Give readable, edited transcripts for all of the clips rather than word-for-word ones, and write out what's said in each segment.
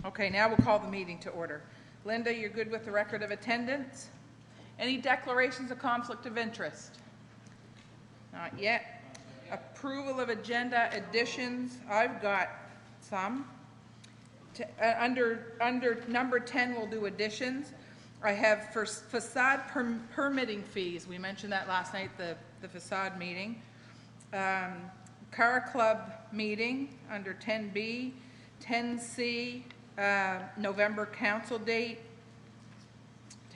Okay, now we'll call the meeting to order. Linda, you're good with the record of attendance? Any declarations of conflict of interest? Not yet. Approval of agenda additions. I've got some. Under number 10, we'll do additions. I have for facade permitting fees. We mentioned that last night, the facade meeting. Car club meeting under 10B, 10C, November council date,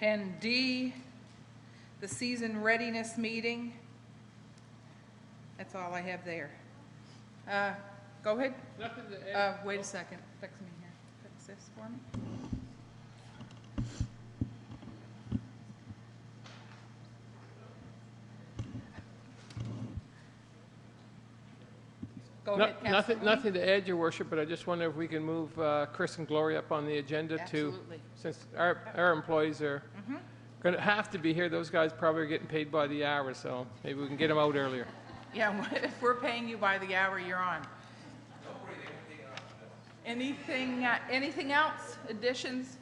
10D, the season readiness meeting. That's all I have there. Go ahead. Nothing to add. Wait a second. Fix me here. Fix this for me. Go ahead, Councillor. Nothing to add, Your Worship, but I just wonder if we can move Chris and Gloria up on the agenda. Absolutely. Since our employees are going to have to be here. Those guys probably are getting paid by the hour, so maybe we can get them out earlier. Yeah, if we're paying you by the hour, you're on. Anything else? Additions?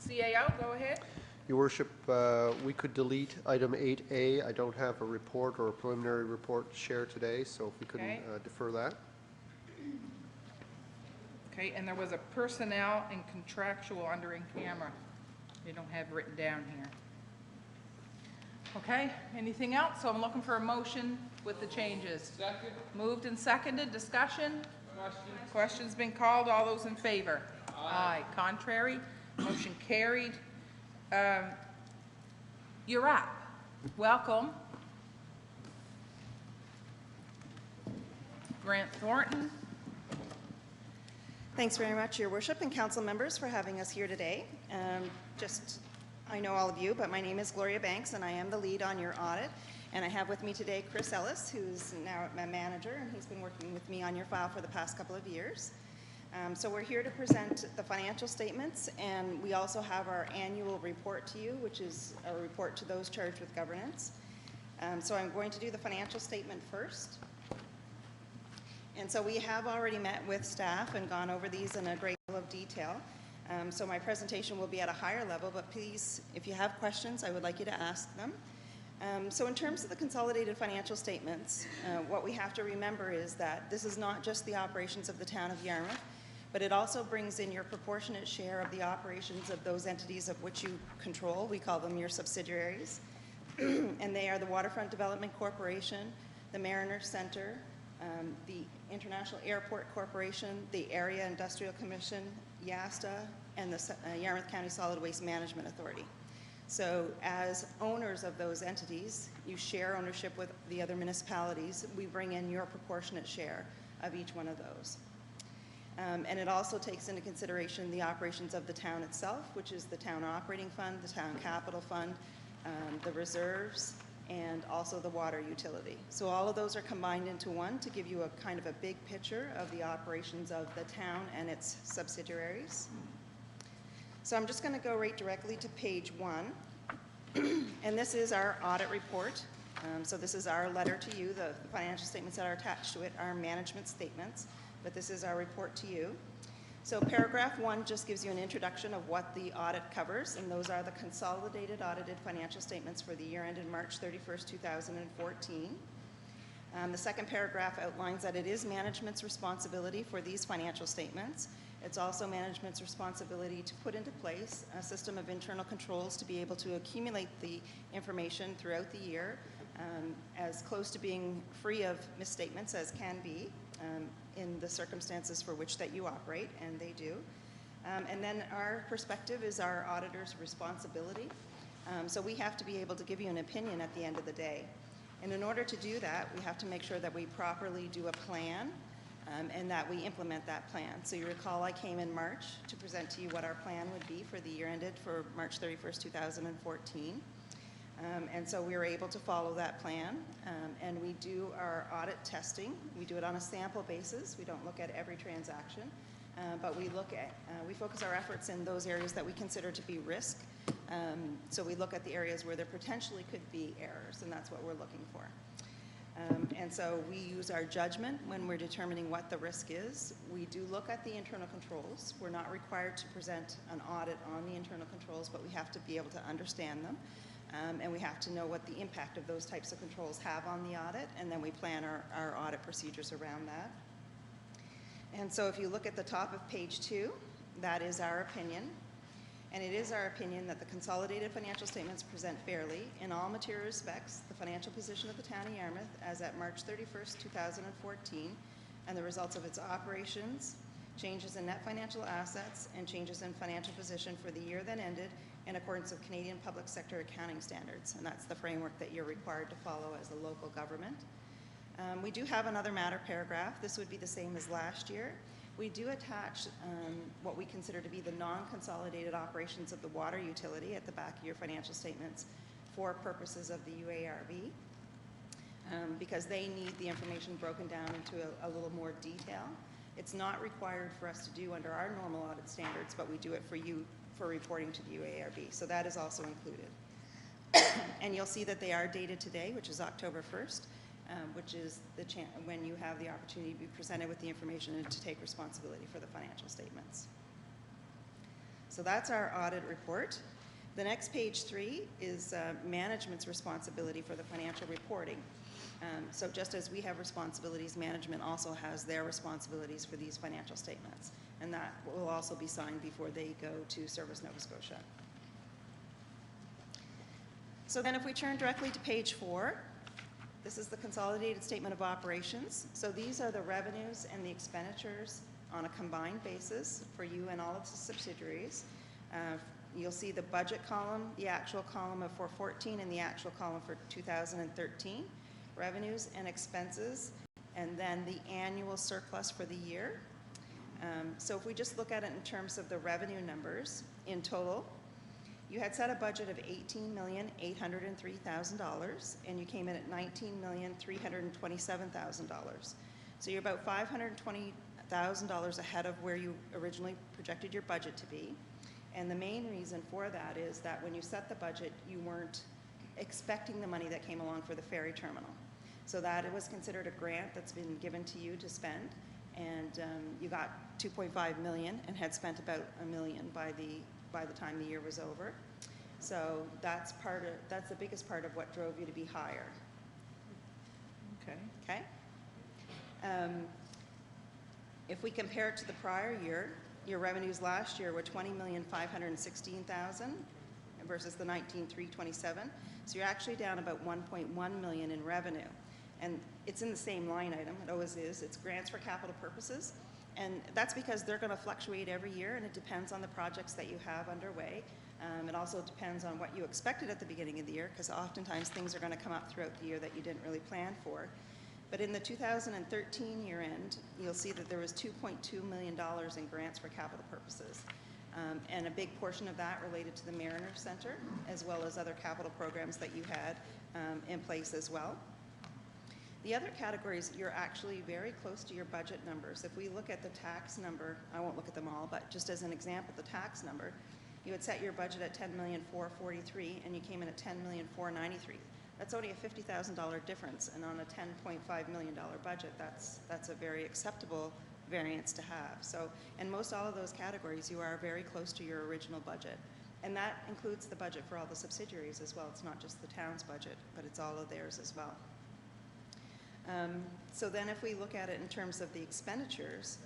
CAO, go ahead. Your Worship, we could delete item 8A. I don't have a report or a preliminary report to share today, so if we could defer that. Okay, and there was a personnel and contractual under in camera. You don't have written down here. Okay, anything else? So I'm looking for a motion with the changes. Second. Moved and seconded. Discussion? Questions been called. All those in favor? Aye. Contrary? Motion carried. You're up. Welcome. Grant Thornton. Thanks very much, Your Worship and Council members, for having us here today. I know all of you, but my name is Gloria Banks, and I am the lead on your audit. And I have with me today Chris Ellis, who's now my manager, and he's been working with me on your file for the past couple of years. So we're here to present the financial statements, and we also have our annual report to you, which is a report to those charged with governance. So I'm going to do the financial statement first. And so we have already met with staff and gone over these in a great deal of detail. So my presentation will be at a higher level, but please, if you have questions, I would like you to ask them. So in terms of the consolidated financial statements, what we have to remember is that this is not just the operations of the town of Yarmouth, but it also brings in your proportionate share of the operations of those entities of which you control. We call them your subsidiaries. And they are the Waterfront Development Corporation, the Mariner Center, the International Airport Corporation, the Area Industrial Commission, YASTA, and the Yarmouth County Solid Waste Management Authority. So as owners of those entities, you share ownership with the other municipalities. We bring in your proportionate share of each one of those. And it also takes into consideration the operations of the town itself, which is the town operating fund, the town capital fund, the reserves, and also the water utility. So all of those are combined into one to give you a kind of a big picture of the operations of the town and its subsidiaries. So I'm just going to go right directly to page 1. And this is our audit report. So this is our letter to you. The financial statements that are attached to it are management statements, but this is our report to you. So paragraph 1 just gives you an introduction of what the audit covers, and those are the consolidated audited financial statements for the year ended March 31st, 2014. The second paragraph outlines that it is management's responsibility for these financial statements. It's also management's responsibility to put into place a system of internal controls to be able to accumulate the information throughout the year, as close to being free of misstatements as can be in the circumstances for which that you operate, and they do. And then our perspective is our auditor's responsibility. So we have to be able to give you an opinion at the end of the day. And in order to do that, we have to make sure that we properly do a plan and that we implement that plan. So you recall I came in March to present to you what our plan would be for the year ended for March 31st, 2014. And so we were able to follow that plan, and we do our audit testing. We do it on a sample basis. We don't look at every transaction, but we focus our efforts in those areas that we consider to be risk. So we look at the areas where there potentially could be errors, and that's what we're looking for. And so we use our judgment when we're determining what the risk is. We do look at the internal controls. We're not required to present an audit on the internal controls, but we have to be able to understand them. And we have to know what the impact of those types of controls have on the audit, and then we plan our audit procedures around that. And so if you look at the top of page 2, that is our opinion. And it is our opinion that the consolidated financial statements present fairly, in all material respects, the financial position of the town of Yarmouth as at March 31st, 2014, and the results of its operations, changes in net financial assets, and changes in financial position for the year that ended in accordance with Canadian public sector accounting standards. And that's the framework that you're required to follow as a local government. We do have another matter paragraph. This would be the same as last year. We do attach what we consider to be the non-consolidated operations of the water utility at the back of your financial statements for purposes of the UARB, because they need the information broken down into a little more detail. It's not required for us to do under our normal audit standards, but we do it for you for reporting to the UARB. So that is also included. And you'll see that they are dated today, which is October 1st. Which is when you have the opportunity to be presented with the information and to take responsibility for the financial statements. So that's our audit report. The next page 3 is management's responsibility for the financial reporting. So just as we have responsibilities, management also has their responsibilities for these financial statements. And that will also be signed before they go to Service Nova Scotia. So then if we turn directly to page 4, this is the consolidated statement of operations. So these are the revenues and the expenditures on a combined basis for you and all of the subsidiaries. You'll see the budget column, the actual column of 414, and the actual column for 2013, revenues and expenses, and then the annual surplus for the year. So if we just look at it in terms of the revenue numbers, in total, you had set a budget of $18,803,000, and you came in at $19,327,000. So you're about $520,000 ahead of where you originally projected your budget to be. And the main reason for that is that when you set the budget, you weren't expecting the money that came along for the Ferry Terminal. So that it was considered a grant that's been given to you to spend, and you got $2.5 million and had spent about $1 million by the time the year was over. So that's the biggest part of what drove you to be higher. Okay. Okay? If we compare it to the prior year, your revenues last year were $20,516,000 versus the $19,327. So you're actually down about $1.1 million in revenue. And it's in the same line item, it always is. It's grants for capital purposes. And that's because they're going to fluctuate every year, and it depends on the projects that you have underway. It also depends on what you expected at the beginning of the year, because oftentimes things are going to come up throughout the year that you didn't really plan for. But in the 2013 year end, you'll see that there was $2.2 million in grants for capital purposes. And a big portion of that related to the Mariner Center, as well as other capital programs that you had in place as well. The other categories, you're actually very close to your budget numbers. If we look at the tax number, I won't look at them all, but just as an example, the tax number, you had set your budget at $10,443,000 and you came in at $10,493,000. That's only a $50,000 difference, and on a $10.5 million budget, that's a very acceptable variance to have. So, in most all of those categories, you are very close to your original budget. And that includes the budget for all the subsidiaries as well. It's not just the town's budget, but it's all of theirs as well. So then if we look at it in terms of the expenditures,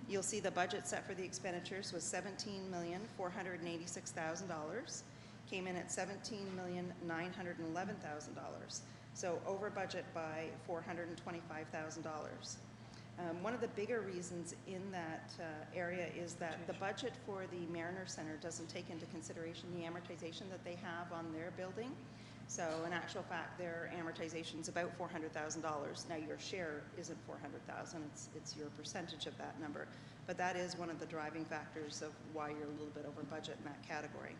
you'll see the budget set for the expenditures was $17,486,000, came in at $17,911,000, so over budget by $425,000. One of the bigger reasons in that area is that the budget for the Mariner Center doesn't take into consideration the amortization that they have on their building. So in actual fact, their amortization is about $400,000. Now your share isn't $400,000, it's your percentage of that number. But that is one of the driving factors of why you're a little bit over budget in that category.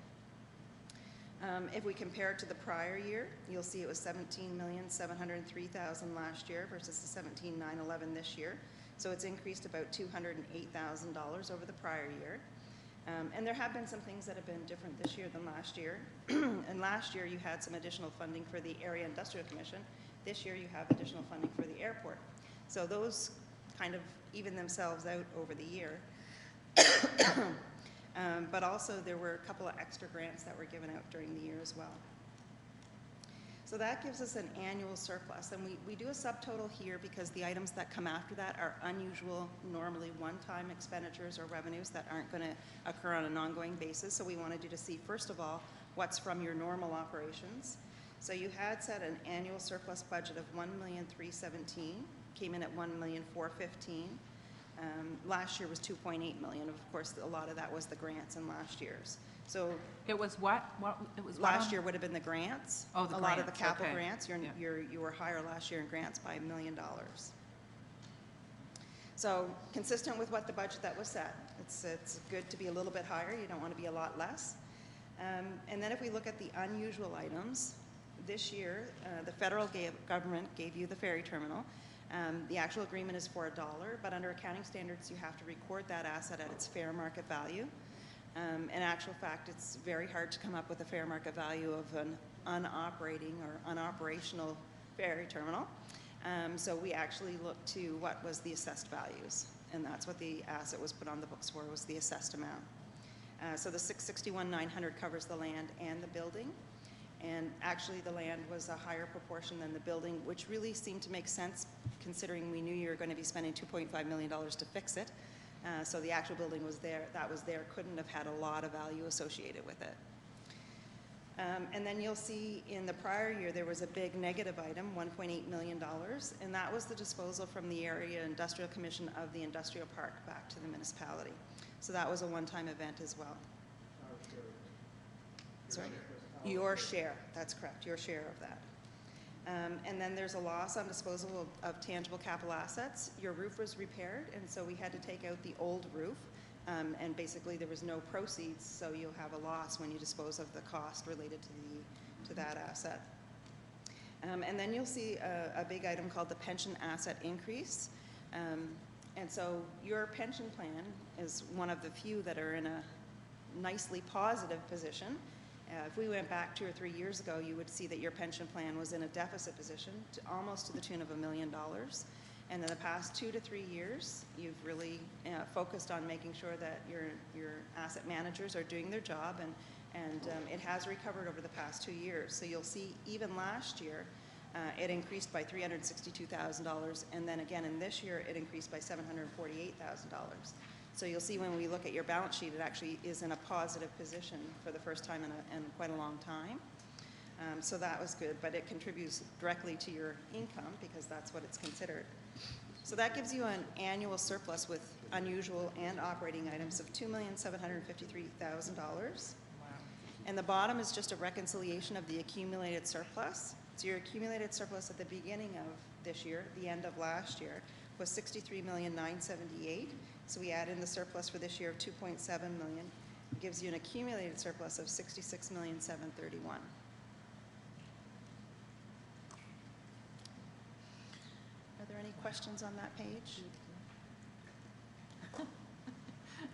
If we compare it to the prior year, you'll see it was $17,703,000 last year versus the $17,911 this year. So it's increased about $208,000 over the prior year. And there have been some things that have been different this year than last year. And last year you had some additional funding for the Area Industrial Commission This year you have additional funding for the airport. So those kind of even themselves out over the year. But also there were a couple of extra grants that were given out during the year as well. So that gives us an annual surplus, and we do a subtotal here because the items that come after that are unusual, normally one-time expenditures or revenues that aren't going to occur on an ongoing basis. So we wanted you to see, first of all, what's from your normal operations. So you had set an annual surplus budget of $1,317,000, came in at $1,415,000. Last year was $2.8 million. Of course, a lot of that was the grants in last year's. So It was what? It was what last on- year would have been the grants. Oh, the A lot of the grants, capital okay. grants. Yeah. You were higher last year in grants by $1 million. So consistent with what the budget that was set. It's good to be a little bit higher. You don't want to be a lot less. And then if we look at the unusual items, this year the federal government gave you the ferry terminal. The actual agreement is for $1, but under accounting standards you have to record that asset at its fair market value. In actual fact, it's very hard to come up with a fair market value of an unoperating or unoperational ferry terminal. So we actually looked to what was the assessed values, and that's what the asset was put on the books for, was the assessed amount. So the $661,900 covers the land and the building, and actually the land was a higher proportion than the building, which really seemed to make sense considering we knew you were going to be spending $2.5 million to fix it. So the actual building was there, couldn't have had a lot of value associated with it. And then you'll see in the prior year there was a big negative item, $1.8 million, and that was the disposal from the Area Industrial Commission of the industrial park back to the municipality. So that was a one-time event as well. Sorry? Your share, that's correct, your share of that. And then there's a loss on disposal of tangible capital assets. Your roof was repaired, and so we had to take out the old roof, and basically there was no proceeds, so you'll have a loss when you dispose of the cost related to that asset. And then you'll see a big item called the pension asset increase. And so your pension plan is one of the few that are in a nicely positive position. If we went back 2 or 3 years ago, you would see that your pension plan was in a deficit position almost to the tune of $1 million. And in the past 2 to 3 years, you've really focused on making sure that your asset managers are doing their job, and it has recovered over the past 2 years. So you'll see even last year, it increased by $362,000, and then again in this year, it increased by $748,000. So you'll see when we look at your balance sheet, it actually is in a positive position for the first time in quite a long time. So that was good, but it contributes directly to your income because that's what it's considered. So that gives you an annual surplus with unusual and operating items of $2,753,000. And the bottom is just a reconciliation of the accumulated surplus. So your accumulated surplus at the beginning of this year, the end of last year, was $63,978,000. So we add in the surplus for this year of $2.7 million. It gives you an accumulated surplus of $66,731,000. Are there any questions on that page?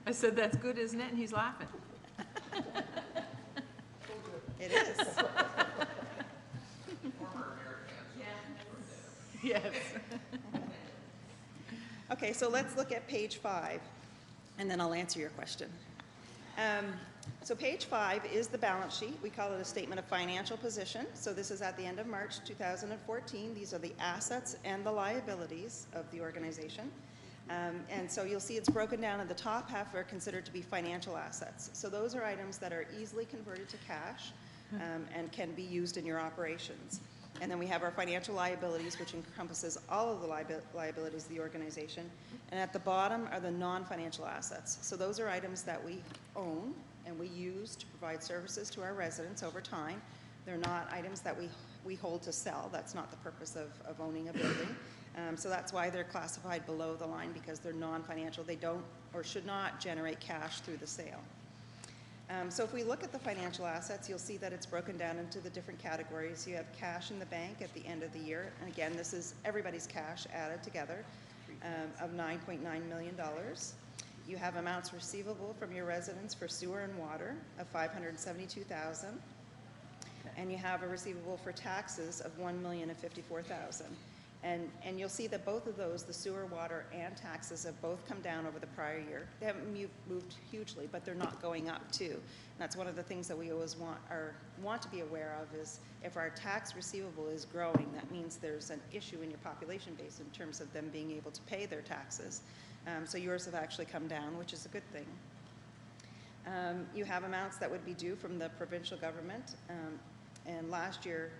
I said, that's good, isn't it? And he's laughing. It is. Yes. Okay, so let's look at page 5, and then I'll answer your question. So page 5 is the balance sheet. We call it a statement of financial position. So this is at the end of March 2014. These are the assets and the liabilities of the organization. And so you'll see it's broken down in the top half are considered to be financial assets. So those are items that are easily converted to cash and can be used in your operations. And then we have our financial liabilities, which encompasses all of the liabilities of the organization. And at the bottom are the non-financial assets. So those are items that we own and we use to provide services to our residents over time. They're not items that we hold to sell. That's not the purpose of owning a building. So that's why they're classified below the line, because they're non-financial. They don't or should not generate cash through the sale. So if we look at the financial assets, you'll see that it's broken down into the different categories. You have cash in the bank at the end of the year. And again, this is everybody's cash added together of $9.9 million. You have amounts receivable from your residents for sewer and water of $572,000. And you have a receivable for taxes of $1,054,000. And you'll see that both of those, the sewer, water, and taxes, have both come down over the prior year. They haven't moved hugely, but they're not going up too. And that's one of the things that we always want to be aware of is if our tax receivable is growing, that means there's an issue in your population base in terms of them being able to pay their taxes. So yours have actually come down, which is a good thing. You have amounts that would be due from the provincial government. And last year,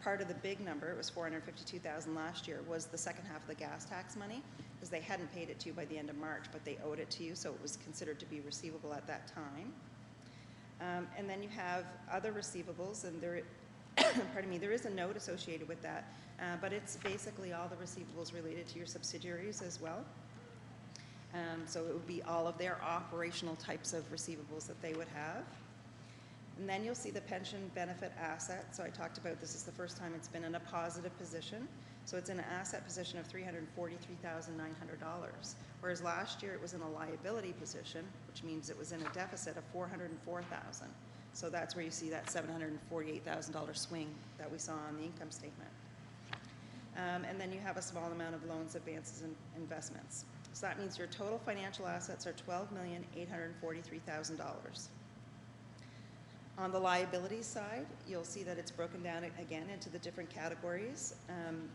part of the big number, it was $452,000 last year, was the second half of the gas tax money, because they hadn't paid it to you by the end of March, but they owed it to you, so it was considered to be receivable at that time. And then you have other receivables, and there, pardon me, there is a note associated with that, but it's basically all the receivables related to your subsidiaries as well. So it would be all of their operational types of receivables that they would have. And then you'll see the pension benefit asset. So I talked about this is the first time it's been in a positive position. So it's in an asset position of $343,900, whereas last year it was in a liability position, which means it was in a deficit of $404,000. So that's where you see that $748,000 swing that we saw on the income statement. And then you have a small amount of loans, advances, and investments. So that means your total financial assets are $12,843,000. On the liabilities side, you'll see that it's broken down again into the different categories.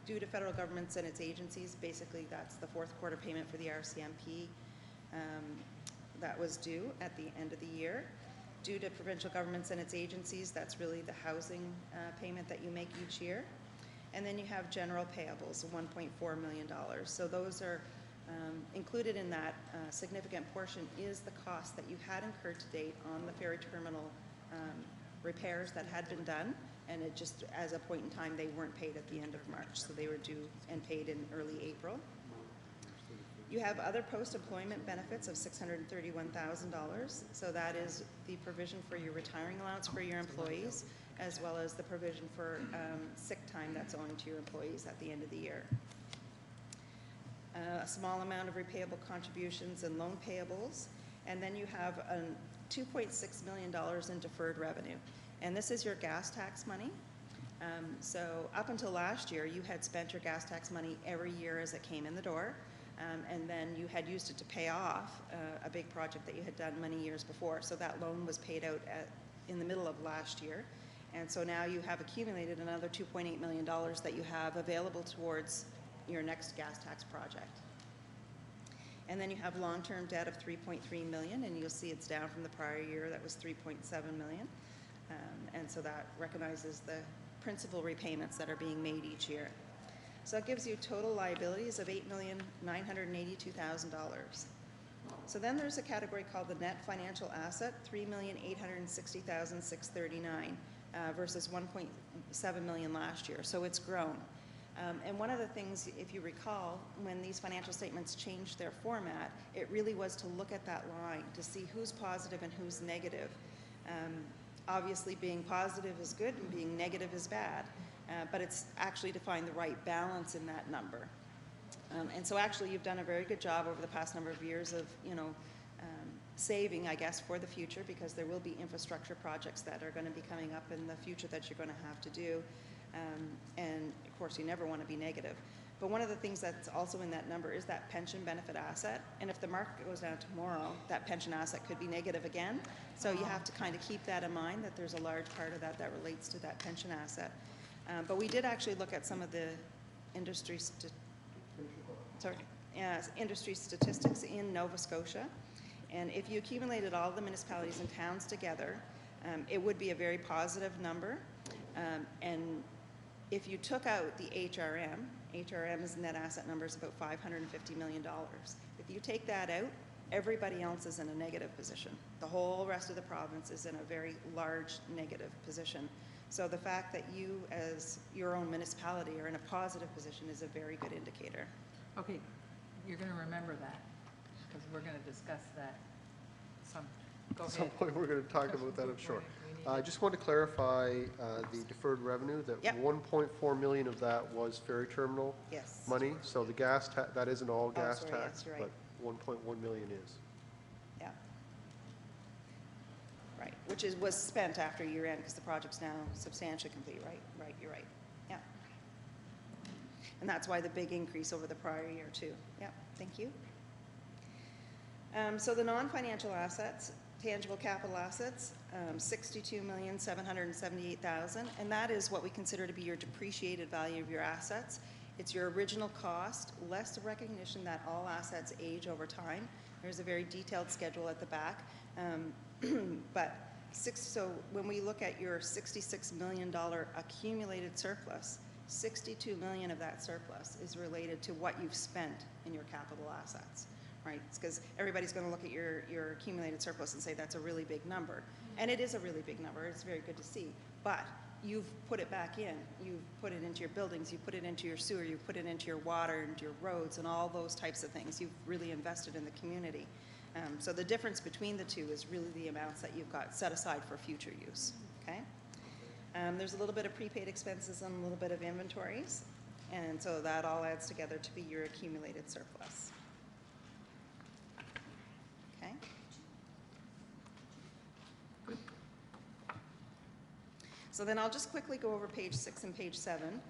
Due to federal governments and its agencies, basically that's the fourth quarter payment for the RCMP that was due at the end of the year. Due to provincial governments and its agencies, that's really the housing payment that you make each year. And then you have general payables, $1.4 million. So those are included in that significant portion is the cost that you had incurred to date on the Ferry Terminal repairs that had been done, and it just, as a point in time, they weren't paid at the end of March, so they were due and paid in early April. You have other post-employment benefits of $631,000, so that is the provision for your retiring allowance for your employees, as well as the provision for sick time that's owing to your employees at the end of the year. A small amount of repayable contributions and loan payables, and then you have $2.6 million in deferred revenue. And this is your gas tax money. So up until last year, you had spent your gas tax money every year as it came in the door. And then you had used it to pay off a big project that you had done many years before. So that loan was paid out in the middle of last year. And so now you have accumulated another $2.8 million that you have available towards your next gas tax project. And then you have long-term debt of $3.3 million, and you'll see it's down from the prior year. That was $3.7 million. And so that recognizes the principal repayments that are being made each year. So that gives you total liabilities of $8,982,000. So then there's a category called the net financial asset, $3,860,639 versus $1.7 million last year. So it's grown. And one of the things, if you recall, when these financial statements changed their format, it really was to look at that line to see who's positive and who's negative. Obviously, being positive is good and being negative is bad, but it's actually to find the right balance in that number. And so actually, you've done a very good job over the past number of years of, saving, I guess, for the future, because there will be infrastructure projects that are going to be coming up in the future that you're going to have to do. And of course, you never want to be negative. But one of the things that's also in that number is that pension benefit asset. And if the market goes down tomorrow, that pension asset could be negative again. So you have to kind of keep that in mind, that there's a large part of that that relates to that pension asset. But we did actually look at some of the industry statistics in Nova Scotia. And if you accumulated all the municipalities and towns together, it would be a very positive number. And if you took out the HRM's net asset number is about $550 million. If you take that out, everybody else is in a negative position. The whole rest of the province is in a very large negative position. So the fact that you, as your own municipality, are in a positive position is a very good indicator. Okay, you're going to remember that, because we're going to discuss that go At ahead. some point, we're going to talk about that, I'm sure. I just want to clarify the deferred revenue, that Yep. 1.4 million of that was Ferry Terminal Yes. money. So the gas that isn't all gas sorry, tax, yes, you're right. but 1.1 million is. Yeah. Right, which which was spent after year end because the project's now substantially complete, right? Right, you're right. Yeah. And that's why the big increase over the prior year too. Yeah, thank you. So the non-financial assets, tangible capital assets, 62,778,000, and that is what we consider to be your depreciated value of your assets. It's your original cost, less the recognition that all assets age over time. There's a very detailed schedule at the back. So when we look at your $66 million accumulated surplus, 62 million of that surplus is related to what you've spent in your capital assets, right? It's because everybody's going to look at your accumulated surplus and say that's a really big number. And it is a really big number. It's very good to see. But you've put it back in. You've put it into your buildings. You put it into your sewer. You put it into your water and your roads and all those types of things. You've really invested in the community. So the difference between the two is really the amounts that you've got set aside for future use, okay? There's a little bit of prepaid expenses and a little bit of inventories, and so that all adds together to be your accumulated surplus. Okay? So then I'll just quickly go over page 6 and page 7.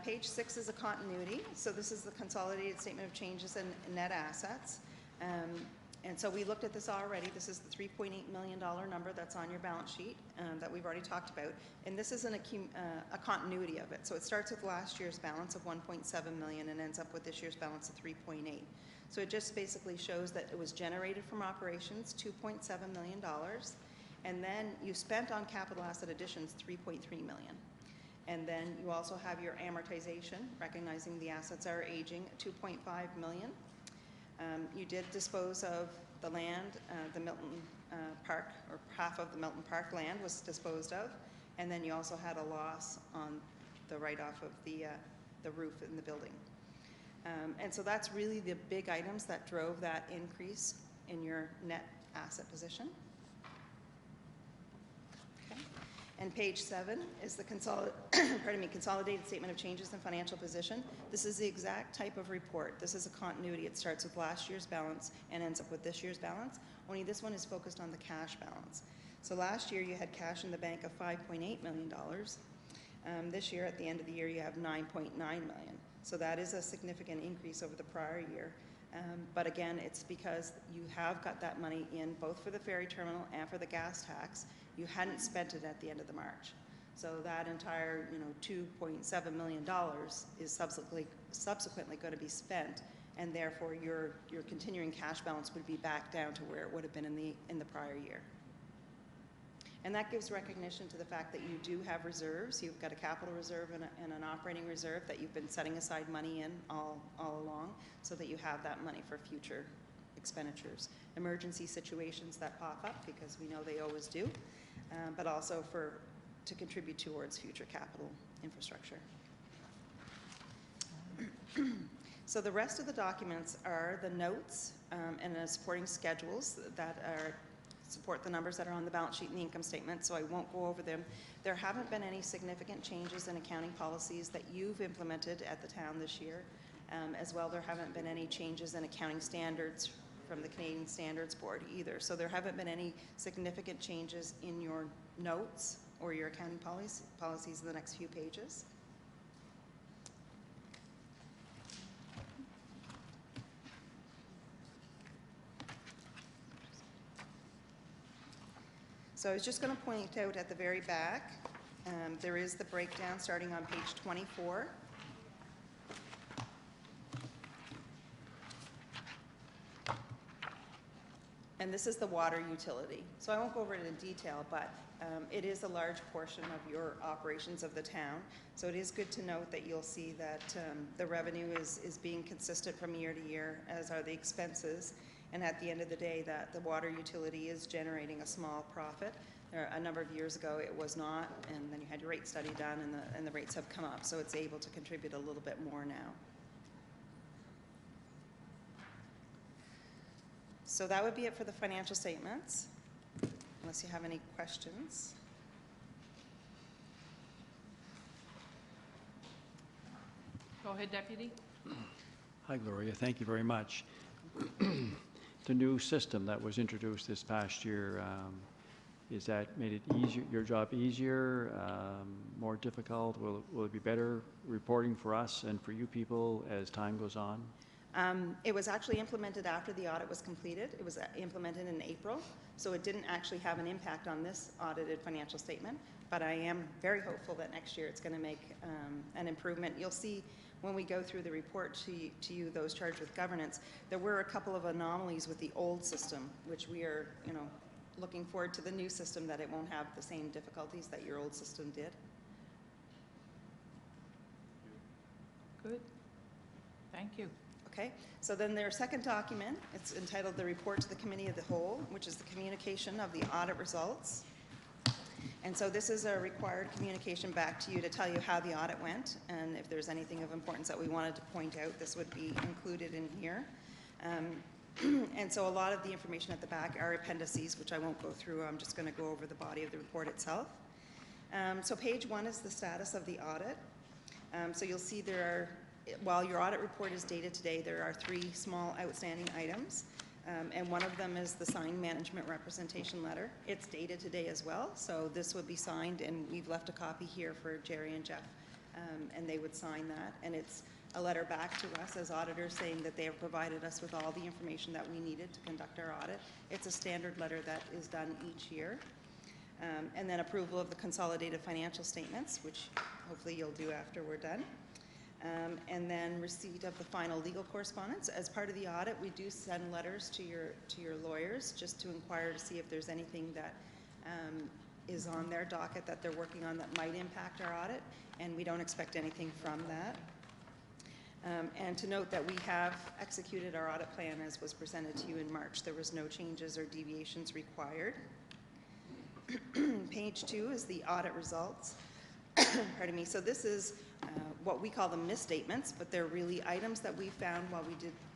Page 6 is a continuity, so this is the consolidated statement of changes in net assets. And so we looked at this already. This is the $3.8 million number that's on your balance sheet that we've already talked about. And this is a continuity of it. So it starts with last year's balance of 1.7 million and ends up with this year's balance of 3.8. So it just basically shows that it was generated from operations, $2.7 million. And then you spent on capital asset additions, 3.3 million. And then you also have your amortization, recognizing the assets are aging, 2.5 million. You did dispose of the land, the Milton Park, or half of the Milton Park land was disposed of, and then you also had a loss on the write-off of the roof in the building. And so that's really the big items that drove that increase in your net asset position. And page 7 is the consolidated statement of changes in financial position. This is the exact type of report. This is a continuity. It starts with last year's balance and ends up with this year's balance, only this one is focused on the cash balance. So last year you had cash in the bank of $5.8 million. This year at the end of the year you have $9.9 million. So that is a significant increase over the prior year. But again, it's because you have got that money in both for the ferry terminal and for the gas tax. You hadn't spent it at the end of the March. So that entire, $2.7 million is subsequently going to be spent, and therefore your continuing cash balance would be back down to where it would have been in the prior year. And that gives recognition to the fact that you do have reserves. You've got a capital reserve and an operating reserve that you've been setting aside money in all along, so that you have that money for future expenditures, emergency situations that pop up, because we know they always do, but also to contribute towards future capital infrastructure. So the rest of the documents are the notes and the supporting schedules that support the numbers that are on the balance sheet and the income statement, so I won't go over them. There haven't been any significant changes in accounting policies that you've implemented at the town this year. As well, there haven't been any changes in accounting standards from the Canadian Standards Board either. So there haven't been any significant changes in your notes or your accounting policies in the next few pages. So I was just going to point out at the very back, there is the breakdown starting on page 24. And this is the water utility. So I won't go over it in detail, but it is a large portion of your operations of the town. So it is good to note that you'll see that the revenue is being consistent from year to year, as are the expenses. And at the end of the day, that the water utility is generating a small profit. A number of years ago it was not, and then you had your rate study done, and the rates have come up, so it's able to contribute a little bit more now. So that would be it for the financial statements, unless you have any questions. Go ahead, Deputy. Hi, Gloria. Thank you very much. The new system that was introduced this past year, Is that made it easier, your job easier, more difficult? Will it be better reporting for us and for you people as time goes on? It was actually implemented after the audit was completed. It was implemented in April, so it didn't actually have an impact on this audited financial statement, but I am very hopeful that next year it's going to make an improvement. You'll see when we go through the report to you, those charged with governance, there were a couple of anomalies with the old system, which we are, looking forward to the new system, that it won't have the same difficulties that your old system did. Good. Thank you. Okay, so then their second document, it's entitled the Report to the Committee of the Whole, which is the communication of the audit results. And so this is a required communication back to you to tell you how the audit went, and if there's anything of importance that we wanted to point out, this would be included in here. And so a lot of the information at the back are appendices, which I won't go through. I'm just going to go over the body of the report itself. So page 1 is the status of the audit. So you'll see there are, while your audit report is dated today, there are 3 small outstanding items. And one of them is the signed management representation letter. It's dated today as well, so this would be signed, and we've left a copy here for Jerry and Jeff, and they would sign that. And it's a letter back to us as auditors saying that they have provided us with all the information that we needed to conduct our audit. It's a standard letter that is done each year. And then approval of the consolidated financial statements, which hopefully you'll do after we're done. And then receipt of the final legal correspondence. As part of the audit, we do send letters to your lawyers just to inquire to see if there's anything that is on their docket that they're working on that might impact our audit, and we don't expect anything from that. And to note that we have executed our audit plan as was presented to you in March. There was no changes or deviations required. Page 2 is the audit results. Pardon me. So this is what we call the misstatements, but they're really items that we found while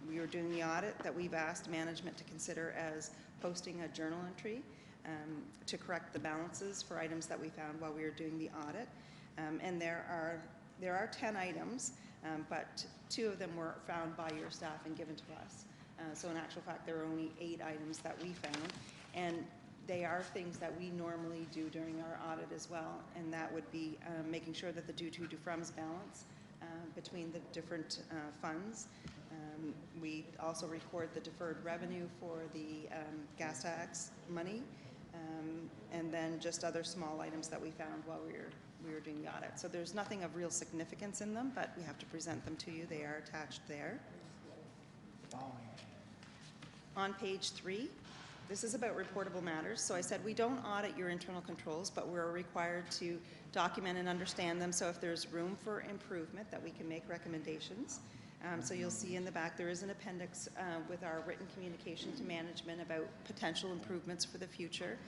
we were doing the audit that we've asked management to consider as posting a journal entry to correct the balances for items that we found while we were doing the audit. And there are 10 items, but 2 of them were found by your staff and given to us. So in actual fact, there are only 8 items that we found, and they are things that we normally do during our audit as well, and that would be making sure that the due to, due from's balance between the different funds. We also record the deferred revenue for the gas tax money, and then just other small items that we found while we were doing the audit. So there's nothing of real significance in them, but we have to present them to you. They are attached there. On page 3, this is about reportable matters. So I said we don't audit your internal controls, but we're required to document and understand them. So if there's room for improvement, that we can make recommendations. So you'll see in the back there is an appendix with our written communication to management about potential improvements for the future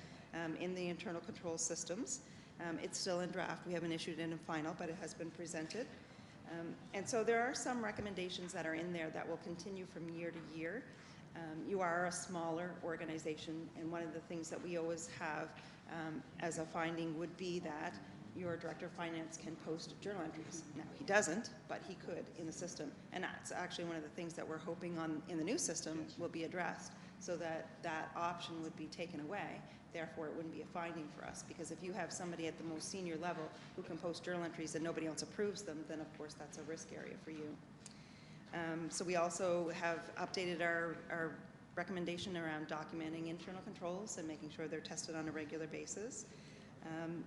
in the internal control systems. It's still in draft. We haven't issued it in final, but it has been presented. And so there are some recommendations that are in there that will continue from year to year. You are a smaller organization, and one of the things that we always have as a finding would be that your director of finance can post journal entries. Now, he doesn't, but he could in the system, and that's actually one of the things that we're hoping on in the new system will be addressed, so that that option would be taken away. Therefore, it wouldn't be a finding for us, because if you have somebody at the most senior level who can post journal entries and nobody else approves them, then of course that's a risk area for you. So we also have updated our recommendation around documenting internal controls and making sure they're tested on a regular basis.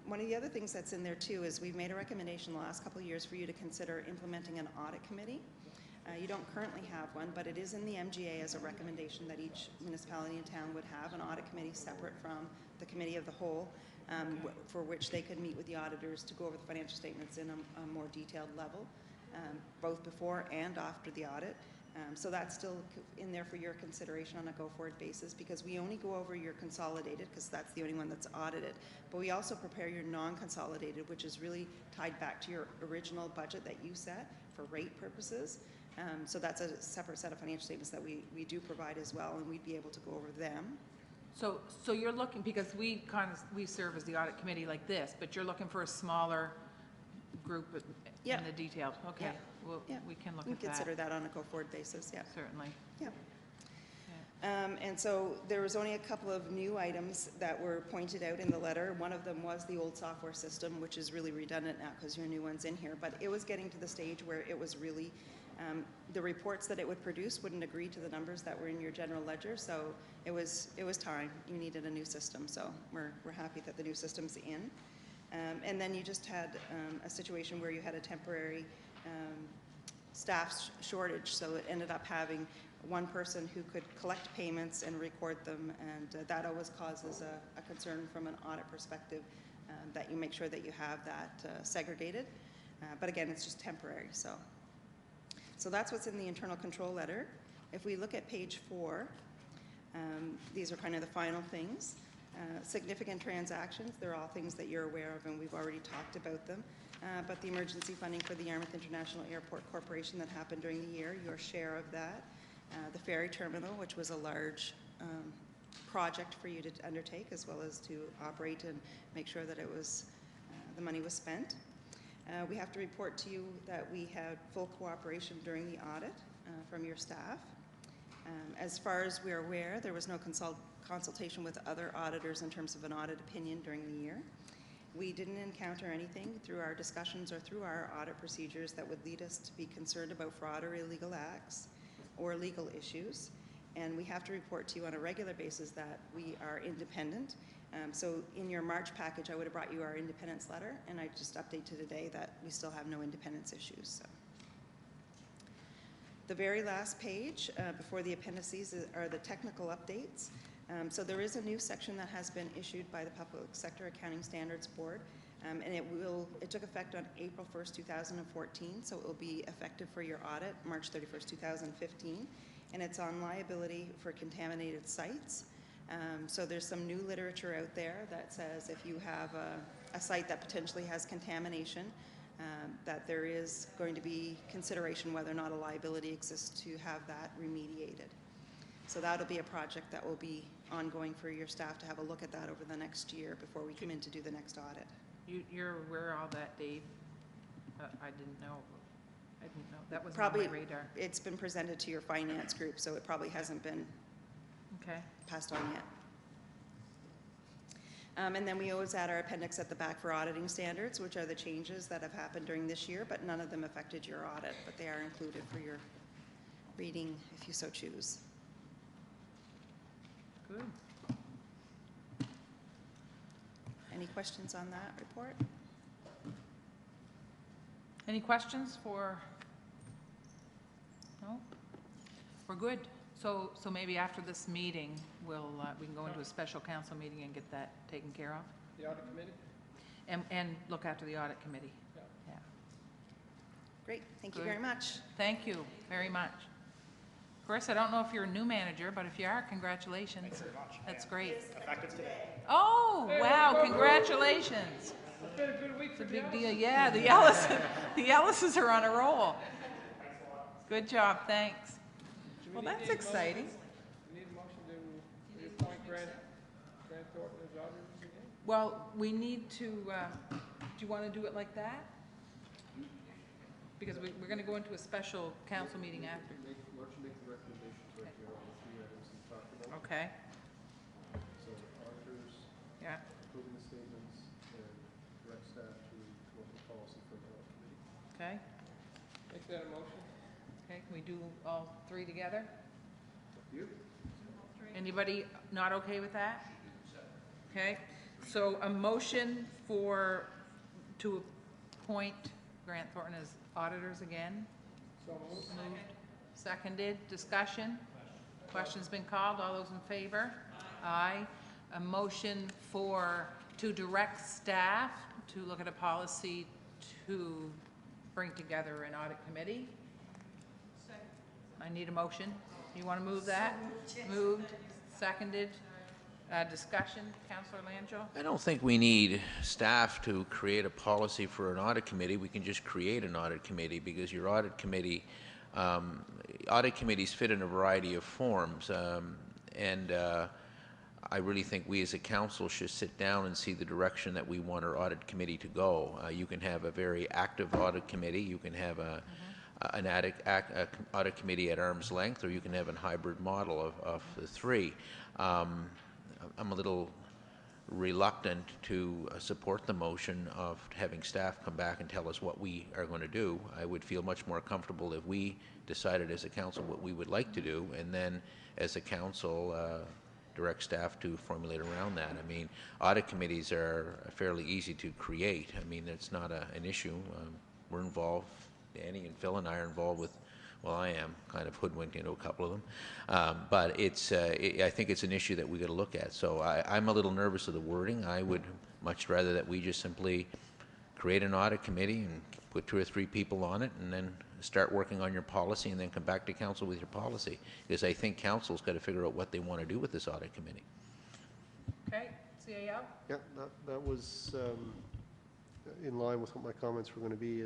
One of the other things that's in there too is we've made a recommendation the last couple of years for you to consider implementing an audit committee. You don't currently have one, but it is in the MGA as a recommendation that each municipality in town would have an audit committee separate from the committee of the whole, for which they could meet with the auditors to go over the financial statements in a more detailed level, both before and after the audit. So that's still in there for your consideration on a go-forward basis, because we only go over your consolidated, because that's the only one that's audited. But we also prepare your non-consolidated, which is really tied back to your original budget that you set for rate purposes. So that's a separate set of financial statements that we do provide as well, and we'd be able to go over them. So you're looking, because we serve as the audit committee like this, but you're looking for a smaller group in the detailed. Okay, Yeah. we can look We at can consider that on a go-forward basis, yeah. Certainly. Yeah. And so there was only a couple of new items that were pointed out in the letter. One of them was the old software system, which is really redundant now because your new one's in here. But it was getting to the stage where it was really, the reports that it would produce wouldn't agree to the numbers that were in your general ledger. So it was time. You needed a new system. So we're happy that the new system's in. And then you just had a situation where you had a temporary staff shortage. So it ended up having one person who could collect payments and record them, and that always causes a concern from an audit perspective, that you make sure that you have that segregated. But again, it's just temporary. So that's what's in the internal control letter. If we look at page 4, these are kind of the final things. Significant transactions, they're all things that you're aware of, and we've already talked about them. But the emergency funding for the Yarmouth International Airport Corporation that happened during the year, your share of that. The Ferry Terminal, which was a large project for you to undertake, as well as to operate and make sure that it was, the money was spent. We have to report to you that we had full cooperation during the audit from your staff. As far as we're aware, there was no consultation with other auditors in terms of an audit opinion during the year. We didn't encounter anything through our discussions or through our audit procedures that would lead us to be concerned about fraud or illegal acts or legal issues. And we have to report to you on a regular basis that we are independent. So in your March package, I would have brought you our independence letter, and I just update to today that we still have no independence issues. So. The very last page before the appendices are the technical updates. So there is a new section that has been issued by the Public Sector Accounting Standards Board, and it took effect on April 1st, 2014, so it will be effective for your audit March 31st, 2015, and it's on liability for contaminated sites. So there's some new literature out there that says if you have a site that potentially has contamination, that there is going to be consideration whether or not a liability exists to have that remediated. So that'll be a project that will be ongoing for your staff to have a look at that over the next year before we come in to do the next audit. You're aware of all that, Dave? I didn't know. That was Probably, on my radar. it's been presented to your finance group, so it probably hasn't been Okay. passed on yet. And then we always add our appendix at the back for auditing standards, which are the changes that have happened during this year, but none of them affected your audit, but they are included for your reading if you so choose. Good. Any questions on that report? Any questions for? No? We're good. So maybe after this meeting, we can go into a special council meeting and get that taken care of? The audit committee? And look after the audit committee? Yeah. Yeah. Great, thank you Good. very much. Thank you very much. Chris, I don't know if you're a new manager, but if you are, congratulations. Thanks very much. That's great. Effective today. Oh, wow, congratulations. It's been a good week It's for a the big Ellis. deal. Yeah, the Ellises are on a roll. Good job, thanks. Well, that's exciting. We need a motion to reappoint Grant Thornton as auditors again? Well, we need to, do you want to do it like that? Because we're going to go into a special council meeting after. Why don't you make the recommendations right here on the 3 items we talked about? Okay, So auditors, yeah. approving the statements, and direct staff to come up with policy for the audit committee. Okay, Make that a motion. okay, can we do all three together? You? Anybody not okay with that? Okay, so a motion to appoint Grant Thornton as auditors again? So moved. Moved. Seconded, discussion? Question's been called, all those in favor? Aye. A motion to direct staff to look at a policy to bring together an audit committee? I need a motion. You want to move that? Moved, seconded, discussion, Councillor Langeau? I don't think we need staff to create a policy for an audit committee. We can just create an audit committee because your audit committees fit in a variety of forms. I really think we as a council should sit down and see the direction that we want our audit committee to go. You can have a very active audit committee. You can have an audit committee at arm's length, or you can have a hybrid model of the three. I'm a little reluctant to support the motion of having staff come back and tell us what we are going to do. I would feel much more comfortable if we decided as a council what we would like to do, and then as a council direct staff to formulate around that. I mean, audit committees are fairly easy to create. I mean, it's not an issue. We're involved, Danny and Phil and I are involved with, well, I am kind of hoodwinked into a couple of them. But I think it's an issue that we got to look at. So I'm a little nervous of the wording. I would much rather that we just simply create an audit committee and put 2 or 3 people on it, and then start working on your policy, and then come back to council with your policy. Because I think council's got to figure out what they want to do with this audit committee. Okay, CAO? Yeah, that was in line with what my comments were going to be.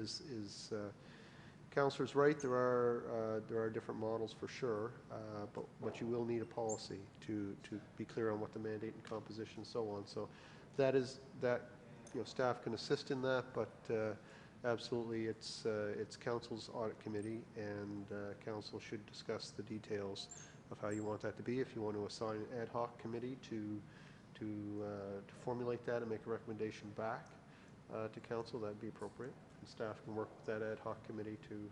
Councillor's right. There are different models for sure, but you will need a policy to be clear on what the mandate and composition and so on. So that staff can assist in that, but absolutely it's council's audit committee, and council should discuss the details of how you want that to be. If you want to assign an ad hoc committee to formulate that and make a recommendation back to council, that'd be appropriate. And staff can work with that ad hoc committee to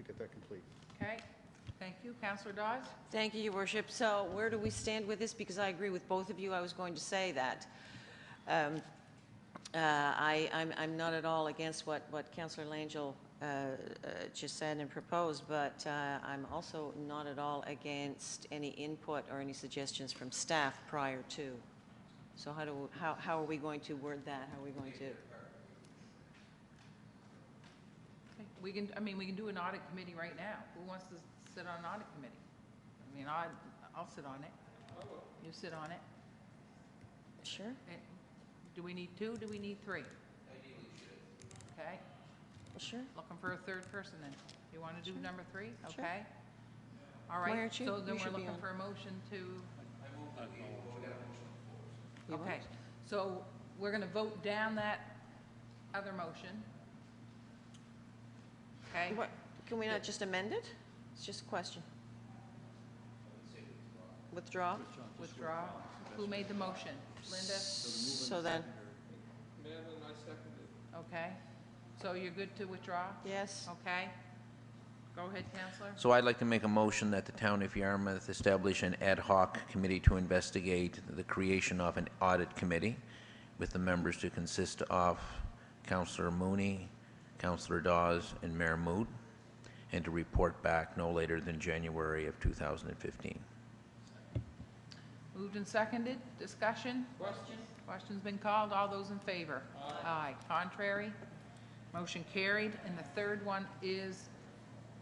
get that complete. Okay, thank you. Councillor Dawes? Thank you, Your Worship. So where do we stand with this? Because I agree with both of you. I was going to say that. I'm not at all against what Councillor Langell just said and proposed, but I'm also not at all against any input or any suggestions from staff prior to. So how are we going to word that? How are we going to? We can do an audit committee right now. Who wants to sit on an audit committee? I mean, I'll sit on it. You sit on it. Sure. Do we need 2? Do we need 3? Okay. Well, sure. Looking for a 3rd person then. You want to do number 3? Sure. Okay. All right. Why aren't you? So then You should we're be looking on. for a motion to. You Okay. want? So we're going to vote down that other motion. Okay. What, can we not just amend it? It's just a question. Withdraw? Withdraw. Who made the motion? Linda? So then, Madeline, I seconded. Okay. So you're good to withdraw? yes? Okay. Go ahead, Councillor. So I'd like to make a motion that the town of Yarmouth establish an ad hoc committee to investigate the creation of an audit committee, with the members to consist of Councillor Mooney, Councillor Dawes, and Mayor Mood, and to report back no later than January of 2015. Moved and seconded. Discussion? Question? Question's been called. All those in favor? Aye. Contrary? Motion carried. And the third one is,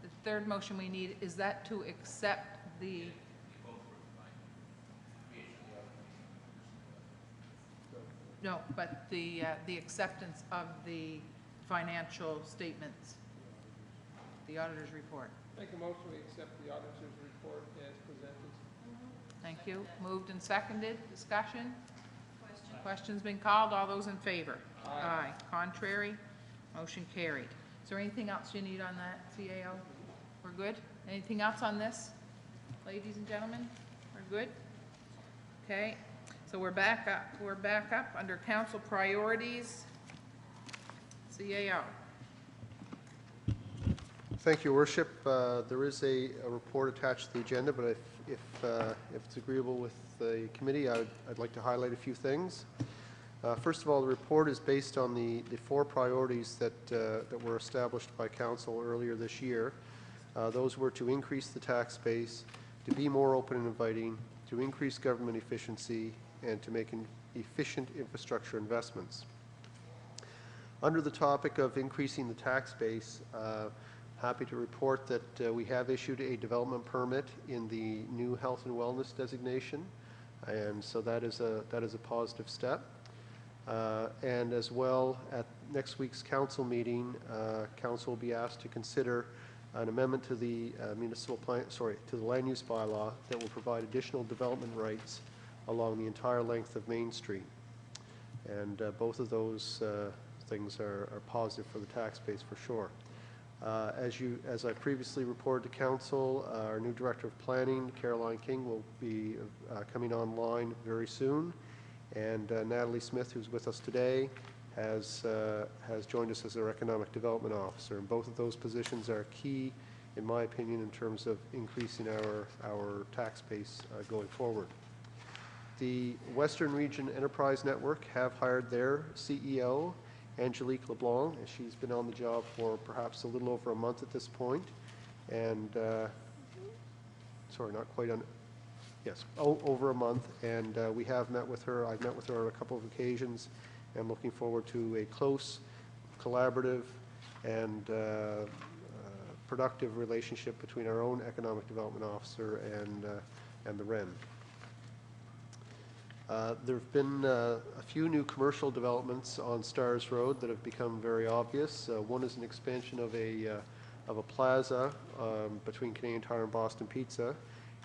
the third motion we need, is that to accept the... No, but the acceptance of the financial statements, the auditor's report. Make a motion we accept the auditor's report as presented. Thank you. Moved and seconded. Discussion? Question's been called. All those in favor? Aye. Contrary? Motion carried. Is there anything else you need on that, CAO? We're good? Anything else on this, ladies and gentlemen? We're good? Okay. So we're back up. We're back up under council priorities. CAO. Thank you, Your Worship. There is a report attached to the agenda, but if it's agreeable with the committee, I'd like to highlight a few things. First of all, the report is based on the 4 priorities that were established by council earlier this year. Those were to increase the tax base, to be more open and inviting, to increase government efficiency, and to make efficient infrastructure investments. Under the topic of increasing the tax base, happy to report that we have issued a development permit in the new health and wellness designation, and so that is a positive step. And as well, at next week's council meeting, council will be asked to consider an amendment to the to the land use bylaw that will provide additional development rights along the entire length of Main Street. And both of those things are positive for the tax base for sure. As I previously reported to Council, our new Director of Planning, Caroline King, will be coming online very soon. And Natalie Smith, who's with us today, has joined us as our Economic Development Officer. And both of those positions are key, in my opinion, in terms of increasing our tax base going forward. The Western Region Enterprise Network have hired their CEO, Angelique LeBlanc, and she's been on the job for perhaps a little over a month at this point. And, sorry, not quite on, yes, over a month. And we have met with her. I've met with her on a couple of occasions. I'm looking forward to a close, collaborative, and productive relationship between our own Economic Development Officer and the REN. There have been a few new commercial developments on Stars Road that have become very obvious. One is an expansion of a plaza between Canadian Tire and Boston Pizza,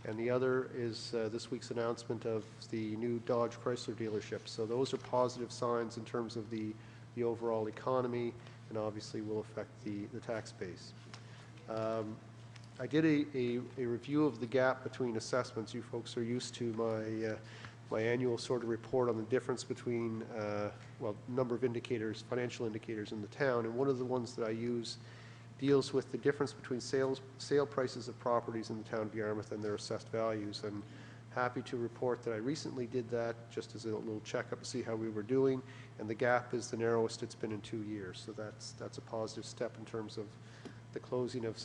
and the other is this week's announcement of the new Dodge Chrysler dealership. So those are positive signs in terms of the overall economy, and obviously will affect the tax base. I did a review of the gap between assessments. You folks are used to my annual sort of report on the difference between, well, number of indicators, financial indicators in the town, and one of the ones that I use deals with the difference between sale prices of properties in the town of Yarmouth and their assessed values. And happy to report that I recently did that just as a little checkup to see how we were doing, and the gap is the narrowest it's been in 2 years. So that's a positive step in terms of the closing of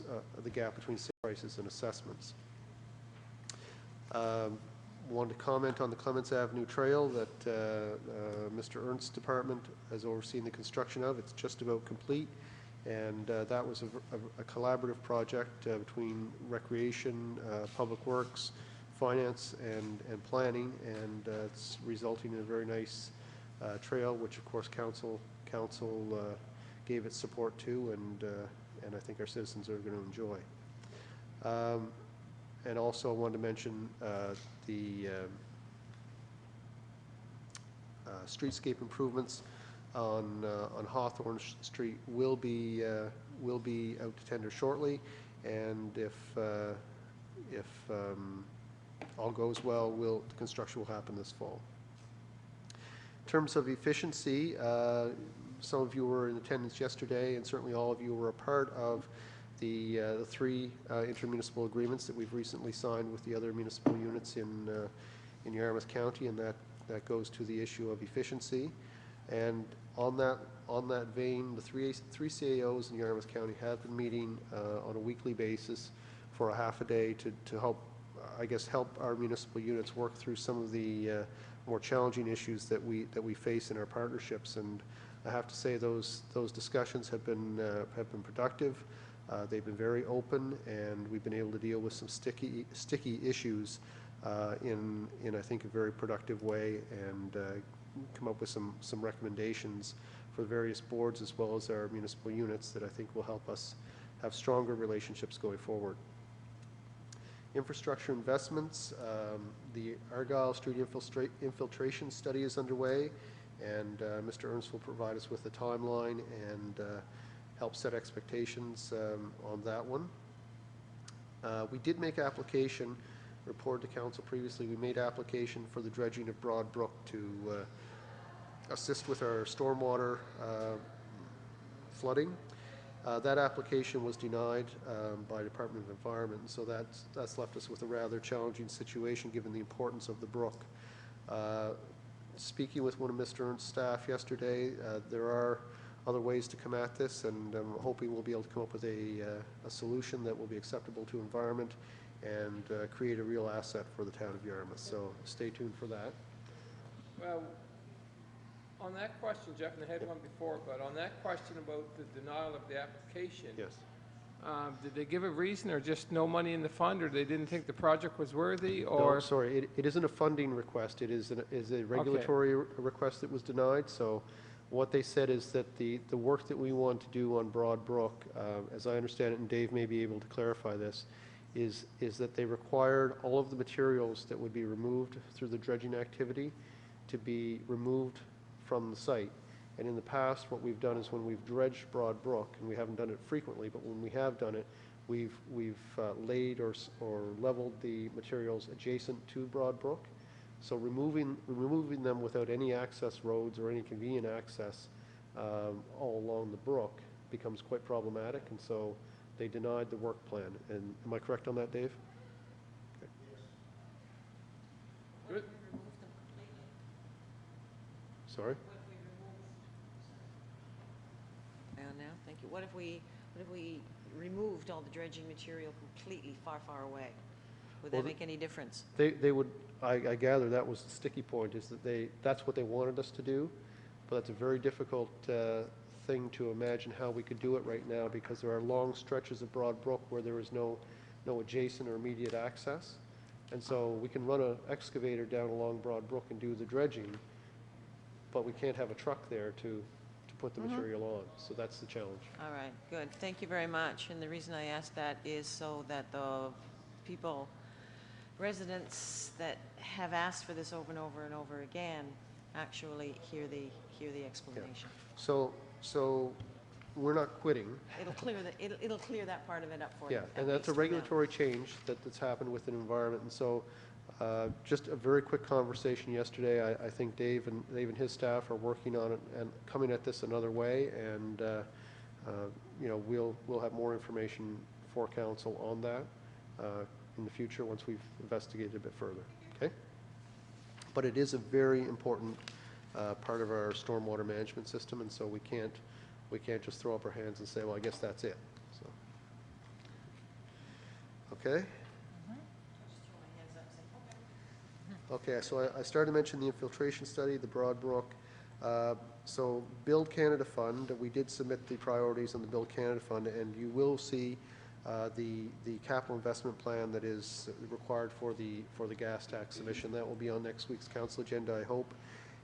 the gap between sale prices and assessments. Wanted to comment on the Clements Avenue Trail that Mr. Ernst's department has overseen the construction of. It's just about complete, and that was a collaborative project between Recreation, Public Works, Finance, and Planning, and it's resulting in a very nice trail, which of course Council gave its support to, and I think our citizens are going to enjoy. And also I wanted to mention the streetscape improvements on Hawthorne Street will be out to tender shortly, and if all goes well, the construction will happen this fall. In terms of efficiency, some of you were in attendance yesterday, and certainly all of you were a part of the 3 intermunicipal agreements that we've recently signed with the other municipal units in Yarmouth County, and that goes to the issue of efficiency. And on that vein, the three CAOs in Yarmouth County have been meeting on a weekly basis for a half a day to help, I guess, help our municipal units work through some of the more challenging issues that we face in our partnerships. And I have to say those discussions have been productive. They've been very open, and we've been able to deal with some sticky issues in I think a very productive way, and come up with some recommendations for various boards as well as our municipal units that I think will help us have stronger relationships going forward. Infrastructure investments, the Argyle Street infiltration study is underway, and Mr. Ernst will provide us with a timeline and help set expectations on that one. We did make application, reported to Council previously, we made application for the dredging of Broad Brook to assist with our stormwater flooding. That application was denied by Department of Environment, and so that's left us with a rather challenging situation given the importance of the brook. Speaking with one of Mr. Ernst's staff yesterday, there are other ways to come at this, and I'm hoping we'll be able to come up with a solution that will be acceptable to environment and create a real asset for the town of Yarmouth. So stay tuned for that. Well, on that question, Jeff, and I had one before, but on that question about the denial of the application, Yes. did they give a reason, or just no money in the fund, or they didn't think the project was worthy, or? No, sorry, it isn't a funding request. It is a regulatory request that was denied. So what they said is that the work that we want to do on Broad Brook, as I understand it, and Dave may be able to clarify this, is that they required all of the materials that would be removed through the dredging activity to be removed from the site. And in the past, what we've done is when we've dredged Broad Brook, and we haven't done it frequently, but when we have done it, we've laid or leveled the materials adjacent to Broad Brook. So removing them without any access roads or any convenient access all along the brook becomes quite problematic, and so they denied the work plan. And am I correct on that, Dave? Okay. Good. Sorry? Now, thank you. What if we removed all the dredging material completely far, far away? Would that Well, make any difference? They would, I gather that was the sticky point, is that that's what they wanted us to do, but that's a very difficult thing to imagine how we could do it right now, because there are long stretches of Broad Brook where there is no adjacent or immediate access. And so we can run an excavator down along Broad Brook and do the dredging, but we can't have a truck there to put the material on. So that's the challenge. All right, good. Thank you very much. And the reason I asked that is so that the people, residents that have asked for this over and over and over again, actually hear the explanation. So we're not quitting. It'll clear that part of it up for Yeah, you. and that's a regulatory change that's happened with an environment. And so just a very quick conversation yesterday. I think Dave and his staff are working on it and coming at this another way. And, you know, we'll have more information for council on that in the future once we've investigated a bit further. Okay? But it is a very important part of our stormwater management system, and so we can't just throw up our hands and say, well, I guess that's it. So, okay. Okay, so I started to mention the infiltration study, the Broad Brook. So Build Canada Fund, we did submit the priorities on the Build Canada Fund, and you will see the capital investment plan that is required for the gas tax submission. That will be on next week's council agenda, I hope.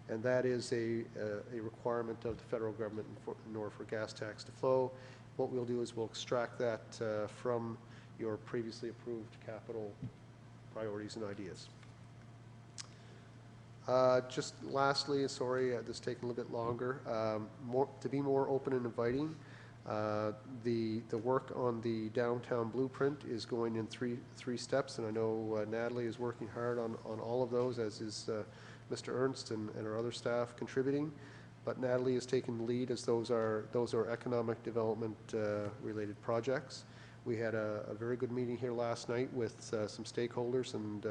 And that is a requirement of the federal government in order for gas tax to flow. What we'll do is we'll extract that from your previously approved capital priorities and ideas. Just lastly, sorry, this is taking a little bit longer, to be more open and inviting, the work on the downtown blueprint is going in three steps, and I know Natalie is working hard on all of those, as is Mr. Ernst and our other staff contributing. But Natalie is taking the lead, as those are economic development related projects. We had a very good meeting here last night with some stakeholders, and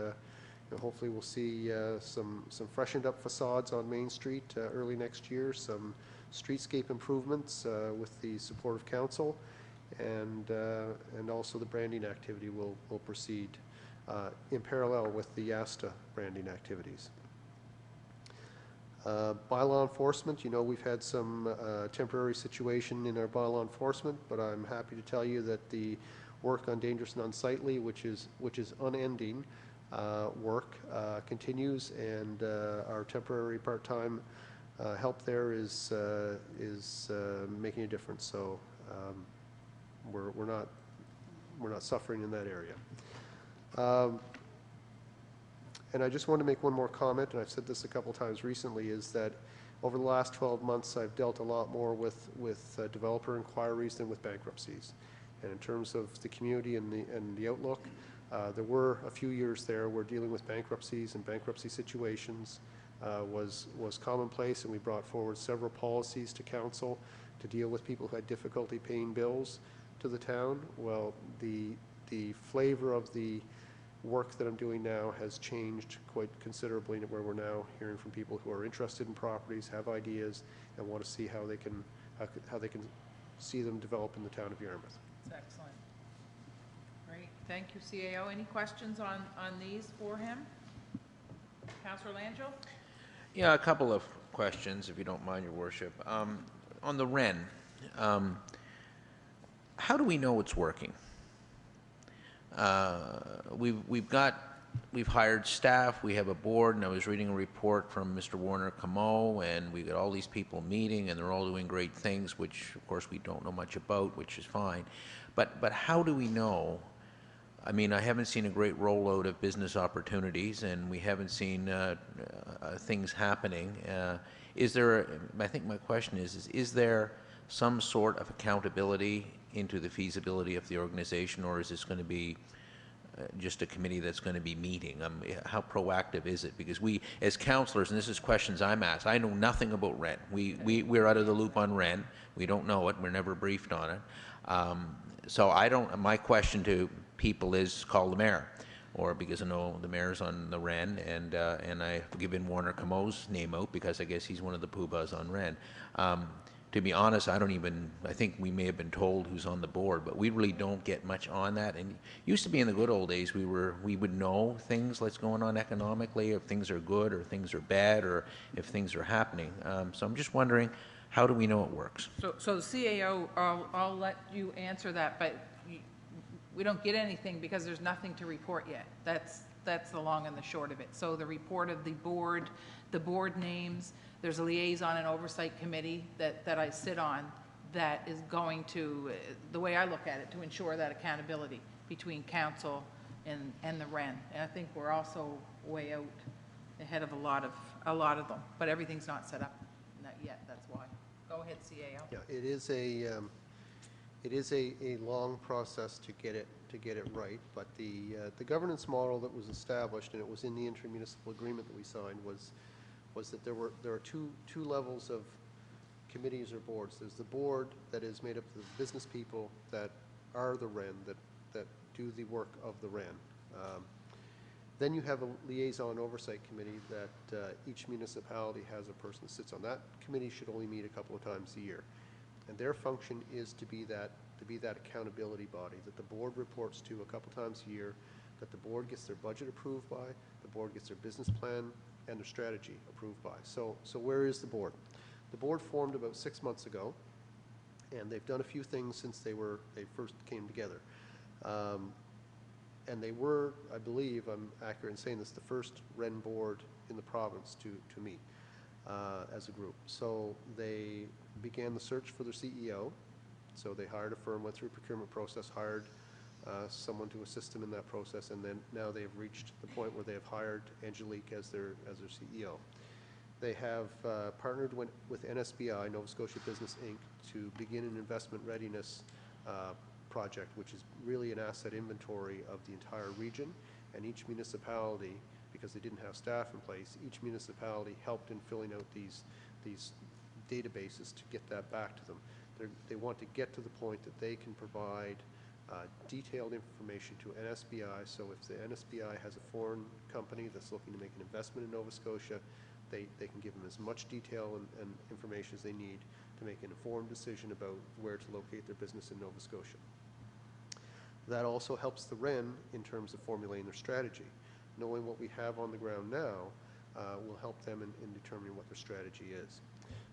hopefully we'll see some freshened up facades on Main Street early next year, some streetscape improvements with the support of council, and also the branding activity will proceed in parallel with the YASTA branding activities. Bylaw enforcement, we've had some temporary situation in our bylaw enforcement, but I'm happy to tell you that the work on dangerous and unsightly, which is unending work, continues, and our temporary part-time help there is making a difference. So we're not suffering in that area. And I just want to make one more comment, and I've said this a couple times recently, is that over the last 12 months I've dealt a lot more with developer inquiries than with bankruptcies. And in terms of the community and the outlook, there were a few years there where dealing with bankruptcies and bankruptcy situations was commonplace, and we brought forward several policies to council to deal with people who had difficulty paying bills to the town. Well, the flavor of the work that I'm doing now has changed quite considerably, where we're now hearing from people who are interested in properties, have ideas, and want to see how they can see them develop in the town of Yarmouth. That's excellent. Great, thank you, CAO. Any questions on these for him? Councillor Langell? Yeah, a couple of questions, if you don't mind, Your Worship. On the REN, how do we know it's working? We've hired staff, we have a board, and I was reading a report from Mr. Warner Camo, and we got all these people meeting, and they're all doing great things, which of course we don't know much about, which is fine. But how do we know I mean, I haven't seen a great rollout of business opportunities, and we haven't seen things happening. I think my question is there some sort of accountability into the feasibility of the organization, or is this going to be just a committee that's going to be meeting? How proactive is it? Because we, as councillors, and this is questions I'm asked, I know nothing about rent. We're out of the loop on rent. We don't know it. We're never briefed on it. So my question to people is call the mayor, or because I know the mayor's on the REN, and I've given Warner Camo's name out because I guess he's one of the poobahs on REN. To be honest, I think we may have been told who's on the board, but we really don't get much on that. And it used to be in the good old days, we would know things that's going on economically, if things are good or things are bad, or if things are happening. So I'm just wondering, how do we know it works? So the CAO, I'll let you answer that, but we don't get anything because there's nothing to report yet. That's the long and the short of it. So the report of the board names, there's a liaison and oversight committee that I sit on that is going to, the way I look at it, to ensure that accountability between council and the REN. And I think we're also way out ahead of a lot of them, but everything's not set up yet, that's why. Go ahead, CAO. Yeah, it is a long process to get it right, but the governance model that was established, and it was in the intermunicipal agreement that we signed, was that there are two levels of committees or boards. There's the board that is made up of the business people that are the REN, that do the work of the REN. Then you have a liaison oversight committee that each municipality has a person that sits on. That committee should only meet a couple of times a year, and their function is to be that accountability body that the board reports to a couple times a year, that the board gets their budget approved by, the board gets their business plan and their strategy approved by. So where is the board? The board formed about 6 months ago, and they've done a few things since they first came together. And they were, I believe, I'm accurate in saying this, the first REN board in the province to meet as a group. So they began the search for their CEO. So they hired a firm, went through a procurement process, hired someone to assist them in that process, and then now they have reached the point where they have hired Angelique as their CEO. They have partnered with NSBI, Nova Scotia Business Inc., to begin an investment readiness project, which is really an asset inventory of the entire region, and each municipality, because they didn't have staff in place, each municipality helped in filling out these databases to get that back to them. They want to get to the point that they can provide detailed information to NSBI, so if the NSBI has a foreign company that's looking to make an investment in Nova Scotia, they can give them as much detail and information as they need to make an informed decision about where to locate their business in Nova Scotia. That also helps the REN in terms of formulating their strategy. Knowing what we have on the ground now will help them in determining what their strategy is.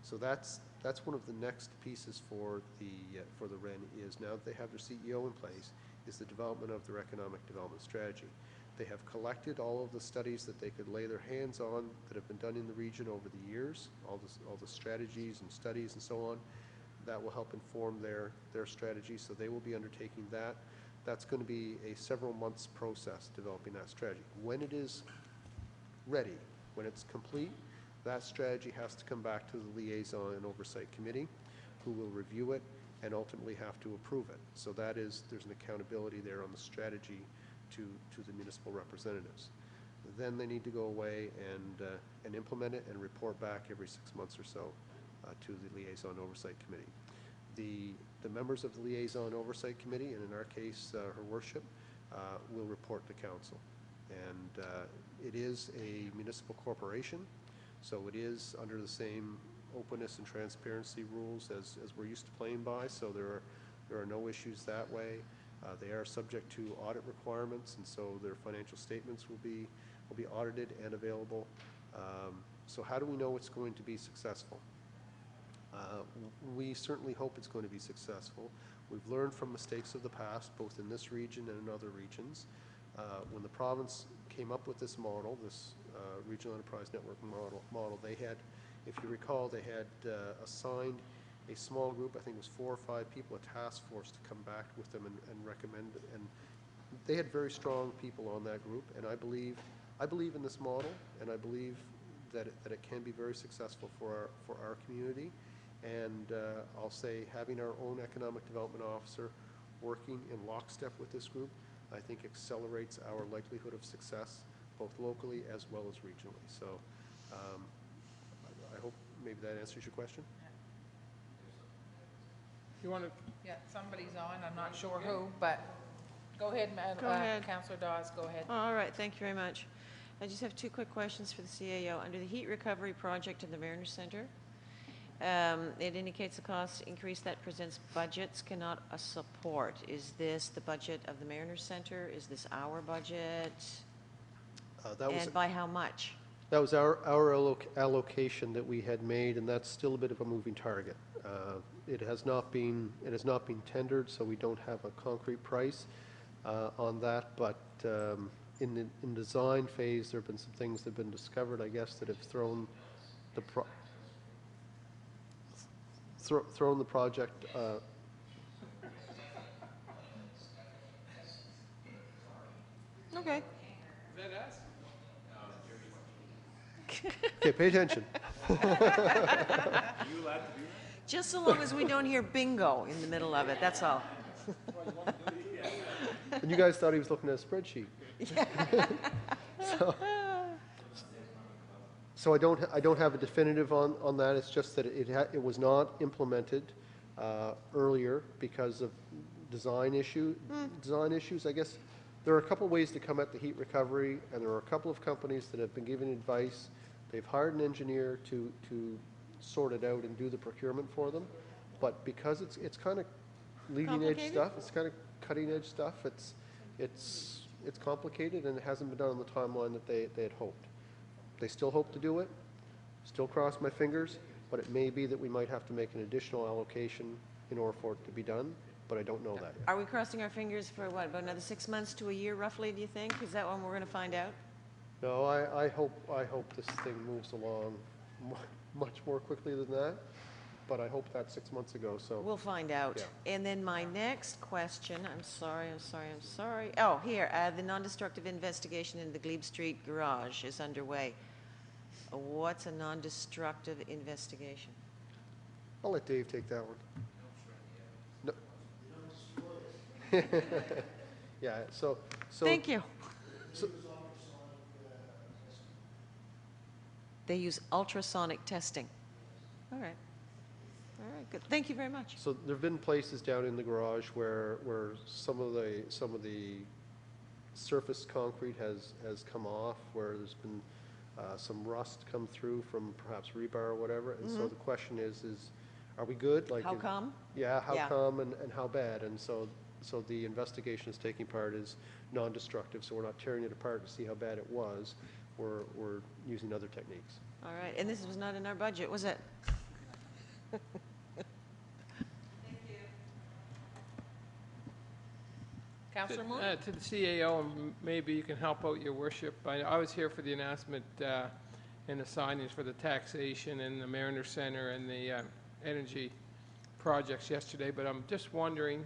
So that's one of the next pieces for the REN is, now that they have their CEO in place, is the development of their economic development strategy. They have collected all of the studies that they could lay their hands on that have been done in the region over the years, all the strategies and studies and so on. That will help inform their strategy, so they will be undertaking that. That's going to be a several months process, developing that strategy. When it is ready, when it's complete, that strategy has to come back to the Liaison and Oversight Committee, who will review it and ultimately have to approve it. So there's an accountability there on the strategy to the municipal representatives. Then they need to go away and implement it and report back every 6 months or so to the Liaison Oversight Committee. The members of the Liaison Oversight Committee, and in our case, Her Worship, will report to Council. And it is a municipal corporation, so it is under the same openness and transparency rules as we're used to playing by, so there are no issues that way. They are subject to audit requirements, and so their financial statements will be audited and available. So how do we know it's going to be successful? We certainly hope it's going to be successful. We've learned from mistakes of the past, both in this region and in other regions. When the province came up with this model, this Regional Enterprise Network model, they had, if you recall, they had assigned a small group, I think it was 4 or 5 people, a task force to come back with them and recommend and they had very strong people on that group, and I believe in this model, and I believe that it can be very successful for our community. And I'll say having our own economic development officer working in lockstep with this group, I think accelerates our likelihood of success, both locally as well as regionally. So I hope maybe that answers your question. You want to, Yeah, somebody's on, I'm not sure who, but go ahead, Go ahead. Councillor Dawes, go ahead. All right, thank you very much. I just have two quick questions for the CAO. Under the heat recovery project in the Mariner Centre, it indicates the cost increase that presents budgets cannot support. Is this the budget of the Mariner Centre? Is this our budget? And by how much? That was our allocation that we had made, and that's still a bit of a moving target. It has not been tendered, so we don't have a concrete price on that. But in the design phase, there have been some things that have been discovered, I guess, that have thrown the thrown the project. Okay. is that us? Okay, pay attention. Just so long as we don't hear bingo in the middle of it, that's all. And you guys thought he was looking at a spreadsheet. So I don't have a definitive on that. It's just that it was not implemented earlier because of design issues. I guess there are a couple ways to come at the heat recovery, and there are a couple of companies that have been giving advice. They've hired an engineer to sort it out and do the procurement for them, but because it's kind of leading edge stuff, it's kind of cutting edge stuff. It's complicated, and it hasn't been done on the timeline that they had hoped. They still hope to do it. Still cross my fingers, but it may be that we might have to make an additional allocation in order for it to be done, but I don't know that yet. Are we crossing our fingers for what, about another 6 months to a year roughly, do you think? Is that when we're going to find out? No, I hope this thing moves along much more quickly than that, but I hope that's 6 months ago, so. We'll find out. Yeah. And then my next question, I'm sorry. Oh, here, the non-destructive investigation in the Glebe Street garage is underway. What's a non-destructive investigation? I'll let Dave take that one. No. Yeah, so. Thank you. So, They use ultrasonic testing. All right. All right, good. Thank you very much. So there have been places down in the garage where some of the surface concrete has come off, where there's been some rust come through from perhaps rebar or whatever. And so the question is are we good? Like, How come? Yeah, how Yeah. come and how bad? And so the investigation is taking part is non-destructive, so we're not tearing it apart to see how bad it was. We're using other techniques. All right, and this was not in our budget, was it? Councillor Moon? To the CAO, and maybe you can help out, your worship. I was here for the announcement and the signings for the taxation and the Mariner Centre and the energy projects yesterday, but I'm just wondering,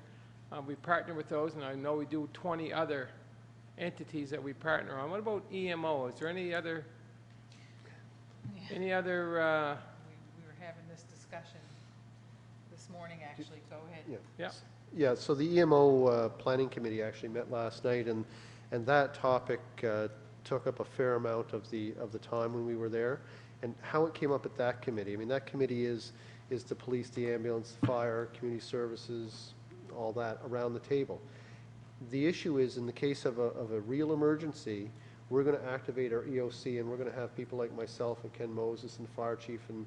we partner with those, and I know we do 20 other entities that we partner on. What about EMO? Is there any other, We were having this discussion this morning, actually. Go ahead. Yeah. Yeah, so the EMO Planning Committee actually met last night, and that topic took up a fair amount of the time when we were there. And how it came up at that committee, I mean, that committee is the police, the ambulance, the fire, community services, all that around the table. The issue is, in the case of a real emergency, we're going to activate our EOC, and we're going to have people like myself and Ken Moses and the fire chief and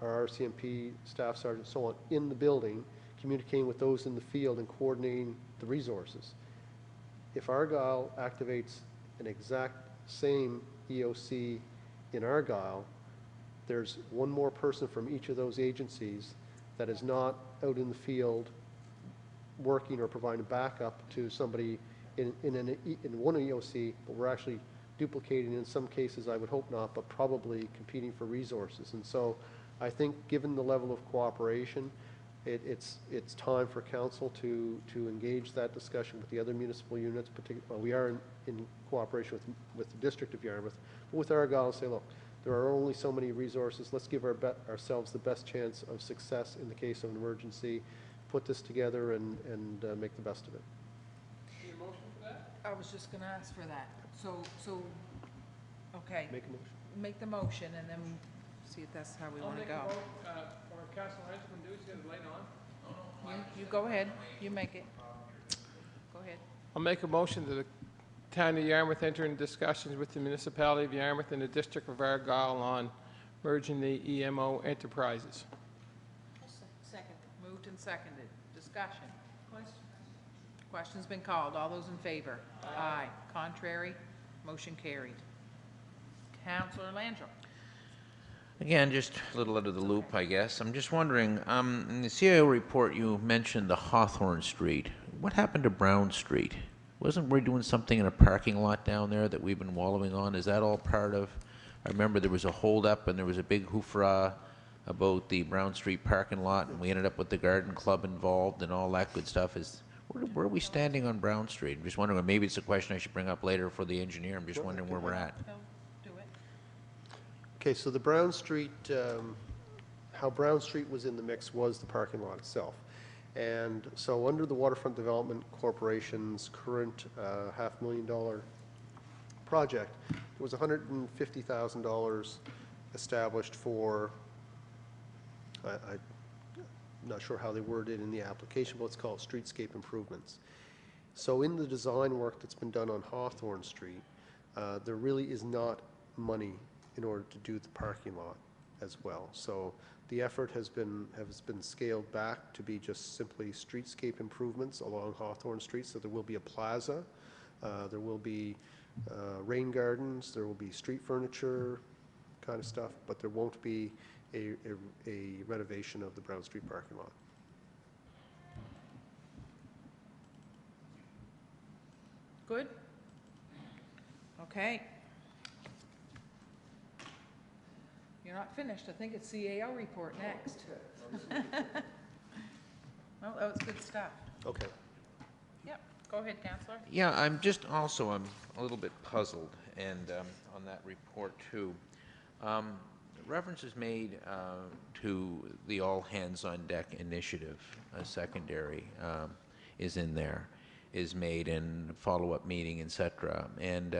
our RCMP staff sergeant and so on in the building, communicating with those in the field and coordinating the resources. If Argyle activates an exact same EOC in Argyle, there's one more person from each of those agencies that is not out in the field working or providing backup to somebody in one EOC, but we're actually duplicating in some cases, I would hope not, but probably competing for resources. And so I think given the level of cooperation, it's time for council to engage that discussion with the other municipal units, particularly, we are in cooperation with the District of Yarmouth, but with Argyle, and say, look, there are only so many resources. Let's give ourselves the best chance of success in the case of an emergency. Put this together and make the best of it. Need a motion for that? I was just gonna ask for that. So, okay, Make a motion. make the motion and then see if that's how we I'll wanna make go. a vote, or Councilor Angel can do it, he's got the light on. You go ahead, you make it. Go ahead. I'll make a motion that the Town of Yarmouth enter into discussions with the municipality of Yarmouth and the District of Argyle on merging the EMO enterprises. Second. Moved and seconded. Discussion. Question's been called. All those in favor? Aye. Contrary? Motion carried. Councillor Langell. Again, just a little out of the loop, I guess. I'm just wondering, in the CIO report, you mentioned the Hawthorne Street. What happened to Brown Street? Wasn't we doing something in a parking lot down there that we've been wallowing on? Is that all part of, I remember there was a holdup and there was a big hoofra about the Brown Street parking lot, and we ended up with the garden club involved and all that good stuff. Where are we standing on Brown Street? I'm just wondering, or maybe it's a question I should bring up later for the engineer. I'm just wondering where we're at. No, do it. Okay, so the Brown Street, how Brown Street was in the mix was the parking lot itself. And so under the Waterfront Development Corporation's current $500,000 project, there was $150,000 established for, I'm not sure how they worded it in the application, but let's call it streetscape improvements. So in the design work that's been done on Hawthorne Street, there really is not money in order to do the parking lot as well. So the effort has been scaled back to be just simply streetscape improvements along Hawthorne Street. So there will be a plaza, there will be rain gardens, there will be street furniture kind of stuff, but there won't be a renovation of the Brown Street parking lot. Good? Okay. You're not finished. I think it's CAO report next. Well, that was good stuff. Okay. Yep, go ahead, Councillor. Yeah, I'm a little bit puzzled, and on that report too. Reference is made to the All Hands on Deck initiative, a secondary is in there, is made in follow-up meeting, etc. And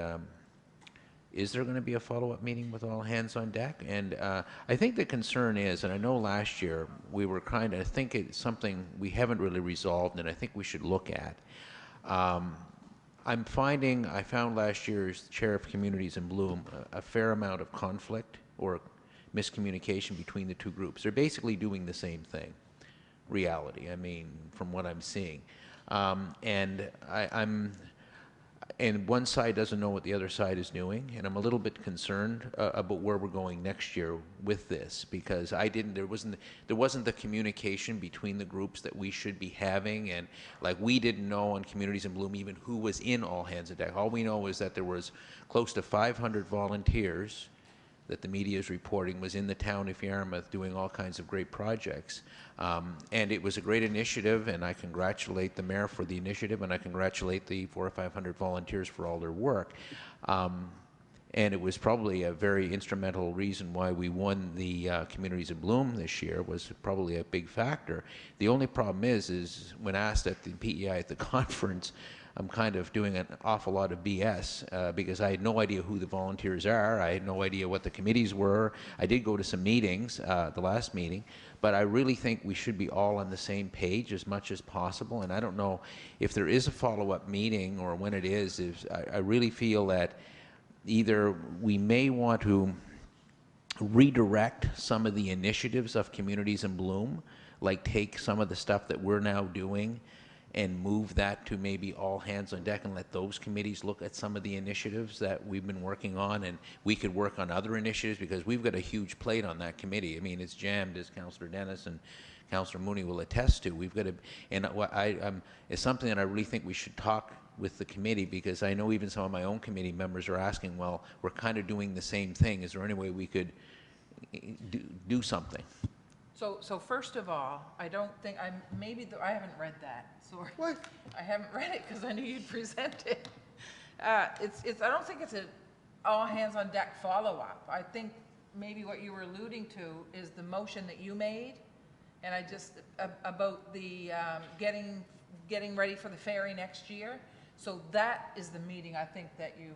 is there going to be a follow-up meeting with all hands on deck? And I think the concern is, and I know last year we were I think it's something we haven't really resolved, and I think we should look at. I found last year as Chair of Communities in Bloom a fair amount of conflict or miscommunication between the two groups. They're basically doing the same thing, reality, I mean, from what I'm seeing. And one side doesn't know what the other side is doing, and I'm a little bit concerned about where we're going next year with this, because there wasn't the communication between the groups that we should be having, and like we didn't know on Communities in Bloom even who was in All Hands on Deck. All we know is that there was close to 500 volunteers that the media is reporting was in the town of Yarmouth doing all kinds of great projects. And it was a great initiative, and I congratulate the mayor for the initiative, and I congratulate the 400 or 500 volunteers for all their work. And it was probably a very instrumental reason why we won the Communities in Bloom this year, was probably a big factor. The only problem is when asked at the PEI at the conference, I'm kind of doing an awful lot of BS because I had no idea who the volunteers are. I had no idea what the committees were. I did go to some meetings, the last meeting, but I really think we should be all on the same page as much as possible. And I don't know if there is a follow-up meeting or when it is. I really feel that either we may want to redirect some of the initiatives of Communities in Bloom, like take some of the stuff that we're now doing and move that to maybe all hands on deck and let those committees look at some of the initiatives that we've been working on, and we could work on other initiatives because we've got a huge plate on that committee. I mean, it's jammed, as Councillor Dennis and Councillor Mooney will attest to. We've got to, and what it's something that I really think we should talk with the committee, because I know even some of my own committee members are asking, well, we're kind of doing the same thing. Is there any way we could do something? So first of all, I don't think, I haven't read that, sorry. What? I haven't read it because I knew you'd present it. I don't think it's a all hands on deck follow-up. I think maybe what you were alluding to is the motion that you made, and I just, about the, getting ready for the ferry next year. So that is the meeting I think that you,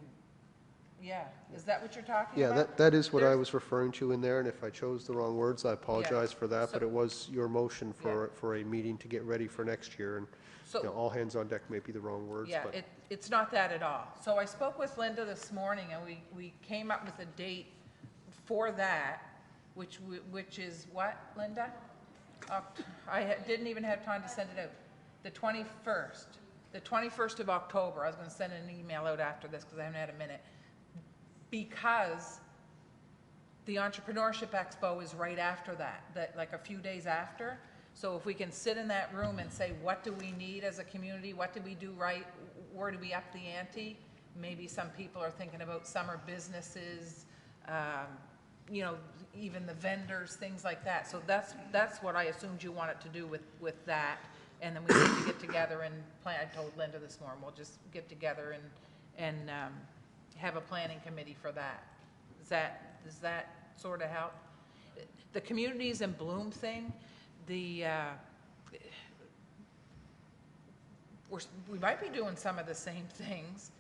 yeah, is that what you're talking Yeah, about? that is what I There's- was referring to in there, and if I chose the wrong words, I apologize for that, but So- it was your motion for a meeting to get ready for next year, and, So- all hands on deck may be the wrong words, Yeah, but. it's not that at all. So I spoke with Linda this morning, and we came up with a date for that, which is what, Linda? Didn't even have time to send it out. The 21st of October. I was gonna send an email out after this, because I haven't had a minute. Because the Entrepreneurship Expo is right after that, like a few days after. So if we can sit in that room and say, what do we need as a community? What did we do right? Where do we up the ante? Maybe some people are thinking about summer businesses, even the vendors, things like that. So that's what I assumed you wanted to do with that. And then we need to get together and plan. I told Linda this morning, we'll just get together and have a planning committee for that. Does that sort of help? The Communities in Bloom thing, we might be doing some of the same things,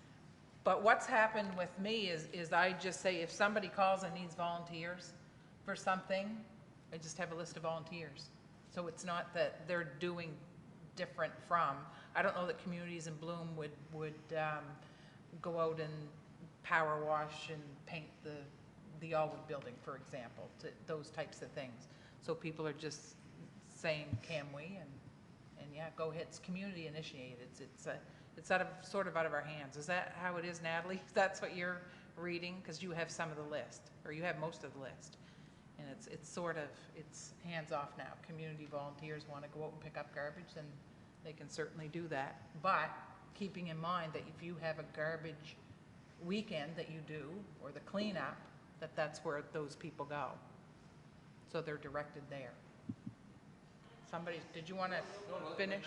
but what's happened with me is I just say, if somebody calls and needs volunteers for something, I just have a list of volunteers. So it's not that they're doing different from. I don't know that Communities in Bloom would go out and power wash and paint the Allwood building, for example, those types of things. So people are just saying, can we? And yeah, go ahead. It's community initiated. It's sort of out of our hands. Is that how it is, Natalie? That's what you're reading? Because you have some of the list, or you have most of the list. And it's hands off now. Community volunteers want to go out and pick up garbage, then they can certainly do that. But keeping in mind that if you have a garbage weekend that you do, or the cleanup, that's where those people go. So they're directed there. Somebody, did you want to finish?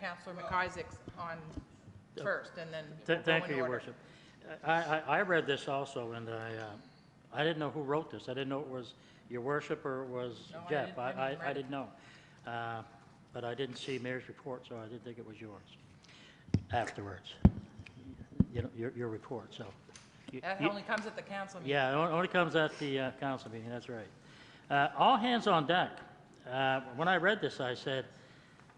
Councillor McIsaac's on first, and then we'll go Thank in you, Your order. Worship. I read this also, and I didn't know who wrote this. I didn't know it was Your Worship or it was No, I Jeff. didn't read I it. didn't know. But I didn't see Mayor's report, so I didn't think it was yours afterwards. Your report, so. That only comes at the council meeting. Yeah, it only comes at the council meeting, that's right. All hands on deck. When I read this, I said,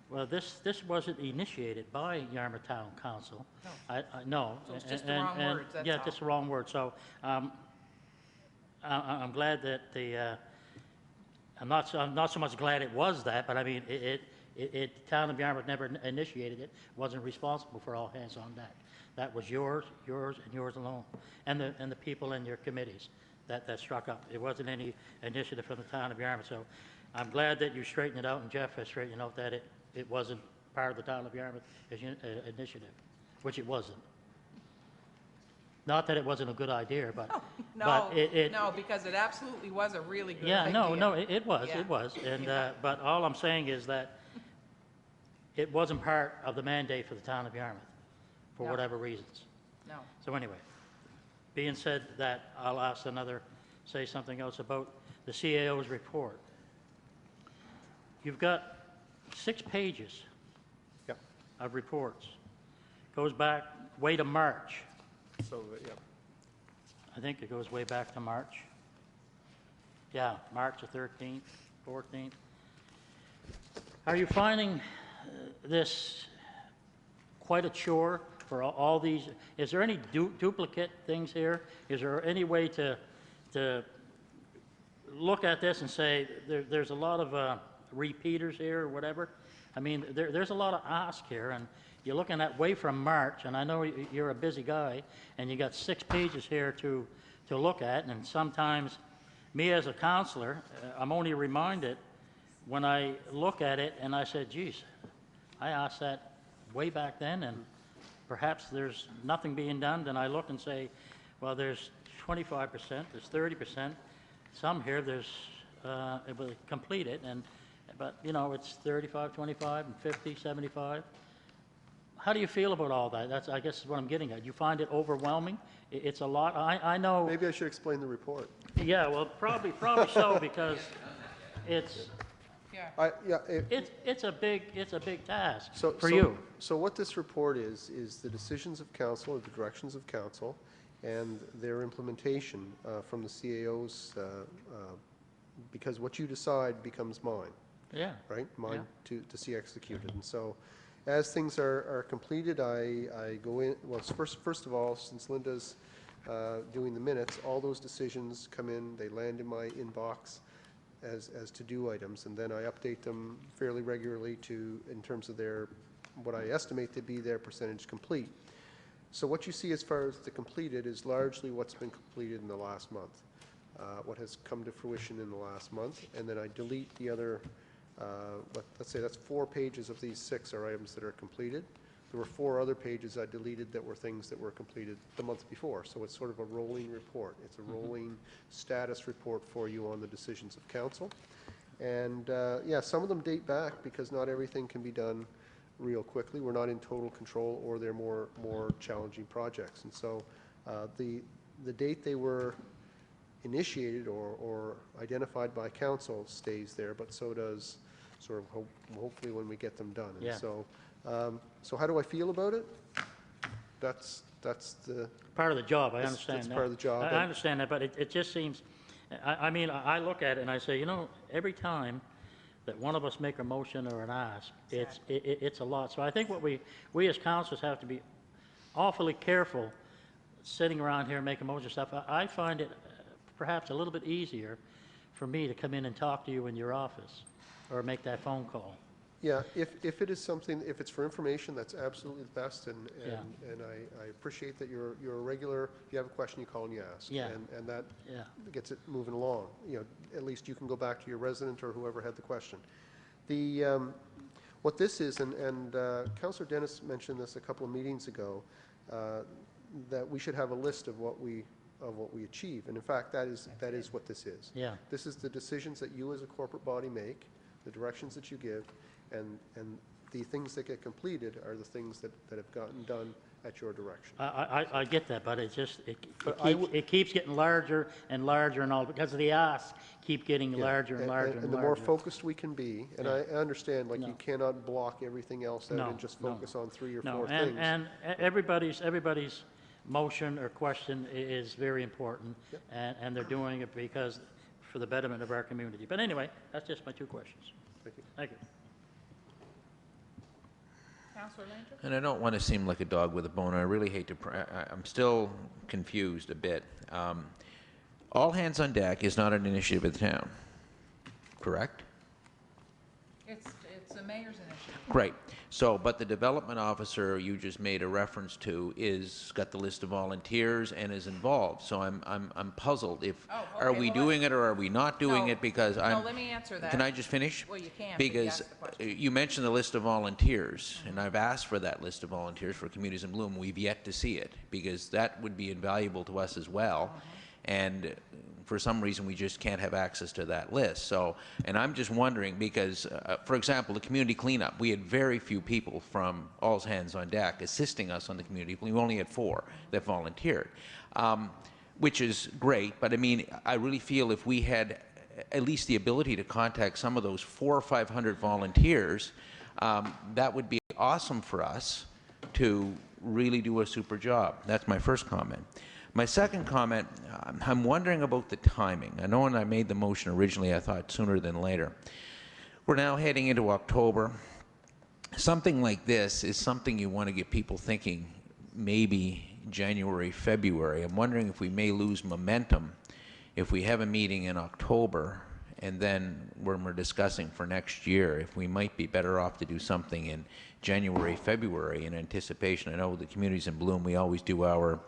well, this wasn't initiated by Yarmouth Town Council. No. So it's just the wrong words, that's Yeah, all. just the wrong word. So I'm glad that I'm not so much glad it was that, but I mean, the Town of Yarmouth never initiated it, wasn't responsible for all hands on deck. That was yours, and yours alone, and the people in your committees that struck up. It wasn't any initiative from the Town of Yarmouth. So I'm glad that you straightened it out, and Jeff has straightened out that it wasn't part of the Town of Yarmouth initiative, which it wasn't. Not that it wasn't a good idea, but No, it no, because it absolutely was a really good yeah, idea. no, it was, Yeah. it was. And, but all I'm saying is that it wasn't part of the mandate for the Town of Yarmouth, for No. whatever reasons. No. So anyway, being said that, I'll say something else about the CAO's report. You've got 6 pages Yep. of reports. Goes back way to March. So, yeah. I think it goes way back to March. Yeah, March the 13th, 14th. Are you finding this quite a chore for all these? Is there any duplicate things here? Is there any way to look at this and say there's a lot of repeaters here or whatever? I mean, there's a lot of ask here, and you're looking at way from March, and I know you're a busy guy, and you got 6 pages here to look at, and sometimes me as a counselor, I'm only reminded when I look at it and I said, geez, I asked that way back then, and perhaps there's nothing being done. Then I look and say, well, there's 25%, there's 30%. Some here, there's it will complete it, but, you know, it's 35, 25, and 50, 75. How do you feel about all that? That's, I guess, is what I'm getting at. You find it overwhelming? It's a lot. I know. Maybe I should explain the report. Yeah, well, probably so, because it's it's a big task for you. So what this report is the decisions of council, or the directions of council, and their implementation from the CAOs, because what you decide becomes mine. Yeah. Right? Mine to see executed. And so as things are completed, I go in, well, first of all, since Linda's doing the minutes, all those decisions come in, they land in my inbox as to-do items, and then I update them fairly regularly in terms of what I estimate to be their percentage complete. So what you see as far as the completed is largely what's been completed in the last month, what has come to fruition in the last month, and then I delete the other, let's say that's 4 pages of these 6 are items that are completed. There were 4 other pages I deleted that were things that were completed the month before. So it's sort of a rolling report. It's a rolling status report for you on the decisions of council. And yeah, some of them date back because not everything can be done real quickly. We're not in total control, or they're more challenging projects. And so the date they were initiated or identified by council stays there, but so does sort of hopefully when we get them done. And so how do I feel about it? That's the part of the job. I understand that's that. part of the job. I understand that, but it just seems. I mean, I look at it and I say, you know, every time that one of us make a motion or an ask, it's a lot. So I think what we as councillors have to be awfully careful sitting around here and making motion stuff. I find it perhaps a little bit easier for me to come in and talk to you in your office or make that phone call. Yeah, if it is something, if it's for information, that's absolutely the best, and I appreciate that you're a regular. If you have a question, you call and you ask, and that gets it moving along. You know, at least you can go back to your resident or whoever had the question. What this is, and Councillor Dennis mentioned this a couple of meetings ago, that we should have a list of what we achieve, and in fact, that is what this is. Yeah. This is the decisions that you as a corporate body make, the directions that you give, and the things that get completed are the things that have gotten done at your direction. I get that, but it keeps getting larger and larger and all, because the asks keep getting larger and larger and larger. And the more focused we can be, and I understand, like, you cannot block everything else out and just focus on 3 or 4 things. And everybody's motion or question is very important, and they're doing it because for the betterment of our community. But anyway, that's just my 2 questions. Thank you. Thank you. Councillor Ranger? And I don't want to seem like a dog with a bone. I really hate to. I'm still confused a bit. All hands on deck is not an initiative of the town, correct? It's the mayor's initiative. Great. So, but the development officer you just made a reference to is got the list of volunteers and is involved. So I'm puzzled. Are we doing it or are we not doing it? Because No, let me answer that. Can I just finish? Well, you can. But you Because asked the question. you mentioned the list of volunteers, and I've asked for that list of volunteers for Communities in Bloom. We've yet to see it because that would be invaluable to us as well. And for some reason, we just can't have access to that list. So, and I'm just wondering because, for example, the community cleanup, we had very few people from All Hands on Deck assisting us on the community. We only had 4 that volunteered, which is great. But I mean, I really feel if we had at least the ability to contact some of those 400 or 500 volunteers, that would be awesome for us to really do a super job. That's my first comment. My second comment, I'm wondering about the timing. I know when I made the motion originally, I thought sooner than later. We're now heading into October. Something like this is something you want to get people thinking maybe January, February. I'm wondering if we may lose momentum if we have a meeting in October and then when we're discussing for next year, if we might be better off to do something in January, February in anticipation. I know the Communities in Bloom, we always do our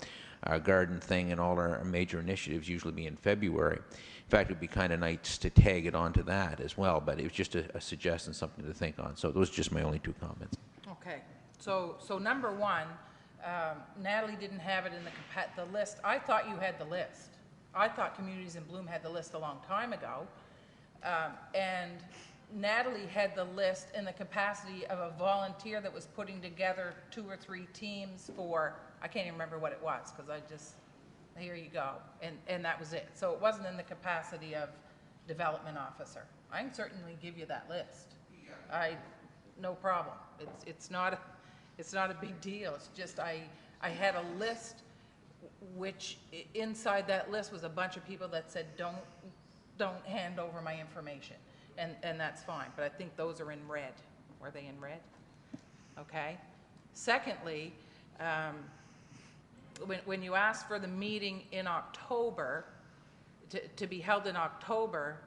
garden thing, and all our major initiatives usually be in February. In fact, it would be kind of nice to tag it onto that as well, but it was just a suggestion, something to think on. So those are just my only 2 comments. Okay, so number 1, Natalie didn't have it in the list. I thought you had the list. I thought Communities in Bloom had the list a long time ago. And Natalie had the list in the capacity of a volunteer that was putting together 2 or 3 teams for, I can't even remember what it was, because I just, here you go, and that was it. So it wasn't in the capacity of development officer. I can certainly give you that list. No problem. It's not a big deal. It's just I had a list, which inside that list was a bunch of people that said, don't hand over my information. And that's fine, but I think those are in red. Were they in red? Okay. Secondly, when you ask for the meeting in October, to be held in October,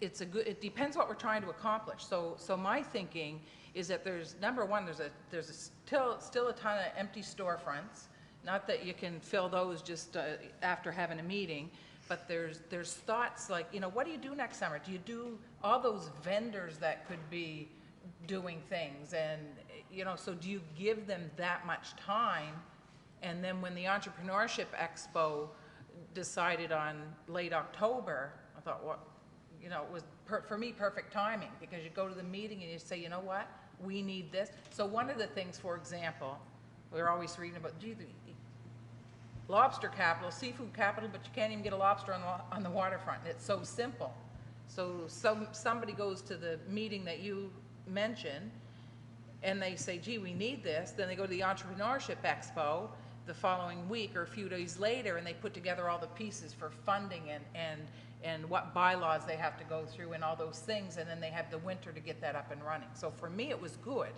it depends what we're trying to accomplish. So my thinking is that there's, number one, there's still a ton of empty storefronts. Not that you can fill those just after having a meeting, but there's thoughts like, you know, what do you do next summer? Do you do all those vendors that could be doing things? And, you know, so do you give them that much time? And then when the Entrepreneurship Expo decided on late October, I thought, well, you know, it was, for me, perfect timing, because you go to the meeting and you say, you know what, we need this. So one of the things, for example, we're always reading about, gee, lobster capital, seafood capital, but you can't even get a lobster on the waterfront. It's so simple. So somebody goes to the meeting that you mentioned, and they say, gee, we need this. Then they go to the Entrepreneurship Expo the following week or a few days later, and they put together all the pieces for funding and what bylaws they have to go through and all those things, and then they have the winter to get that up and running. So for me, it was good.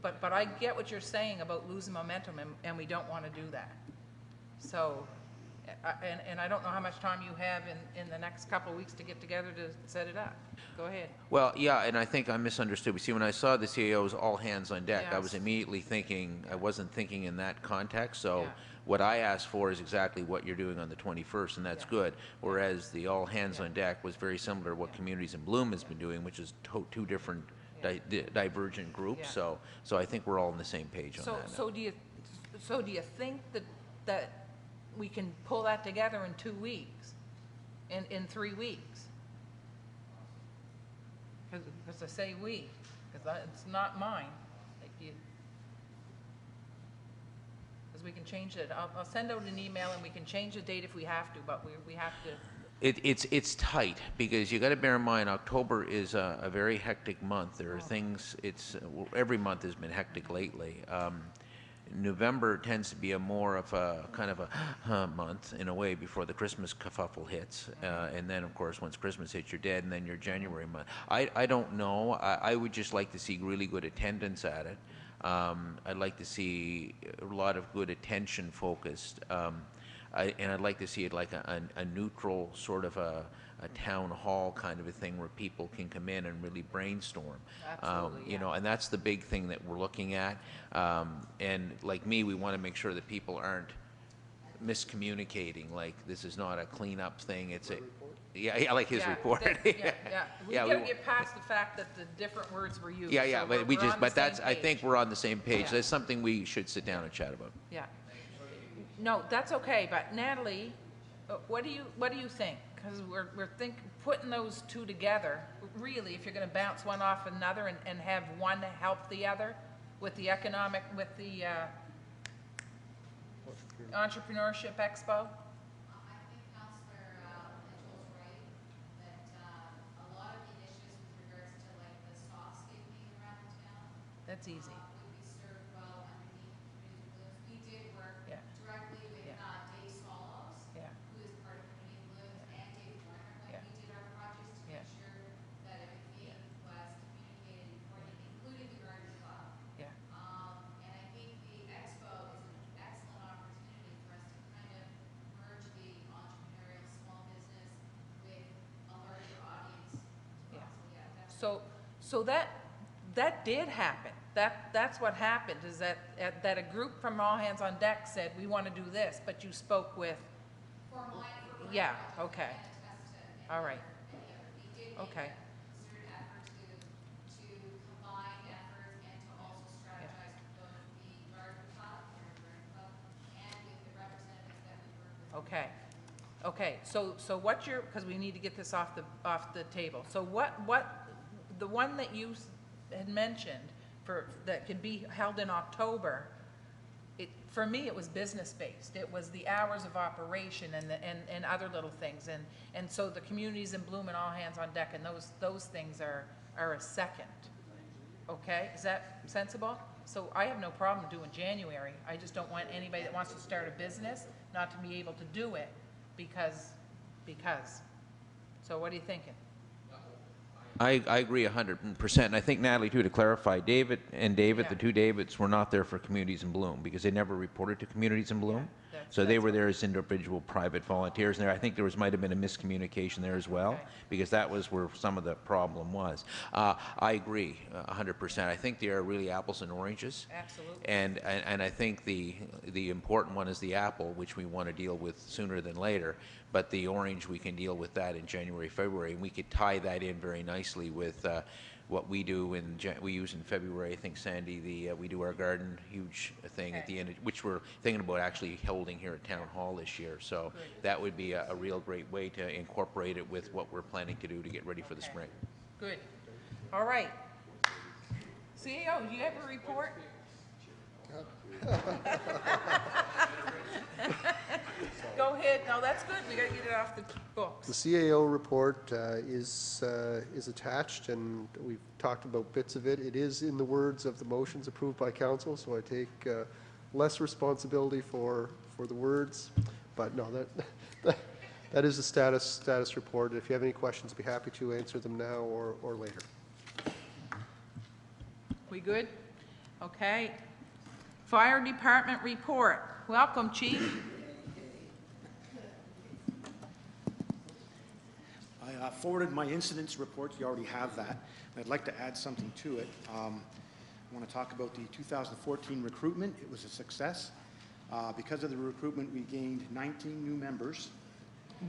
But I get what you're saying about losing momentum, and we don't want to do that. So, and I don't know how much time you have in the next couple of weeks to get together to set it up. Go ahead. Well, yeah, and I think I misunderstood. See, when I saw the CAO's all hands on deck, I was Yes. immediately thinking, I wasn't thinking in that context. So Yeah. what I asked for is exactly what you're doing on the 21st, and that's Yeah. good. Whereas the all hands Yeah. on deck was very similar to what Communities in Bloom has been doing, which is two different divergent groups. Yeah. So I think we're all on the same page on that now. So do you think that we can pull that together in 2 weeks, in 3 weeks? Because I say we, because it's not mine. Because we can change it. I'll send out an email and we can change the date if we have to, but we have to. It's tight, because you got to bear in mind October is a very hectic month. There are things. Every month has been hectic lately. November tends to be a more of a kind of a month in a way before the Christmas kerfuffle hits, and then of course once Christmas hits, you're dead, and then your January month. I don't know. I would just like to see really good attendance at it. I'd like to see a lot of good attention focused. And I'd like to see it like a neutral sort of a town hall kind of a thing where people can come in and really brainstorm. Absolutely, You know, and that's the big thing that we're looking at. And like me, we want to make sure that people aren't miscommunicating. Like, this is not a cleanup thing. It's a I like his report. We Yeah, gotta get past the fact that the different words were used. Yeah, So but we're on the but that's, same I think page. we're on the same page. Yeah. That's something we should sit down and chat about. Yeah. No, that's okay, but Natalie, what do you think? Because we're putting those two together, really, if you're gonna bounce one off another and have one help the other with the Entrepreneurship Expo? I think Councillor Mitchell's right, that a lot of the initiatives with regards to like the softscaping around town That's easy. would be served well underneath Community Blooms. We did work Yeah. directly with Yeah. Dave Swallows, Yeah. who is part of Community Blooms, and Dave Warner when Yeah. we did our projects to Yeah. make sure that everything was communicated accordingly, including the garden club. Yeah. And I think the expo is an excellent opportunity for us to kind of merge the entrepreneurial small business with a larger audience as well. Yeah. So yeah, that's So that did happen. That's what happened, is that a group from All Hands on Deck said, we want to do this, but you spoke with, for my yeah, project, okay, I can't attest to any all right, other. We did make okay. a concerted effort to combine efforts and to also strategize with both the garden club and with the representatives that we work with. Okay, Okay, so what's your, because we need to get this off the table. So the one that you had mentioned that could be held in October, for me, it was business-based. It was the hours of operation and other little things. And so the communities in bloom and all hands on deck, and those things are a second. Okay, is that sensible? So I have no problem doing January. I just don't want anybody that wants to start a business not to be able to do it because. So what are you thinking? I agree 100%, and I think, Natalie, too, to clarify, David, Yeah. the two Davids were not there for Communities in Bloom, because they never reported to Communities in Bloom. So they were there as individual private volunteers, and I think there might have been a miscommunication there as well, Okay. because that was where some of the problem was. I agree 100%. I think they are really apples and oranges. Absolutely. And I think the important one is the apple, which we want to deal with sooner than later. But the orange, we can deal with that in January, February, and we could tie that in very nicely with what we do we use in February. I think, Sandy, we do our garden huge thing at the end, which we're thinking about actually holding here at Town Hall this year. So that would be a real great way to incorporate it with what we're planning to do to get ready for the spring. Good. All right. CEO, do you have a report? Go ahead. No, that's good. We got to get it off the books. The CAO report is attached, and we've talked about bits of it. It is in the words of the motions approved by council, so I take less responsibility for the words. But no, that is the status report. If you have any questions, I'd be happy to answer them now or later. We good? Okay. Fire Department report. Welcome, Chief. I forwarded my incidents report. You already have that. I'd like to add something to it. I want to talk about the 2014 recruitment. It was a success. Because of the recruitment, we gained 19 new members.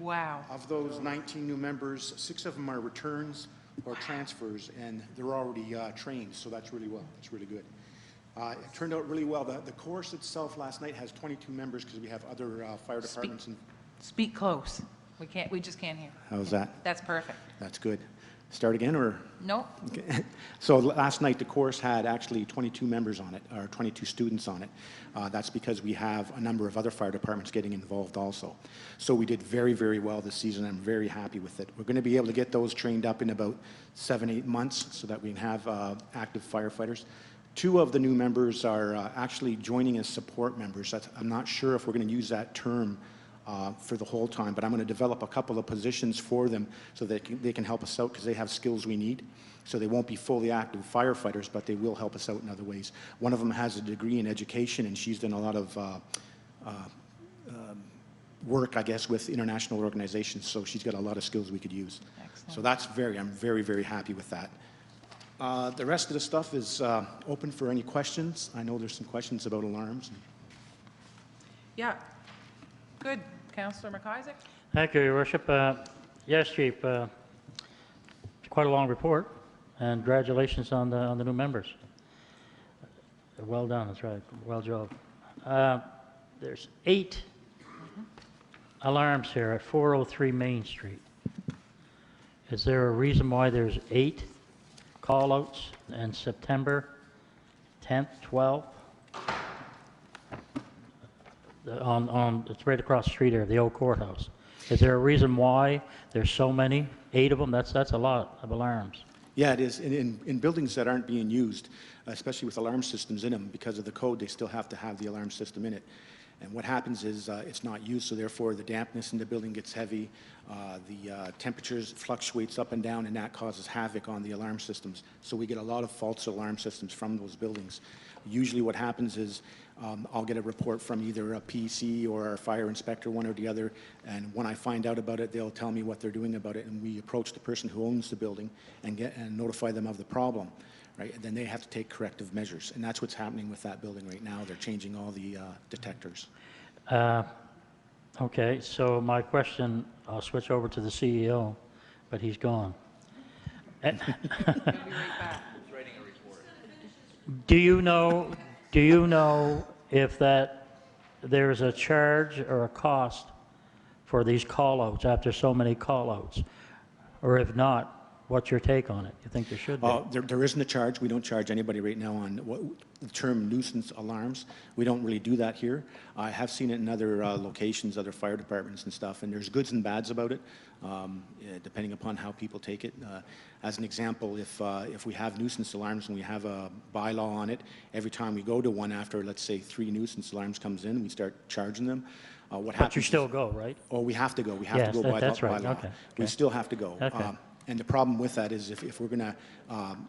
Wow. Of those 19 new members, 6 of them are returns or transfers, and they're already trained, so that's really well. That's really good. It turned out really well. The course itself last night has 22 members because we have other fire departments. Speak close. We just can't hear. How's that? That's perfect. That's good. Start again, or? Nope. Okay. So last night, the course had actually 22 members on it, or 22 students on it. That's because we have a number of other fire departments getting involved also. So we did very, very well this season. I'm very happy with it. We're going to be able to get those trained up in about 7-8 months so that we can have active firefighters. 2 of the new members are actually joining as support members. I'm not sure if we're going to use that term for the whole time, but I'm going to develop a couple of positions for them so that they can help us out because they have skills we need. So they won't be fully active firefighters, but they will help us out in other ways. One of them has a degree in education, and she's done a lot of work, I guess, with international organizations, so she's got a lot of skills we could use. Excellent. So I'm very, very happy with that. The rest of the stuff is open for any questions. I know there's some questions about alarms. Yeah. Good. Councillor McIsaac? Thank you, Your Worship. Yes, Chief, it's quite a long report, and congratulations on the new members. Well done, that's right. Well job. There's 8 alarms here at 403 Main Street. Is there a reason why there's 8 call-outs in September 10th, 12th? It's right across the street here, the old courthouse. Is there a reason why there's so many? 8 of them? That's a lot of alarms. Yeah, it is. In buildings that aren't being used, especially with alarm systems in them, because of the code, they still have to have the alarm system in it. And what happens is it's not used, so therefore the dampness in the building gets heavy, the temperatures fluctuates up and down, and that causes havoc on the alarm systems. So we get a lot of false alarm systems from those buildings. Usually what happens is I'll get a report from either a PC or a fire inspector, one or the other, and when I find out about it, they'll tell me what they're doing about it, and we approach the person who owns the building and notify them of the problem. Right, and then they have to take corrective measures, and that's what's happening with that building right now. They're changing all the detectors. Okay, so my question, I'll switch over to the CEO, but he's gone. He'll be right back. Do you know if there's a charge or a cost for these call-outs after so many call-outs? Or if not, what's your take on it? You think there should be? There isn't a charge. We don't charge anybody right now on the term nuisance alarms. We don't really do that here. I have seen it in other locations, other fire departments and stuff, and there's goods and bads about it, depending upon how people take it. As an example, if we have nuisance alarms and we have a bylaw on it, every time we go to one after, let's say, 3 nuisance alarms comes in, we start charging them. What happens? But you still go, right? Oh, we have to go. We have Yes, to go by that's by right. law. Okay, We okay. still have to go. Okay. And the problem with that is if we're going to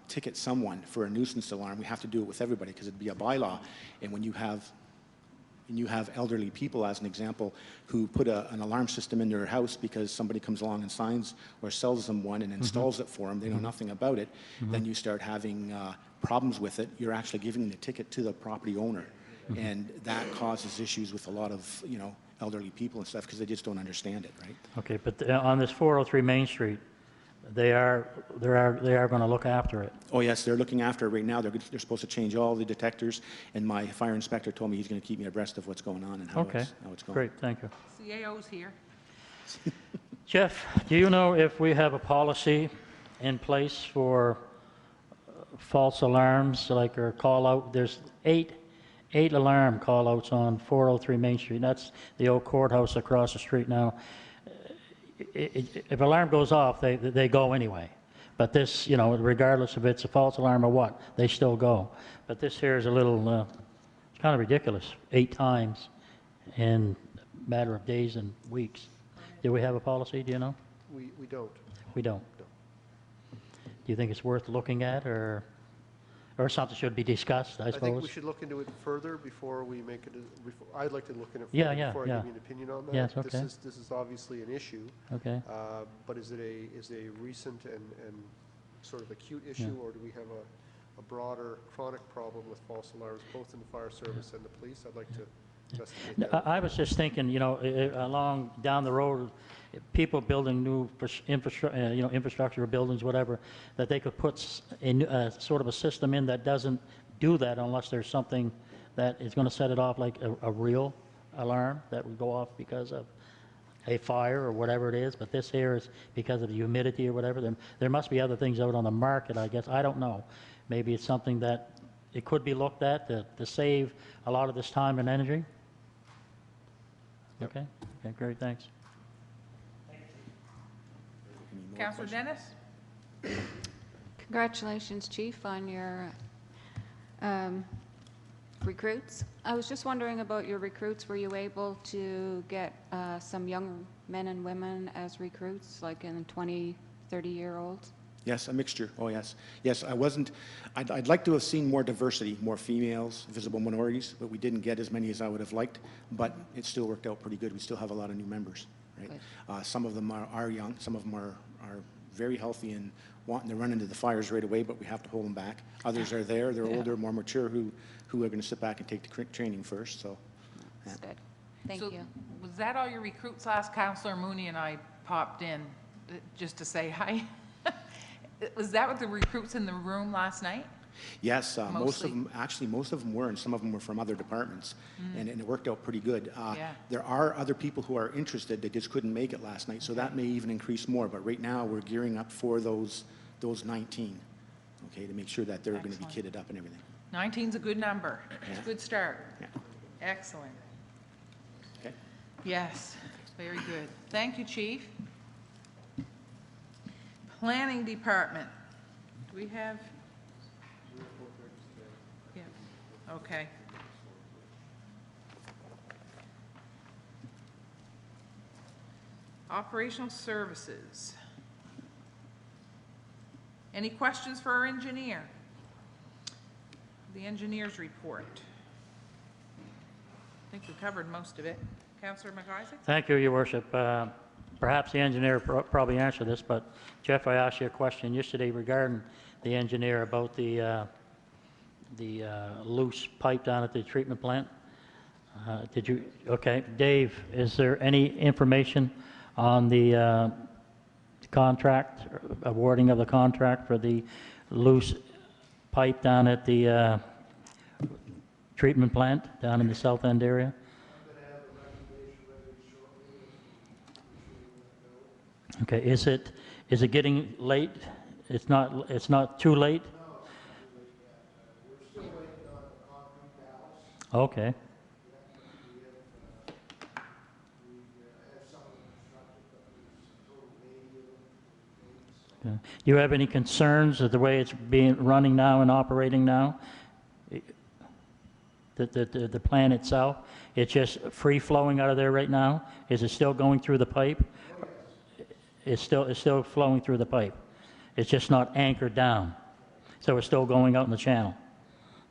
ticket someone for a nuisance alarm, we have to do it with everybody because it'd be a bylaw. And when you have elderly people, as an example, who put an alarm system in their house because somebody comes along and signs or sells them one and installs it for them, they know nothing about it, then you start having problems with it. You're actually giving the ticket to the property owner. And that causes issues with a lot of, elderly people and stuff because they just don't understand it, right? Okay, but on this 403 Main Street, they are going to look after it. Oh, yes, they're looking after it right now. They're supposed to change all the detectors, and my fire inspector told me he's going to keep me abreast of what's going on and how it's going. Great, thank you. CAO's here. Jeff, do you know if we have a policy in place for false alarms, like or call out? There's eight alarm call outs on 403 Main Street. That's the old courthouse across the street now. If an alarm goes off, they go anyway. But this, regardless if it's a false alarm or what, they still go. But this here is a little, it's kind of ridiculous. 8 times in a matter of days and weeks. Do we have a policy, do you know? We don't. We don't. No. Do you think it's worth looking at, or something should be discussed, I suppose? I think we should look into it further before we make it. I'd like to look into it Yeah, further yeah, before I yeah. give you an opinion on that. Yes, okay. This is obviously an issue. Okay. But is it a recent and sort of acute issue, or do we have a broader chronic problem with false alarms, both in the fire service and the police? I'd like to investigate that. I was just thinking, along down the road, people building new infrastructure buildings, whatever, that they could put sort of a system in that doesn't do that unless there's something that is going to set it off, like a real alarm that would go off because of a fire or whatever it is. But this here is because of the humidity or whatever. There must be other things out on the market, I guess. I don't know. Maybe it's something that it could be looked at to save a lot of this time and energy. Okay. Okay, great, thanks. Councillor Dennis? Congratulations, Chief, on your recruits. I was just wondering about your recruits. Were you able to get some young men and women as recruits, like in 20, 30-year-olds? Yes, a mixture. Oh, yes. Yes, I'd like to have seen more diversity, more females, visible minorities, but we didn't get as many as I would have liked, but it still worked out pretty good. We still have a lot of new members, right? Some of them are young. Some of them are very healthy and wanting to run into the fires right away, but we have to hold them back. Others are there. They're older, more mature, who are going to sit back and take the training first, so. That's good. Thank So you. was that all your recruits last? Councillor Mooney and I popped in just to say hi. Was that with the recruits in the room last night? Yes, most Mostly. of them, actually, most of them were, and some of them were from other departments, and it worked out pretty good. Yeah. There are other people who are interested that just couldn't make it last night, so that may even increase more, but right now, we're gearing up for those 19, okay, to make sure that they're going to be Excellent. kitted up and everything. 19's a good number. It's a Yeah. good start. Yeah. Excellent. Okay. Yes, very good. Thank you, Chief. Planning Department. Do we have? Yeah, okay. Operational Services. Any questions for our engineer? The engineer's report. I think we covered most of it. Councillor McIsaac? Thank you, Your Worship. Perhaps the engineer probably answered this, but Jeff, I asked you a question yesterday regarding the engineer about the loose pipe down at the treatment plant. Did you, okay. Dave, is there any information on the contract, awarding of the contract for the loose pipe down at the treatment plant down in the south end area? Okay, is it getting late? It's not too late? We're still waiting on the concrete valves. Okay, We have some of them constructed, but there's a total of 80 of them. okay. Do you have any concerns of the way it's being running now and operating now? The plant itself, it's just free flowing out of there right now? Is it still going through the pipe? It's still flowing through the pipe. It's just not anchored down. So it's still going out in the channel.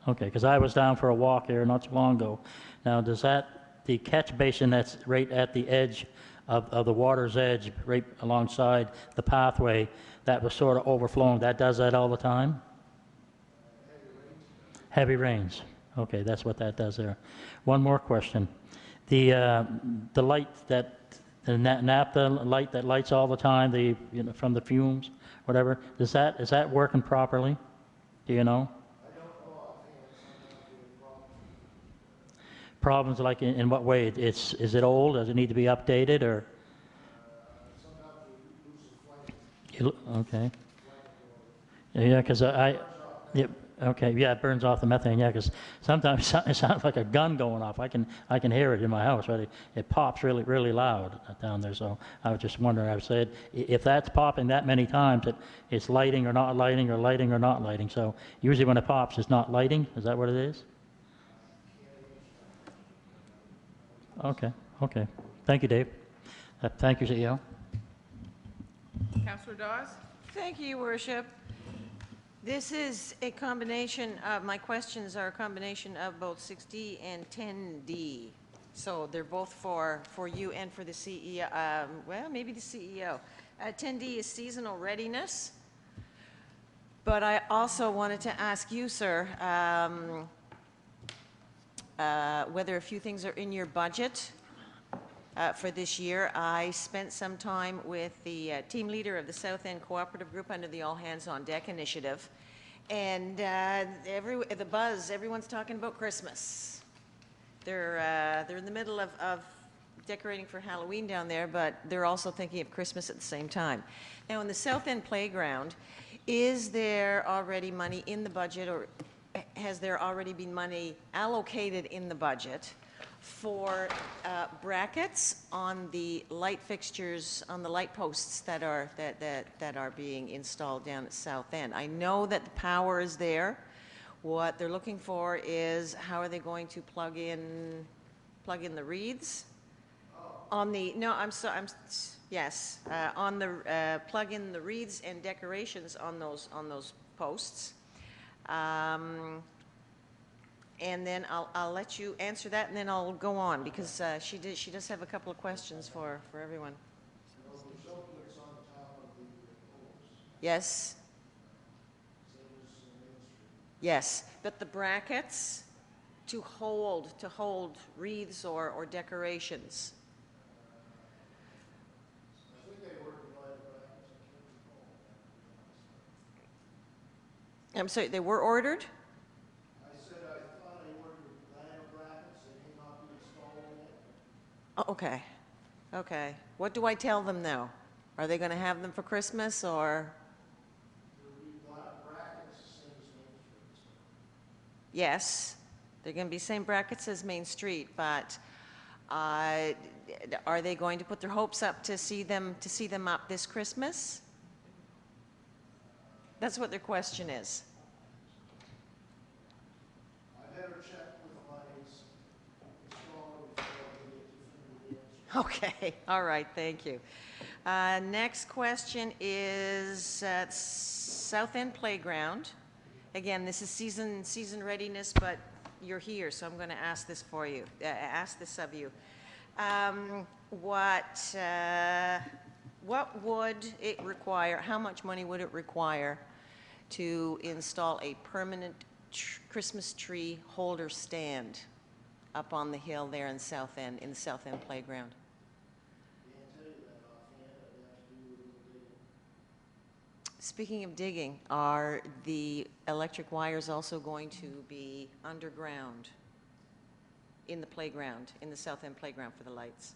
Okay, because I was down for a walk there not too long ago. Now, does the catch basin that's right at the edge of the water's edge, right alongside the pathway, that was sort of overflowing, that does that all the time? Heavy rains. Okay, that's what that does there. One more question. The light the naphtha light that lights all the time, from the fumes, whatever, is that working properly? Do you know? I don't know offhand. Sometimes we have problems. Problems like in what way? Is it old? Does it need to be updated or? Sometimes we lose the flame. Okay. Yeah, because yeah, okay, yeah, it burns off the methane, yeah, because sometimes it sounds like a gun going off. I can hear it in my house, right? It pops really, really loud down there, so I was just wondering, I said, if that's popping that many times, it's lighting or not lighting or lighting or not lighting, so usually when it pops, it's not lighting, is that what it is? Okay, okay. Thank you, Dave. Thank you, CEO. Councillor Dawes? Thank you, Your Worship. This is a combination of, my questions are a combination of both 6D and 10D. So they're both for you and for the CEO, well, maybe the CEO. 10D is seasonal readiness. But I also wanted to ask you, sir, whether a few things are in your budget for this year. I spent some time with the team leader of the South End Cooperative Group under the All Hands on Deck initiative. And the buzz, everyone's talking about Christmas. They're in the middle of decorating for Halloween down there, but they're also thinking of Christmas at the same time. Now, in the South End Playground, is there already money in the budget, or has there already been money allocated in the budget for brackets on the light fixtures, on the light posts that are being installed down at South End? I know that the power is there. What they're looking for is how are they going to plug in the reeds on the plug in the reeds and decorations on those posts. And then I'll let you answer that, and then I'll go on, because she does have a couple of questions for everyone. Yes. Yes, but the brackets to hold wreaths or decorations. I'm sorry, they were ordered? Oh, okay, okay. What do I tell them now? Are they going to have them for Christmas, or? Yes, they're going to be same brackets as Main Street, but are they going to put their hopes up to see them up this Christmas? That's what their question is. Okay, all right, thank you. Next question is South End Playground. Again, this is season readiness, but you're here, so I'm going to ask this for you. Ask this of you. What would it require? How much money would it require to install a permanent Christmas tree holder stand up on the hill there in South End, in the South End Playground? Speaking of digging, are the electric wires also going to be underground in the playground, in the South End Playground for the lights?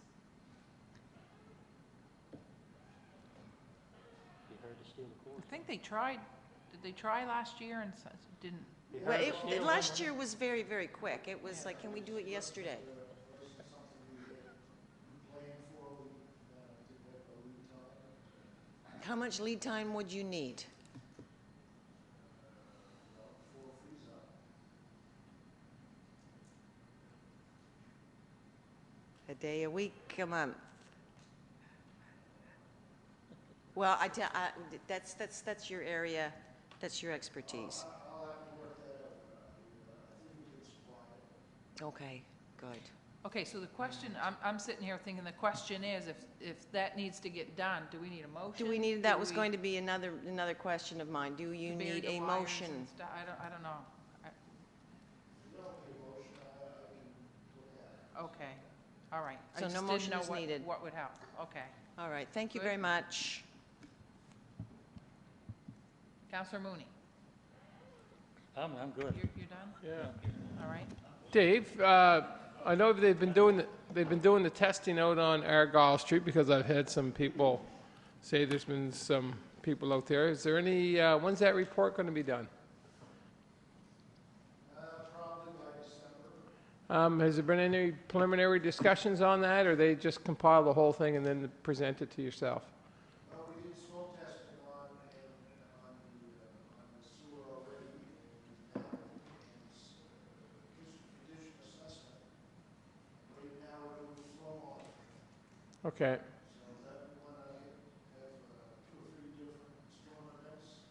I think they tried, did they try last year and didn't? Well, last year was very, very quick. It was like, can we do it yesterday? How much lead time would you need? A day, a week, a month? Well, that's your area, that's your expertise. Okay, good. Okay, so the question, I'm sitting here thinking the question is, if that needs to get done, do we need a motion? Do we need, that was going to be another question of mine. Do you To bury need the a wires motion? and stuff? I don't know. Okay, all right. I So just no didn't motion know is what- needed. What would help, okay. All right, thank you Good. very much. Counselor Mooney, I'm good. you're done? Yeah. All right. Dave, I know they've been doing the testing out on Argyle Street because I've had some people say there's been some people out there. Is there any, when's that report going to be done? Probably by December. Has there been any preliminary discussions on that, or they just compile the whole thing and then present it to yourself? We did smoke testing on the sewer already, and condition assessment. Right now, we're doing flow monitoring. Okay. So that we want to have 2 or 3 different storm events.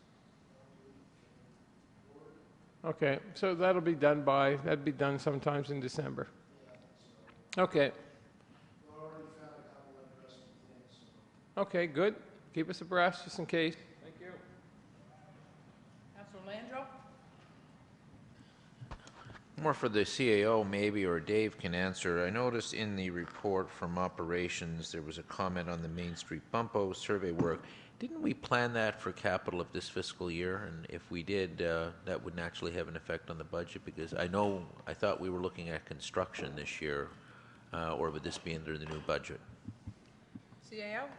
Okay, so that'll be done that'd be done sometimes in December. Okay. We already found a couple of interesting things. Okay, good. Keep us abreast, just in case. Thank you. Counselor Landro? More for the CAO maybe, or Dave can answer. I noticed in the report from operations, there was a comment on the Main Street Bumpo survey work. Didn't we plan that for capital of this fiscal year? And if we did, that would naturally have an effect on the budget, because I thought we were looking at construction this year, or would this be under the new budget? CAO?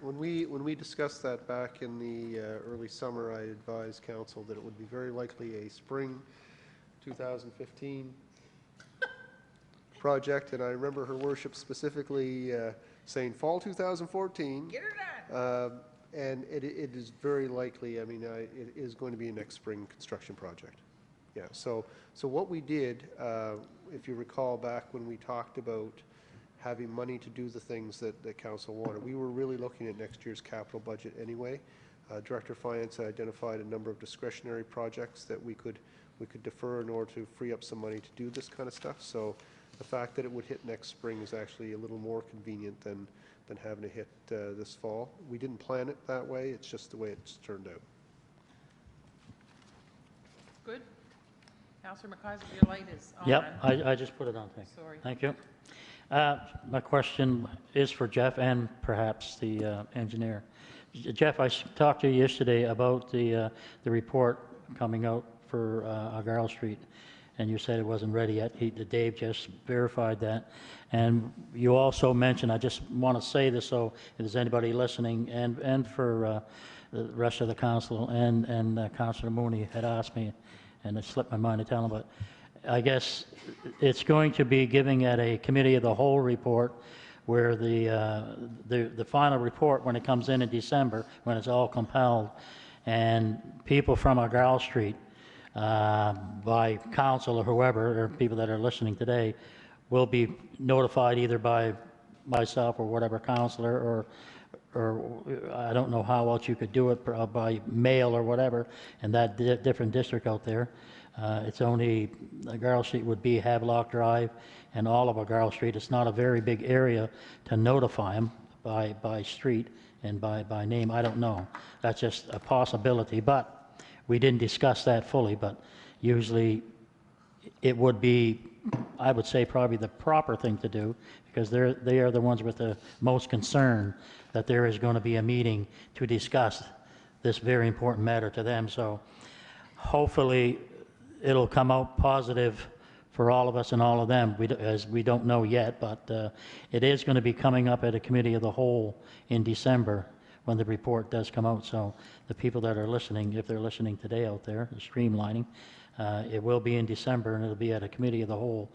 When we discussed that back in the early summer, I advised council that it would be very likely a spring 2015 project, and I remember her worship specifically saying fall 2014. Get her done. And it is very likely, I mean, it is going to be a next spring construction project. Yeah, so what we did, if you recall back when we talked about having money to do the things that council wanted, we were really looking at next year's capital budget anyway. Director of Finance had identified a number of discretionary projects that we could defer in order to free up some money to do this kind of stuff. So the fact that it would hit next spring is actually a little more convenient than having to hit this fall. We didn't plan it that way, it's just the way it's turned out. Good. Counselor McIver, your light is on. Yep, I just put it on. Sorry. Thank you. My question is for Jeff and perhaps the engineer. Jeff, I talked to you yesterday about the report coming out for Argyle Street, and you said it wasn't ready yet. Dave just verified that. And you also mentioned, I just want to say this so if there's anybody listening, and for the rest of the council, and Councillor Mooney had asked me, and it slipped my mind to tell him, but I guess it's going to be giving at a committee of the whole report, where the final report, when it comes in December, when it's all compiled, and people from Argyle Street, by council or whoever, or people that are listening today, will be notified either by myself or whatever councillor, or I don't know how else you could do it, by mail or whatever, in that different district out there. It's only, Argyle Street would be Havelock Drive and all of Argyle Street. It's not a very big area to notify them by street and by name. I don't know. That's just a possibility, but we didn't discuss that fully, but usually it would be, I would say, probably the proper thing to do, because they are the ones with the most concern that there is going to be a meeting to discuss this very important matter to them. So hopefully it'll come out positive for all of us and all of them, as we don't know yet, but it is going to be coming up at a committee of the whole in December, when the report does come out. So the people that are listening, if they're listening today out there, streamlining, it will be in December, and it'll be at a committee of the whole.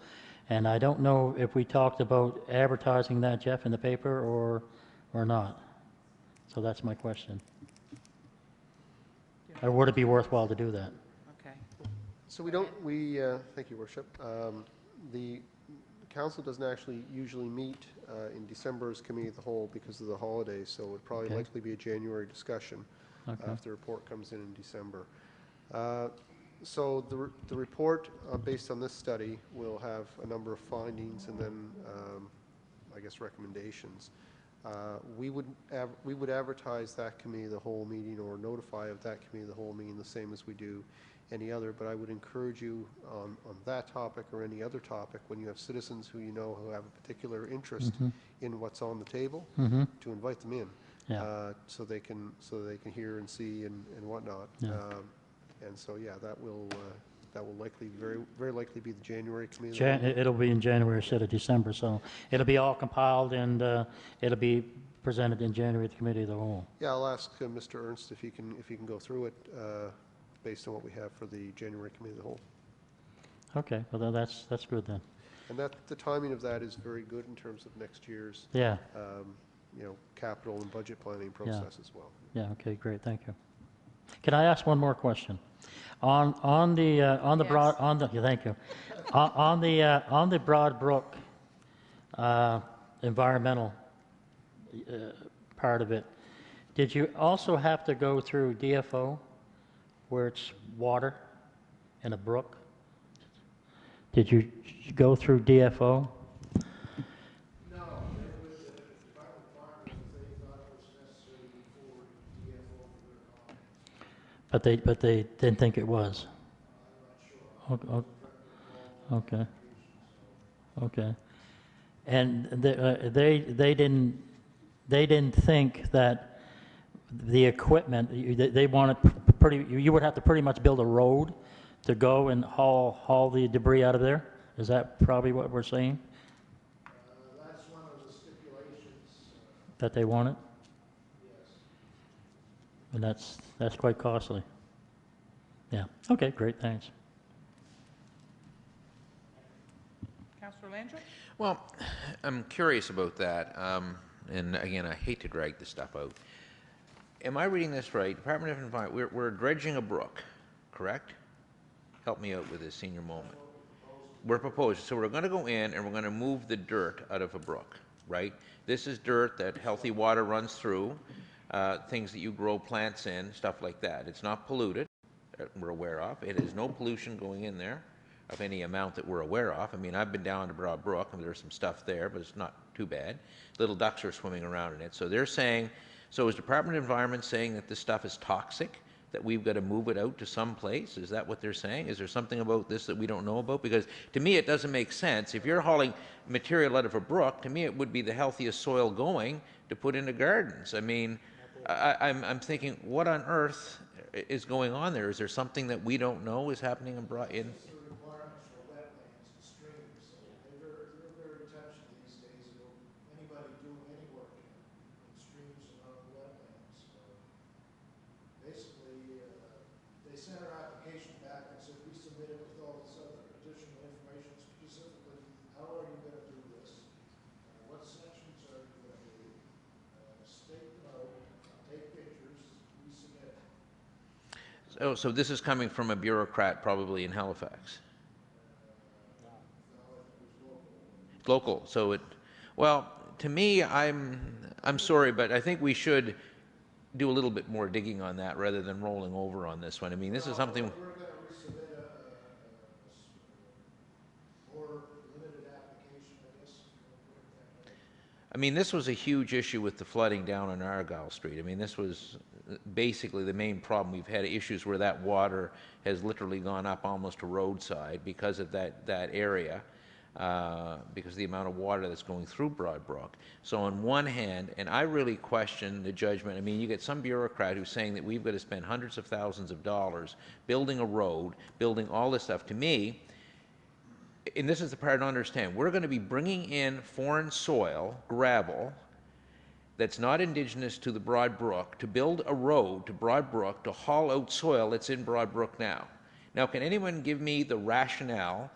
And I don't know if we talked about advertising that, Jeff, in the paper or not. So that's my question. Or would it be worthwhile to do that? Okay. So thank you, Worship. The council doesn't actually usually meet in December as committee of the whole because of the holidays, so it would probably Okay. likely be a January discussion Okay. if the report comes in December. So the report, based on this study, will have a number of findings and then, I guess, recommendations. We would advertise that committee of the whole meeting or notify of that committee of the whole meeting the same as we do any other, but I would encourage you on that topic or any other topic, when you have citizens who you know who have a particular interest in what's on the table, to invite them in, so they can hear and see and whatnot. Yeah. And so, yeah, that will likely, very likely be the January committee. It'll be in January instead of December, so it'll be all compiled and it'll be presented in January at the committee of the whole. Yeah, I'll ask Mr. Ernst if he can go through it based on what we have for the January committee of the whole. Okay, well that's good then. And the timing of that is very good in terms of next year's Yeah, capital and budget planning process as well. yeah, okay, great, thank you. Can I ask one more question? On the broad, thank you. On the Broad Brook environmental part of it, did you also have to go through DFO where it's water in a brook? Did you go through DFO? But they didn't think it was. Okay. Okay. And they didn't think that the equipment they wanted you would have to pretty much build a road to go and haul the debris out of there. Is that probably what we're saying? That's one of the stipulations. That they wanted? Yes. And that's quite costly. Yeah. Okay, great, thanks. Councillor Landry? Well, I'm curious about that, and again, I hate to drag this stuff out. Am I reading this right? Department of Environment, we're dredging a brook, correct? Help me out with this senior moment. We're proposing, so we're going to go in and we're going to move the dirt out of a brook, right? This is dirt that healthy water runs through, things that you grow plants in, stuff like that. It's not polluted, we're aware of. It is no pollution going in there of any amount that we're aware of. I mean, I've been down to Broad Brook and there's some stuff there, but it's not too bad. Little ducks are swimming around in it. So they're saying, so is Department of Environment saying that this stuff is toxic, that we've got to move it out to some place? Is that what they're saying? Is there something about this that we don't know about? Because to me, it doesn't make sense. If you're hauling material out of a brook, to me, it would be the healthiest soil going to put into gardens. I mean, I'm thinking, what on earth is going on there? Is there something that we don't know is happening in Requirements for wetlands and streams, so they're very touchy these days about anybody doing any work in streams and on wetlands. So basically, they sent our application back and said, we submitted with all this other additional information, specifically, how are you going to do this? What sections are you going to do? State them out, take pictures, we submit. So this is coming from a bureaucrat probably in Halifax. Local. So well, to me, I'm sorry, but I think we should do a little bit more digging on that rather than rolling over on this one. I mean, this is something. We're going to resubmit a more limited application, I guess. I mean, this was a huge issue with the flooding down on Argyle Street. I mean, this was basically the main problem. We've had issues where that water has literally gone up almost to roadside because of that area, because of the amount of water that's going through Broad Brook. So on one hand, and I really question the judgment. I mean, you get some bureaucrat who's saying that we've got to spend hundreds of thousands of dollars building a road, building all this stuff. To me, and this is the part I don't understand, we're going to be bringing in foreign soil, gravel, that's not indigenous to the Broad Brook to build a road to Broad Brook to haul out soil that's in Broad Brook now. Now, can anyone give me the rationale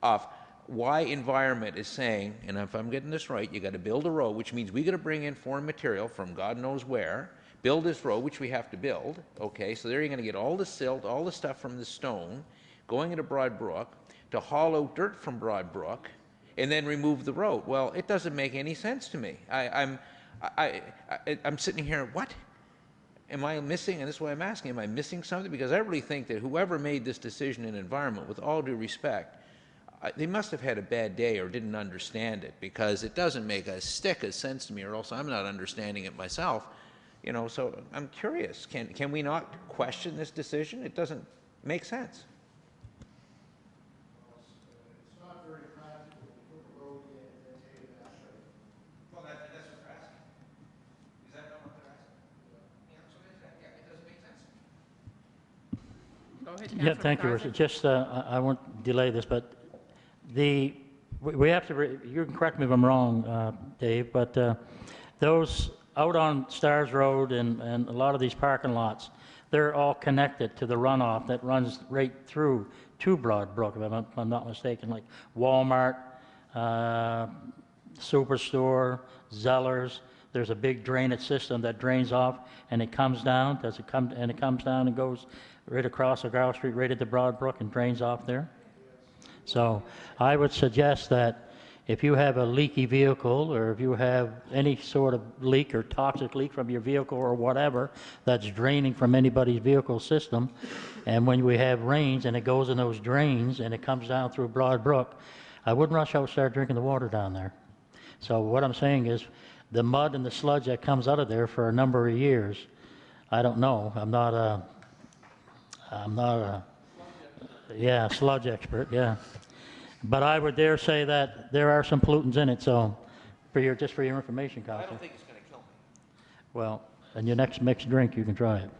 of why environment is saying, and if I'm getting this right, you got to build a road, which means we got to bring in foreign material from God knows where, build this road, which we have to build, okay, so there you're going to get all the silt, all the stuff from the stone, going into Broad Brook, to haul out dirt from Broad Brook, and then remove the road. Well, it doesn't make any sense to me. I'm sitting here, what? Am I missing, and this is why I'm asking, am I missing something? Because I really think that whoever made this decision in environment, with all due respect, they must have had a bad day or didn't understand it, because it doesn't make a stick of sense to me, or else I'm not understanding it myself. You know, so I'm curious, can we not question this decision? It doesn't make sense. It's not very practical to put a road in and then take it out. Well, that's what they're asking. Is that not what they're asking? Yeah, so yeah, it doesn't make sense. Go ahead, Yeah, Councillor thank you, McIsaac. Richard. Just, I won't delay this, but we have to, you can correct me if I'm wrong, Dave, but those out on Stars Road and a lot of these parking lots, they're all connected to the runoff that runs right through to Broad Brook, if I'm not mistaken, like Walmart, Superstore, Zellers. There's a big drainage system that drains off, and it comes down. Does it come? And it comes down and goes right across O'Garrow Street, right into Broad Brook, and drains off there. So I would suggest that if you have a leaky vehicle, or if you have any sort of leak or toxic leak from your vehicle or whatever that's draining from anybody's vehicle system, and when we have rains and it goes in those drains and it comes down through Broad Brook, I wouldn't rush out and start drinking the water down there. So what I'm saying is, the mud and the sludge that comes out of there for a number of years, I don't know. I'm not a sludge expert, yeah. But I would dare say that there are some pollutants in it, so just for your information, I Counselor. don't think it's going to kill me. Well, in your next mixed drink, you can try it.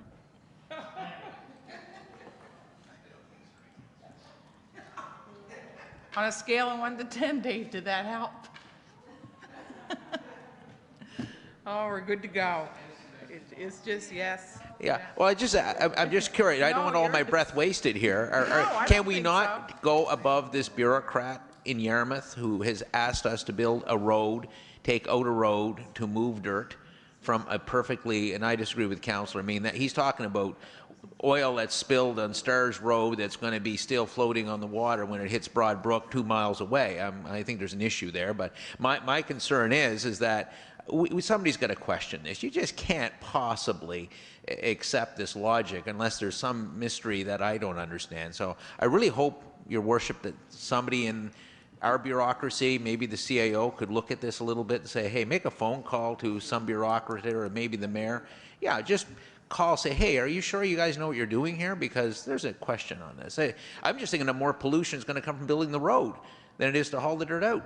On a scale of 1 to 10, Dave, did that help? Oh, we're good to go. It's just, yes. Yeah, well, I'm just curious. I don't want all my breath wasted here. I Can don't we think not go above this bureaucrat in Yarmouth who has asked us to build a road, take out a road to move dirt from a perfectly, and I disagree with Councillor, I mean, that he's talking about oil that's spilled on Stars Road that's going to be still floating on the water when it hits Broad Brook 2 miles away. I think there's an issue there, but my concern is that somebody's got to question this. You just can't possibly accept this logic unless there's some mystery that I don't understand. So I really hope, Your Worship, that somebody in our bureaucracy, maybe the CAO, could look at this a little bit and say, hey, make a phone call to some bureaucracy or maybe the mayor. Yeah, just call, say, hey, are you sure you guys know what you're doing here? Because there's a question on this. I'm just thinking that more pollution is going to come from building the road than it is to haul the dirt out.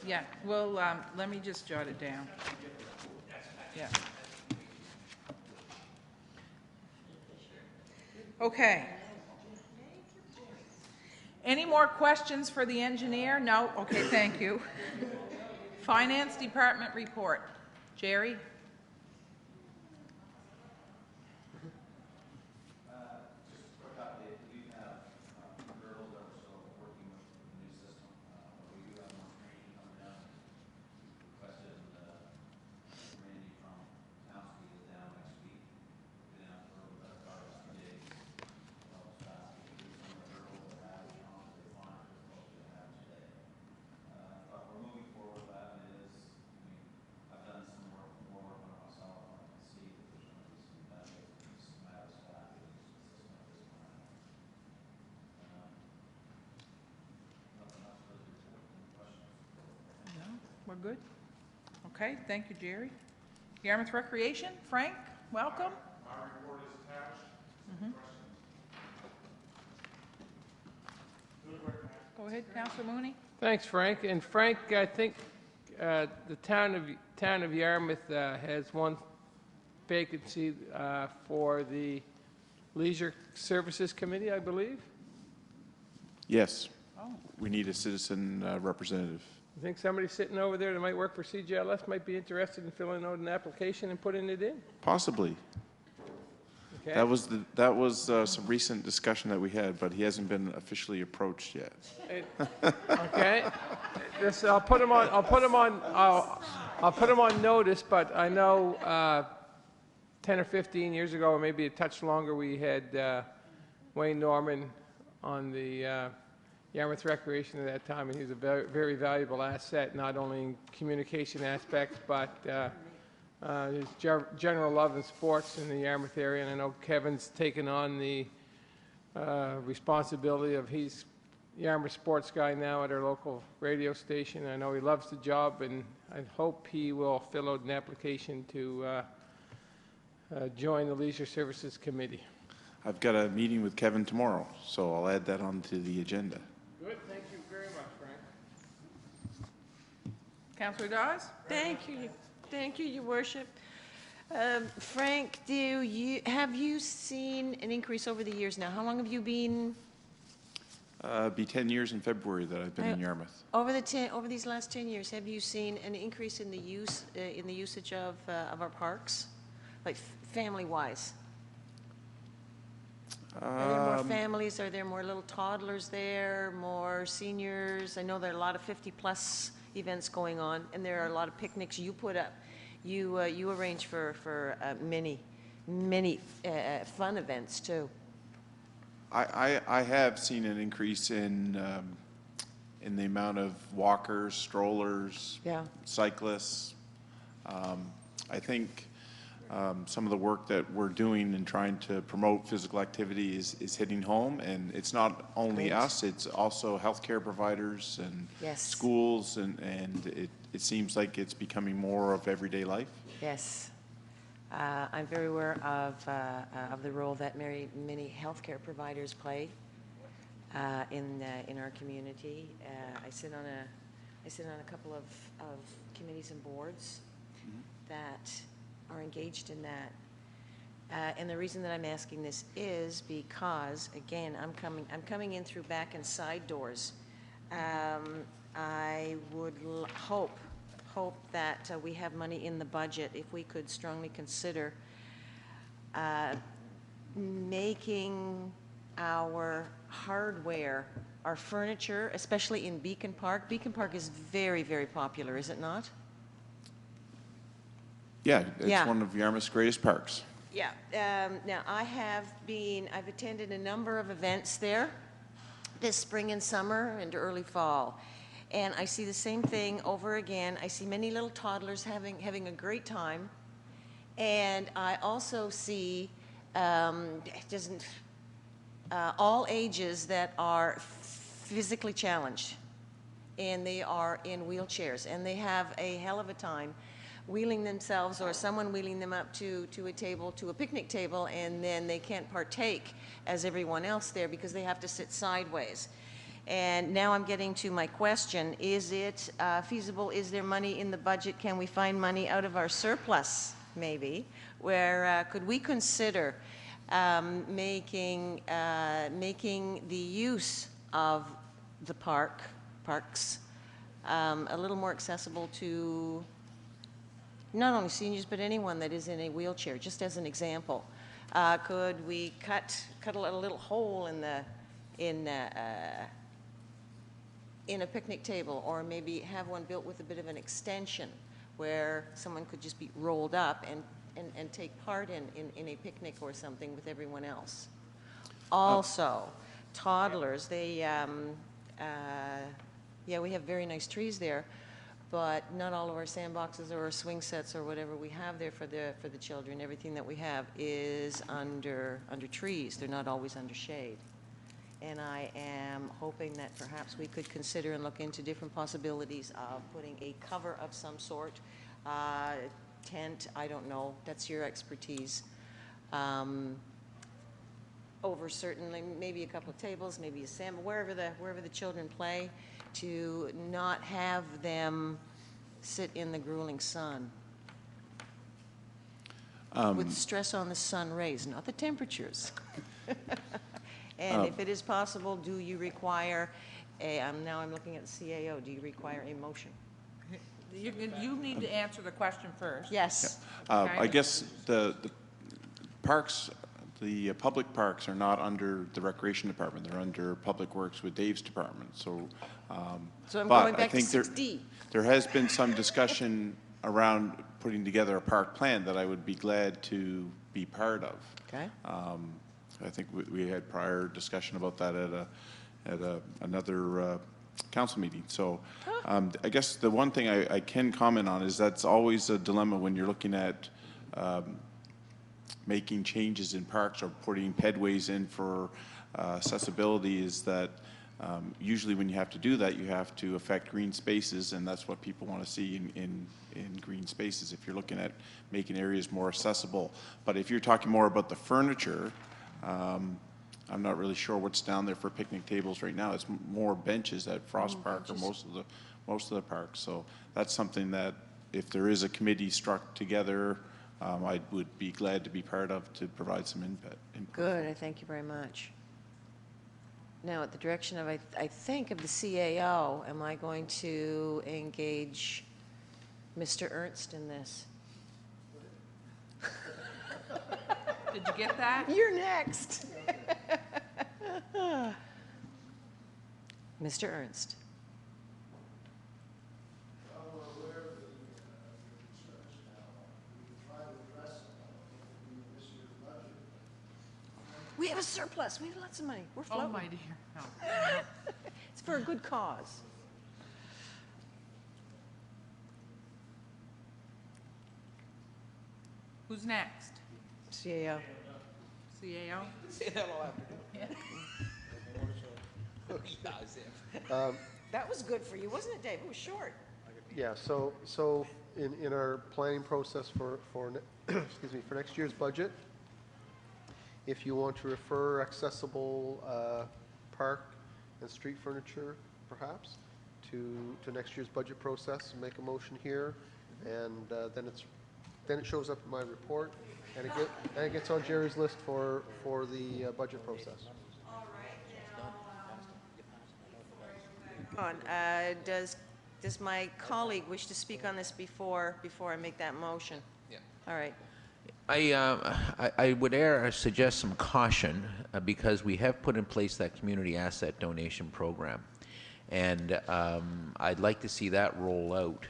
Yeah, well, let me just jot it down. Yeah. Okay. Any more questions for the engineer? No? Okay, thank you. Finance Department report. Jerry? We're good? Okay, thank you, Jerry. Yarmouth Recreation, Frank, welcome. My report is attached. Go ahead, Councillor Mooney. Thanks, Frank. And Frank, I think the town of Yarmouth has one vacancy for the Leisure Services Committee, I believe. Yes. We need a citizen representative. I think somebody sitting over there that might work for CGLS might be interested in filling out an application and putting it in. Possibly. Okay. That was some recent discussion that we had, but he hasn't been officially approached yet. Okay. I'll put him on notice, but I know 10 or 15 years ago, or maybe a touch longer, we had Wayne Norman on the Yarmouth Recreation at that time, and he was a very, very valuable asset, not only in communication aspects, but his general love in sports in the Yarmouth area. And I know Kevin's taken on the responsibility of, he's Yarmouth sports guy now at our local radio station. I know he loves the job, and I hope he will fill out an application to join the Leisure Services Committee. I've got a meeting with Kevin tomorrow, so I'll add that onto the agenda. Good, thank you very much, Frank. Councillor Dawes? Thank you, Your Worship. Frank, have you seen an increase over the years now? How long have you been? It'll be 10 years in February that I've been in Yarmouth. Over these last 10 years, have you seen an increase in the usage of our parks, like family-wise? Are there more families? Are there more little toddlers there? More seniors? I know there are a lot of 50-plus events going on, and there are a lot of picnics you put up. You arrange for many fun events too. I have seen an increase in the amount of walkers, strollers, cyclists. I think some of the work that we're doing in trying to promote physical activity is hitting home, and it's not only us, it's also healthcare providers and schools, and it seems like it's becoming more of everyday life. Yes. I'm very aware of the role that many healthcare providers play in our community. I sit on a couple of committees and boards that are engaged in that. And the reason that I'm asking this is because, again, I'm coming in through back and side doors. I would hope that we have money in the budget if we could strongly consider making our hardware, our furniture, especially in Beacon Park. Beacon Park is very, very popular, is it not? Yeah, it's one of Yarmouth's greatest parks. Yeah. Now, I've attended a number of events there this spring and summer and early fall. And I see the same thing over again. I see many little toddlers having a great time. And I also see all ages that are physically challenged. And they are in wheelchairs. And they have a hell of a time wheeling themselves, or someone wheeling them up to a table, to a picnic table, and then they can't partake as everyone else there because they have to sit sideways. And now I'm getting to my question. Is it feasible? Is there money in the budget? Can we find money out of our surplus, maybe? Where could we consider making the use of the parks a little more accessible to not only seniors, but anyone that is in a wheelchair, just as an example? Could we cut a little hole in a picnic table, or maybe have one built with a bit of an extension where someone could just be rolled up and take part in a picnic or something with everyone else? Also, toddlers, we have very nice trees there, but not all of our sandboxes or our swing sets or whatever we have there for the children. Everything that we have is under trees. They're not always under shade. And I am hoping that perhaps we could consider and look into different possibilities of putting a cover of some sort, tent, I don't know, that's your expertise, over certainly maybe a couple of tables, maybe a wherever the children play, to not have them sit in the grueling sun. with stress on the sun rays, not the temperatures. And if it is possible, do you require now I'm looking at the CAO, do you require a motion? You need to answer the question first. Yes. Okay. I guess the parks, the public parks are not under the Recreation Department. They're under Public Works with Dave's department. So, So I'm but going I back to think 6D. there has been some discussion around putting together a park plan that I would be glad to be part of. Okay. I think we had prior discussion about that at another council meeting. So I guess the one thing I can comment on is that's always a dilemma when you're looking at making changes in parks or putting pedways in for accessibility, is that usually when you have to do that, you have to affect green spaces, and that's what people want to see in green spaces if you're looking at making areas more accessible. But if you're talking more about the furniture, I'm not really sure what's down there for picnic tables right now. It's more benches at Frost Park or most of the parks. So that's something that if there is a committee struck together, I would be glad to be part of to provide some input. Good, I thank you very much. Now, at the direction of, I think, of the CAO, am I going to engage Mr. Ernst in this? Did you get that? You're next. Mr. Ernst. We have a surplus. We have lots of money. We're Oh, floating. my dear. No. It's for a good cause. Who's next? CAO. CAO? That was good for you, wasn't it, Dave? It was short. Yeah, so in our planning process for excuse me, for next year's budget, if you want to refer accessible park and street furniture, perhaps, to next year's budget process, make a motion here, and then it shows up in my report, and it gets on Jerry's list for the budget process. Does my colleague wish to speak on this before I make that motion? Yeah. All right. I would suggest some caution because we have put in place that community asset donation program, and I'd like to see that roll out.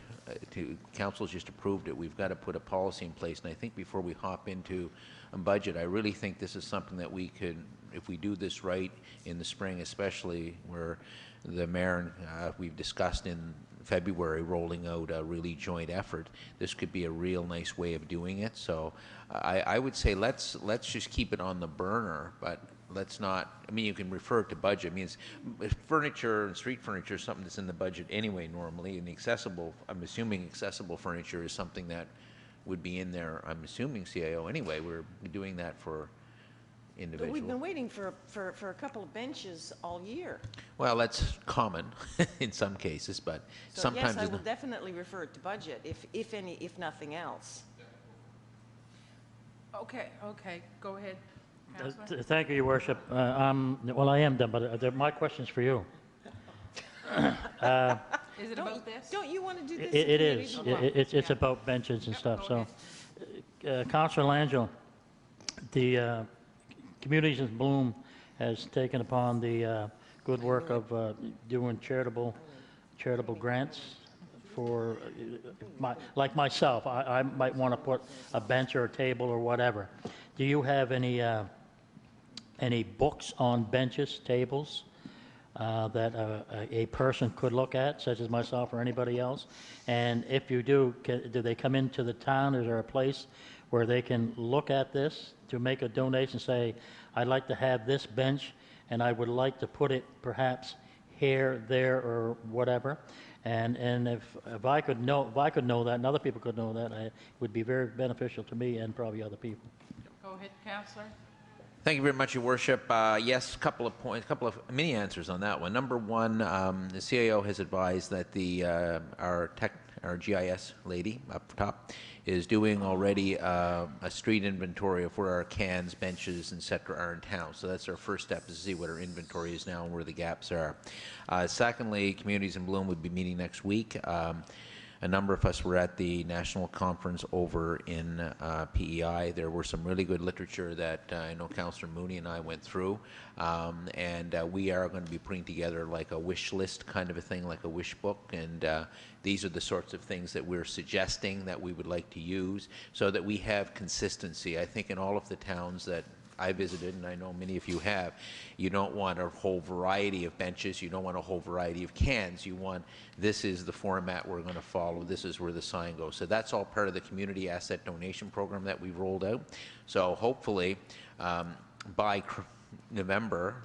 Council's just approved it. We've got to put a policy in place, and I think before we hop into a budget, I really think this is something that we could, if we do this right in the spring, especially where the mayor and we've discussed in February rolling out a really joint effort, this could be a real nice way of doing it. So I would say let's just keep it on the burner, but let's not, I mean, you can refer it to budget. I mean, furniture and street furniture is something that's in the budget anyway normally, and the accessible, I'm assuming accessible furniture is something that would be in there, I'm assuming CAO anyway. We're doing that for individual. But we've been waiting for a couple of benches all year. Well, that's common in some cases, but So sometimes yes, I will definitely refer it to budget, if nothing else. Okay, go ahead, Councillor. Thank you, Your Worship. Well, I am done, but my question's for you. Is it about this? Don't you want to do this? It in is. committee? It's about benches and stuff, so. Councillor Langell, the Communities in Bloom has taken upon the good work of doing charitable grants for, like myself, I might want to put a bench or a table or whatever. Do you have any books on benches, tables, that a person could look at, such as myself or anybody else? And if you do, do they come into the town? Is there a place where they can look at this to make a donation, say, I'd like to have this bench, and I would like to put it perhaps here, there, or whatever? And if I could know that, and other people could know that, it would be very beneficial to me and probably other people. Go ahead, Councillor. Thank you very much, Your Worship. Yes, a couple of points, a couple of mini answers on that one. Number one, the CAO has advised that our our GIS lady up top, is doing already a street inventory of where our cans, benches, et cetera, are in town. So that's our first step, is to see what our inventory is now and where the gaps are. Secondly, Communities in Bloom would be meeting next week. A number of us were at the national conference over in PEI. There were some really good literature that I know Councillor Mooney and I went through, and we are going to be putting together like a wish list kind of a thing, like a wish book, and these are the sorts of things that we're suggesting that we would like to use so that we have consistency. I think in all of the towns that I visited, and I know many of you have, you don't want a whole variety of benches, you don't want a whole variety of cans, you want, this is the format we're going to follow, this is where the sign goes. So that's all part of the community asset donation program that we've rolled out. So hopefully by November,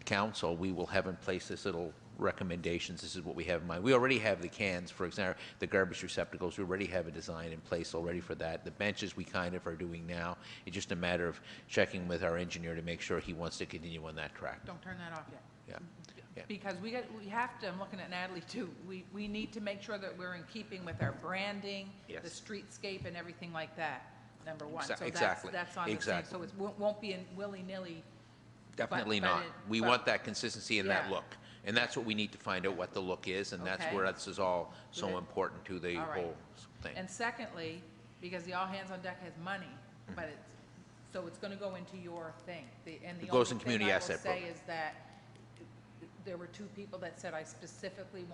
Council, we will have in place this little recommendations. This is what we have in mind. We already have the cans, for example, the garbage receptacles. We already have a design in place already for that. The benches we kind of are doing now. It's just a matter of checking with our engineer to make sure he wants to continue on that track. Don't turn that off yet. Yeah. Because we have to, I'm looking at Natalie too, we need to make sure that we're in keeping with our branding, Yes. the streetscape and everything like that, number one. So Exactly. that's on the thing. So it won't be in willy-nilly. Definitely but not. We but- want that consistency in that Yeah. look. And that's what we need to find out what the look is, and that's Okay. where this is all so Good. important to the All right. whole thing. And secondly, because the All Hands on Deck has money, but it's gonna go into your thing. And the It goes only in community thing I asset will say program. is that there were two people that said, I specifically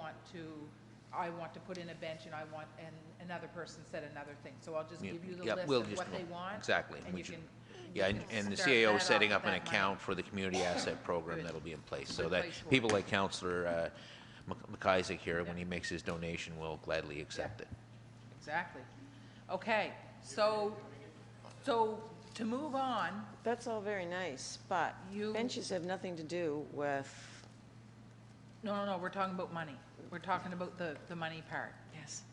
I want to put in a bench, and another person said another thing. So I'll just Yeah, give you the yeah, list we'll of just what they know. want. Exactly. And We you should- can. Yeah, you and can the start CAO that is setting off up with an that money. account for the community asset program Good. that'll be in place, so Good that place for people like Councillor McIsaac here, when he makes his donation, will gladly accept it. Exactly. Okay, so to move on, That's all very nice, but benches have nothing to do with, no, we're talking about money. We're talking about the money part. yes.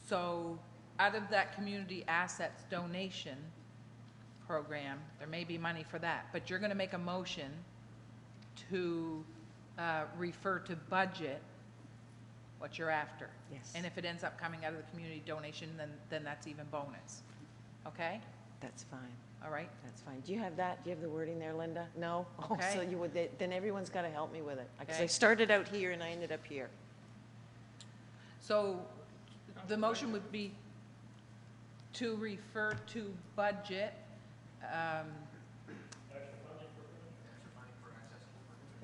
So out of that community assets donation program, there may be money for that, but you're going to make a motion to refer to budget what you're after. Yes. And if it ends up coming out of the community donation, then that's even bonus. Okay? That's fine. All right? That's fine. Do you have that? Do you have the wording there, Linda? No? Oh, Okay. so you would, then everyone's got to help me with it. Because I Okay. started out here and I ended up here. So the motion would be to refer to budget,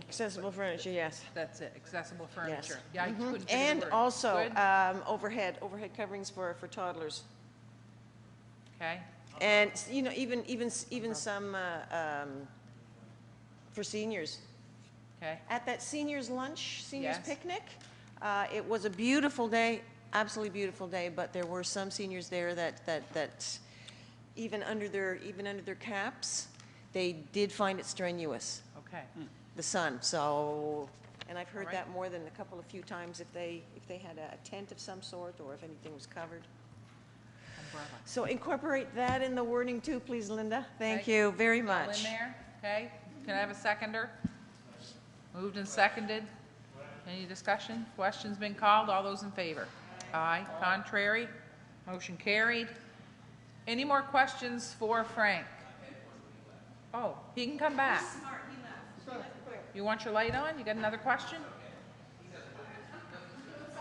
Accessible furniture, yes. that's it, accessible Yes. furniture. Yeah, I Mhm. couldn't figure the And word. also, Good? overhead coverings for toddlers. Okay, And, you know, even some, for seniors. okay, At that seniors lunch, seniors Yes. picnic, it was a beautiful day, absolutely beautiful day, but there were some seniors there that even under their caps, they did find it strenuous, okay. the sun, so, and I've heard All right. that more than a few times if they had a tent of some sort or if anything was covered. Umbrella. So incorporate that in the wording too, please, Linda. Thank Okay. you very All much. in there, okay? Can I have a seconder? Moved and seconded. Any discussion? Questions been called? All those in favor? Aye. Contrary? Motion carried. Any more questions for Frank? Oh, he can come back. You want your light on? You got another question?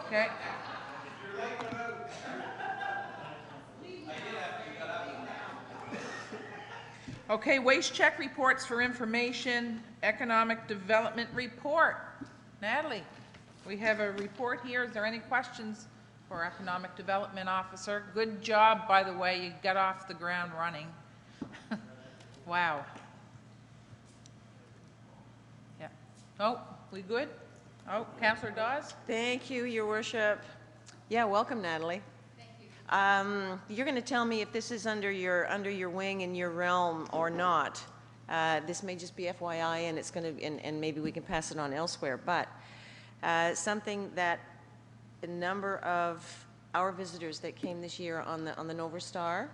Okay. Okay, waste check reports for information, economic development report. Natalie, we have a report here. Is there any questions for economic development officer? Good job, by the way. You got off the ground running. Wow. Yeah. Oh, we good? Oh, Councillor Dawes? Thank you, Your Worship. Yeah, welcome, Natalie. You're going to tell me if this is under your wing and your realm or not. This may just be FYI, and it's going to, and maybe we can pass it on elsewhere. But something that a number of our visitors that came this year on the Nova Star,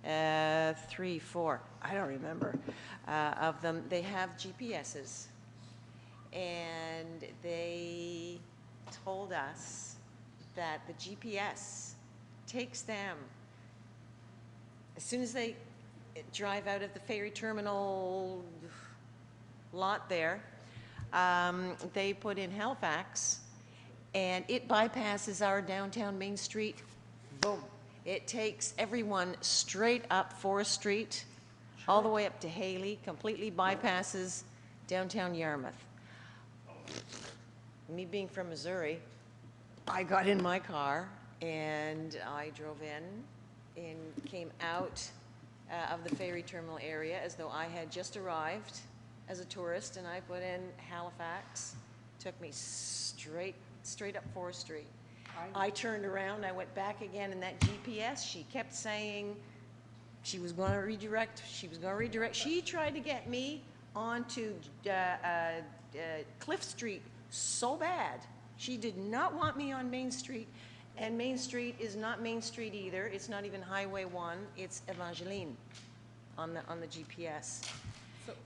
3, 4, I don't remember, of them, they have GPSs, and they told us that the GPS takes them, as soon as they drive out of the Ferry Terminal lot there, they put in Halifax, and it bypasses our downtown Main Street. Boom. It takes everyone straight up Forest Street, all the way up to Haley, completely bypasses downtown Yarmouth. Me being from Missouri, I got in my car and I drove in and came out of the Ferry Terminal area as though I had just arrived as a tourist, and I put in Halifax. Took me straight up Forest Street. I turned around, I went back again, and that GPS, she kept saying she was going to redirect, She tried to get me onto Cliff Street so bad. She did not want me on Main Street, and Main Street is not Main Street either. It's not even Highway 1, it's Evangeline on the GPS.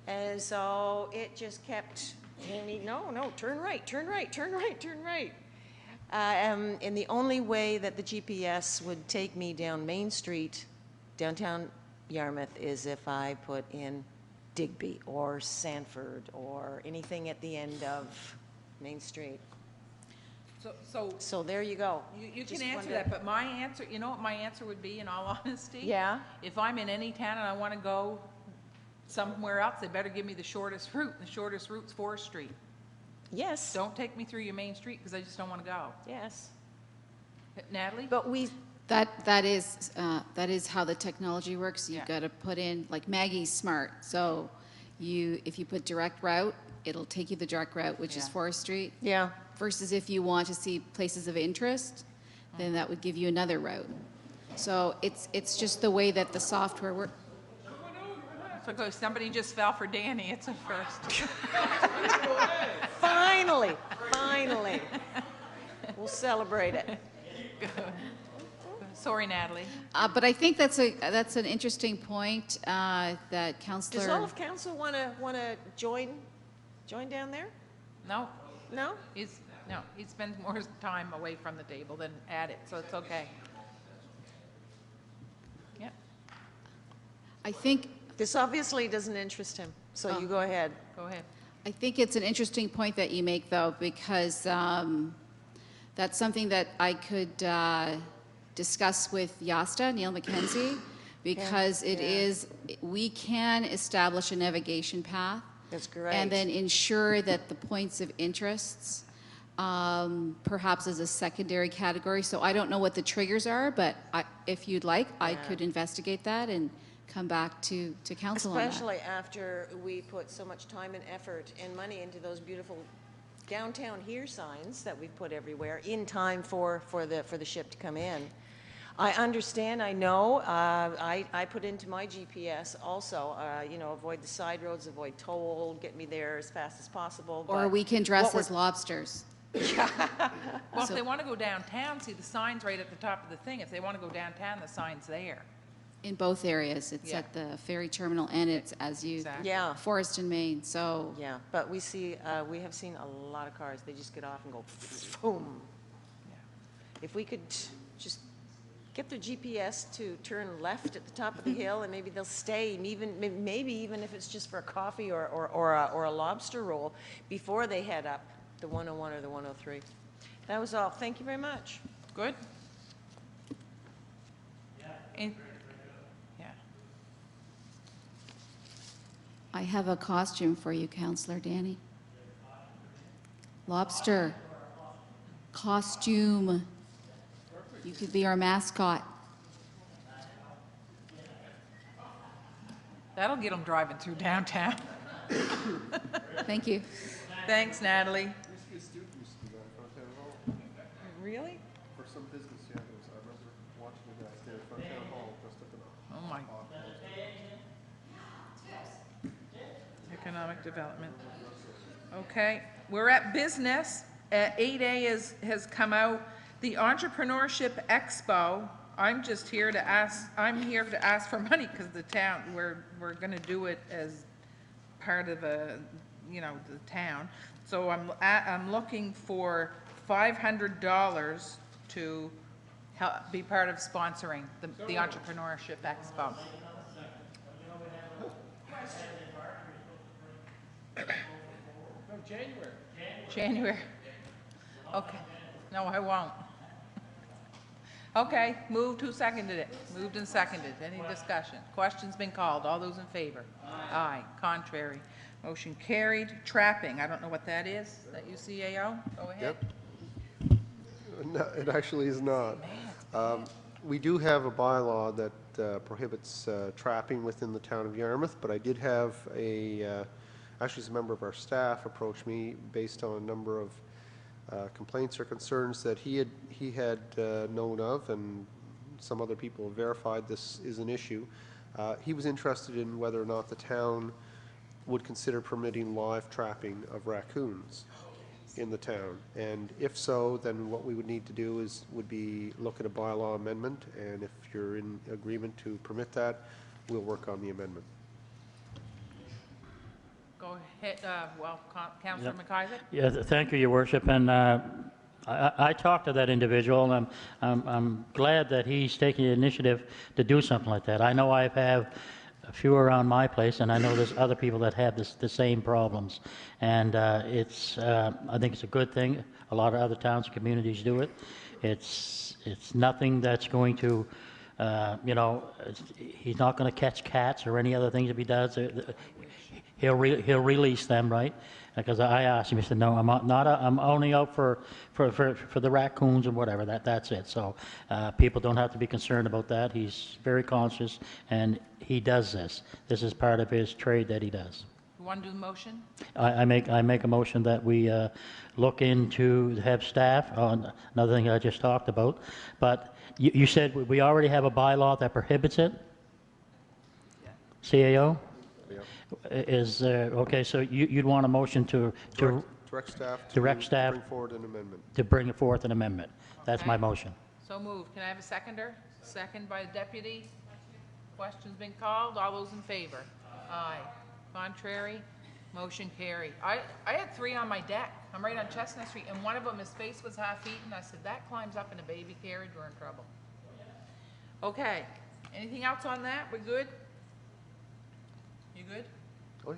And so it just kept telling me, no, turn right. And the only way that the GPS would take me down Main Street, downtown Yarmouth, is if I put in Digby or Sanford or anything at the end of Main Street. So there you go. You can answer that, but my answer, you know what my answer would be, in all honesty? Yeah? If I'm in any town and I want to go somewhere else, they better give me the shortest route. The shortest route's Forest Street. Yes. Don't take me through your Main Street, because I just don't want to go. Yes. Natalie? But that is how the technology works. You've got to put in, like Maggie's smart. So if you put direct route, it'll take you the direct route, which is Forest Street. Yeah. Versus if you want to see places of interest, then that would give you another route. So it's just the way that the software works. So somebody just fell for Danny. It's a first. Finally. We'll celebrate it. Sorry, Natalie. But I think that's an interesting point that Councillor. Does all of council want to join down there? No. No? He spends more time away from the table than at it, so it's okay. Yeah. I think this obviously doesn't interest him, so you go ahead. Go ahead. I think it's an interesting point that you make, though, because that's something that I could discuss with Yasta, Neil McKenzie, because we can establish a navigation path. That's great. And then ensure that the points of interests, perhaps as a secondary category. So I don't know what the triggers are, but if you'd like, I could investigate that and come back to council on that. Especially after we put so much time and effort and money into those beautiful downtown here signs that we've put everywhere in time for the ship to come in. I understand, I know, I put into my GPS also, avoid the side roads, avoid toll, get me there as fast as possible. Or we can dress as lobsters. Well, if they want to go downtown, see, the sign's right at the top of the thing. If they want to go downtown, the sign's there. In both areas. It's at the Ferry Terminal and it's as you, Forest and Main, so. Yeah, but we have seen a lot of cars, they just get off and go boom. Yeah. If we could just get their GPS to turn left at the top of the hill, and maybe they'll stay, maybe even if it's just for a coffee or a lobster roll before they head up the 101 or the 103. That was all. Thank you very much. Good. I have a costume for you, Councillor Danny. Lobster. Costume. You could be our mascot. That'll get them driving through downtown. Thank you. Thanks, Natalie. Really? For some business, I remember watching the guys there in front of town hall dressed up in a... Oh, my. Economic development. Okay, we're at business. 8A has come out. The Entrepreneurship Expo, I'm here to ask for money because the town, we're going to do it as part of the town. So I'm looking for $500 to help be part of sponsoring the Entrepreneurship Expo. No, January. January. Okay. No, I won't. Okay, moved. Who seconded it? Moved and seconded. Any discussion? Question's been called. All those in favor? Aye. Contrary. Motion carried. Trapping. I don't know what that is. Is that UCAO? Go ahead. Yep. No, it actually is not. We do have a bylaw that prohibits trapping within the town of Yarmouth, but I did have actually, a member of our staff approached me based on a number of complaints or concerns that he had known of, and some other people have verified this is an issue. He was interested in whether or not the town would consider permitting live trapping of raccoons in the town, and if so, then what we would need to do would be look at a bylaw amendment, and if you're in agreement to permit that, we'll work on the amendment. Go ahead. Councillor McIsaac? Yeah, thank you, Your Worship. And I talked to that individual, and I'm glad that he's taking the initiative to do something like that. I know I have a few around my place, and I know there's other people that have the same problems. And I think it's a good thing. A lot of other towns and communities do it. It's nothing that's going to, he's not going to catch cats or any other things if he does. He'll release them, right? Because I asked him, he said, no, I'm only out for the raccoons and whatever. That's it. So people don't have to be concerned about that. He's very conscious, and he does this. This is part of his trade that he does. You want to do the motion? I make a motion that we look into have staff on another thing I just talked about. But you said we already have a bylaw that prohibits it. CAO. Is okay? So you'd want a motion to direct staff to bring forward an amendment. To bring forth an amendment. That's my motion. So moved. Can I have a seconder? Second by the deputy. Question's been called. All those in favor? Aye. Contrary? Motion carried. I had 3 on my deck. I'm right on Chestnut Street, and one of them, his face was half eaten. I said, that climbs up in a baby carriage, we're in trouble. Okay. Anything else on that? We're good? You good? Oh, yeah.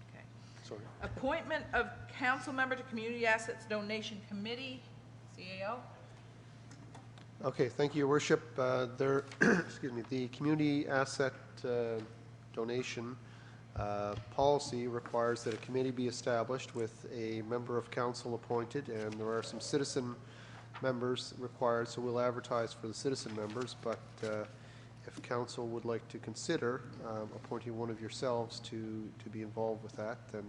Okay. Sorry. Appointment of council member to Community Assets Donation Committee, CAO. Okay, thank you, Your Worship. Excuse me, the community asset donation policy requires that a committee be established with a member of council appointed, and there are some citizen members required, so we'll advertise for the citizen members, but if council would like to consider appointing one of yourselves to be involved with that, then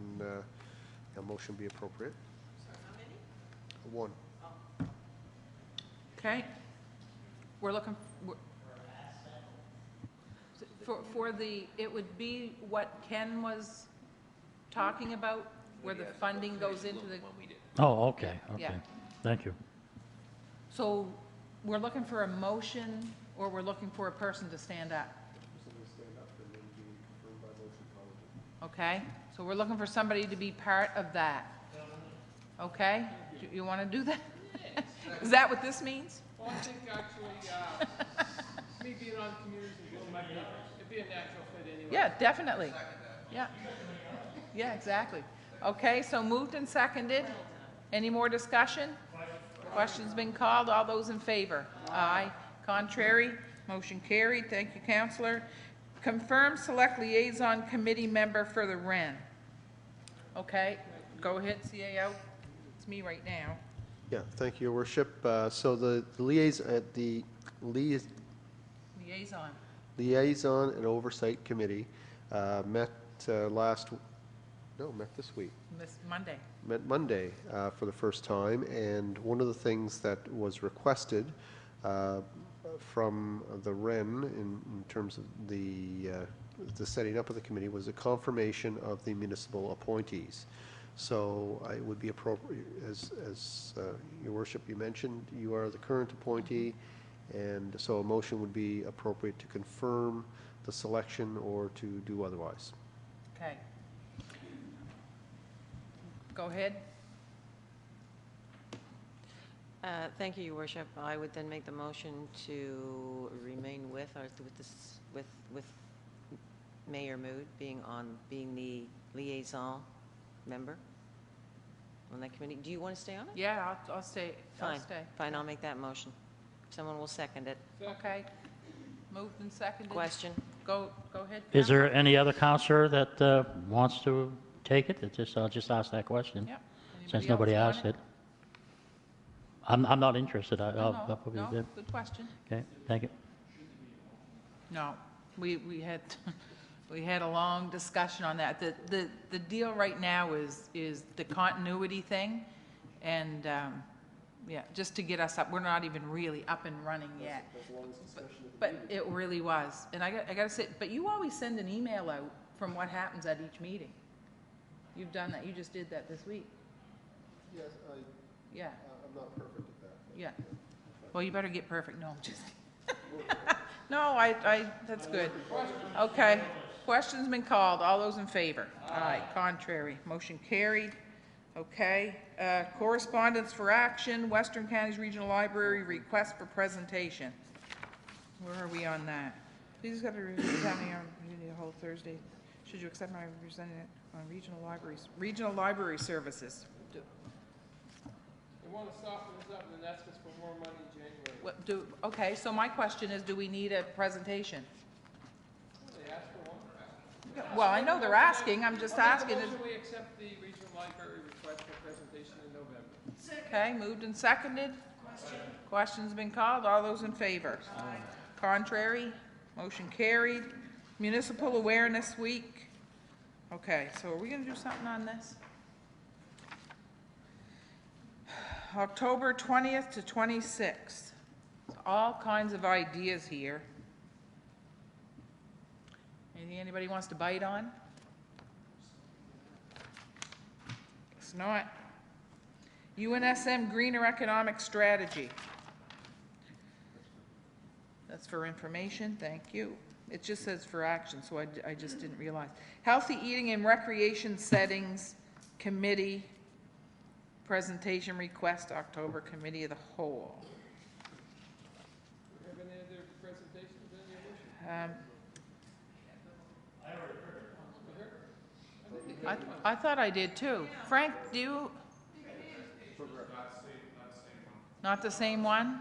a motion be appropriate. How many? 1. Okay. We're looking for the, it would be what Ken was talking about, where the funding goes into the. Oh, okay. Yeah. Thank you. So we're looking for a motion, or we're looking for a person to stand up? Okay, so we're looking for somebody to be part of that. Okay, you want to do that? Is that what this means? Well, I think actually, me being on communities and doing my papers, it'd be a natural fit anyway. Yeah, definitely. Yeah. Yeah, exactly. Okay, so moved and seconded. Any more discussion? Question's been called. All those in favor? Aye. Contrary? Motion carried. Thank you, Councillor. Confirm select liaison committee member for the REN. Okay, go ahead, CAO. It's me right now. Yeah, thank you, Your Worship. So the liaison and Oversight Committee met this week. Monday. Met Monday for the first time, and one of the things that was requested from the REN in terms of the setting up of the committee was a confirmation of the municipal appointees. So it would be appropriate, as Your Worship, you mentioned, you are the current appointee, and so a motion would be appropriate to confirm the selection or to do otherwise. Okay. Go ahead. Thank you, Your Worship. I would then make the motion to remain with Mayor Mood being the liaison member on that committee. Do you want to stay on it? Yeah, I'll stay. I'll Fine. stay. Fine, I'll make that motion. Someone will second it. Okay. Moved and seconded. Question? Go ahead. Is there any other counselor that wants to take it? I'll just ask that question. Yep. Since Anybody nobody else asked want it. I'm not interested. I'll No, probably no, do. good question. Okay, thank you. No, we had, we had a long discussion on that. The deal right now is the continuity thing, and, yeah, just to get us up, we're not even really up and running yet. But it really was, and I gotta say, but you always send an email out from what happens at each meeting. You've done that, you just did that this week. Yes, Yeah, I'm not perfect at that. yeah. Well, you better get perfect, no, I'm just No, that's good. Okay, question's been called, all those in favor? Aye. Contrary, motion carried. Okay, correspondence for action, Western Counties Regional Library request for presentation. Where are we on that? Please accept a review of the whole Thursday. Should you accept my representative on regional library services? They want to soften this up, and that's just for more money in January. Okay, so my question is, do we need a presentation? They asked for one. Well, I know they're asking, I'm just asking. Motion we accept the regional library request for presentation in November. Okay, moved and seconded. Question's been called. All those in favor? Contrary? Motion carried. Municipal Awareness Week. Okay, so are we going to do something on this? October 20th to 26th. All kinds of ideas here. Anything anybody wants to bite on? Guess not. UNSM Greener Economic Strategy. That's for information, thank you. It just says for action, so I just didn't realize. Healthy Eating in Recreation Settings Committee, presentation request, October Committee of the Whole. Do you have any other presentations in your motion? I thought I did too. Frank, do you? Not the same one?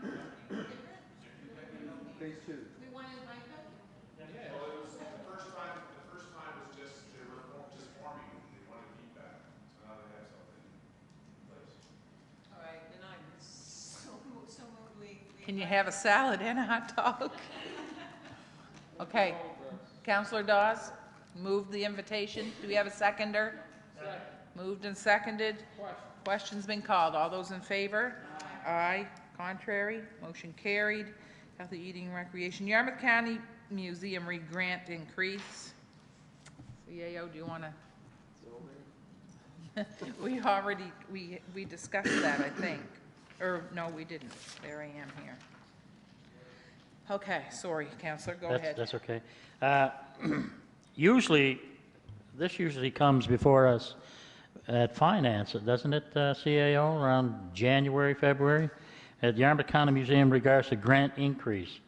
Phase two. Well, it was the first time was just, they were just forming, they wanted feedback, so now they have something in place. All right, then I so moved we. Can you have a salad and a hot dog? Okay. Counselor Dawes, moved the invitation. Do we have a seconder? Second. Moved and seconded. Question's been called. All those in favor? Aye. Contrary? Motion carried. Healthy Eating and Recreation. Yarmouth County Museum re-grant increase. CAO, do you want to? We discussed that, I think. Or, no, we didn't. There I am here. Okay, sorry, Counselor, go ahead. That's okay. This usually comes before us at finance, doesn't it, CAO, around January, February? At Yarmouth County Museum regards to grant increase.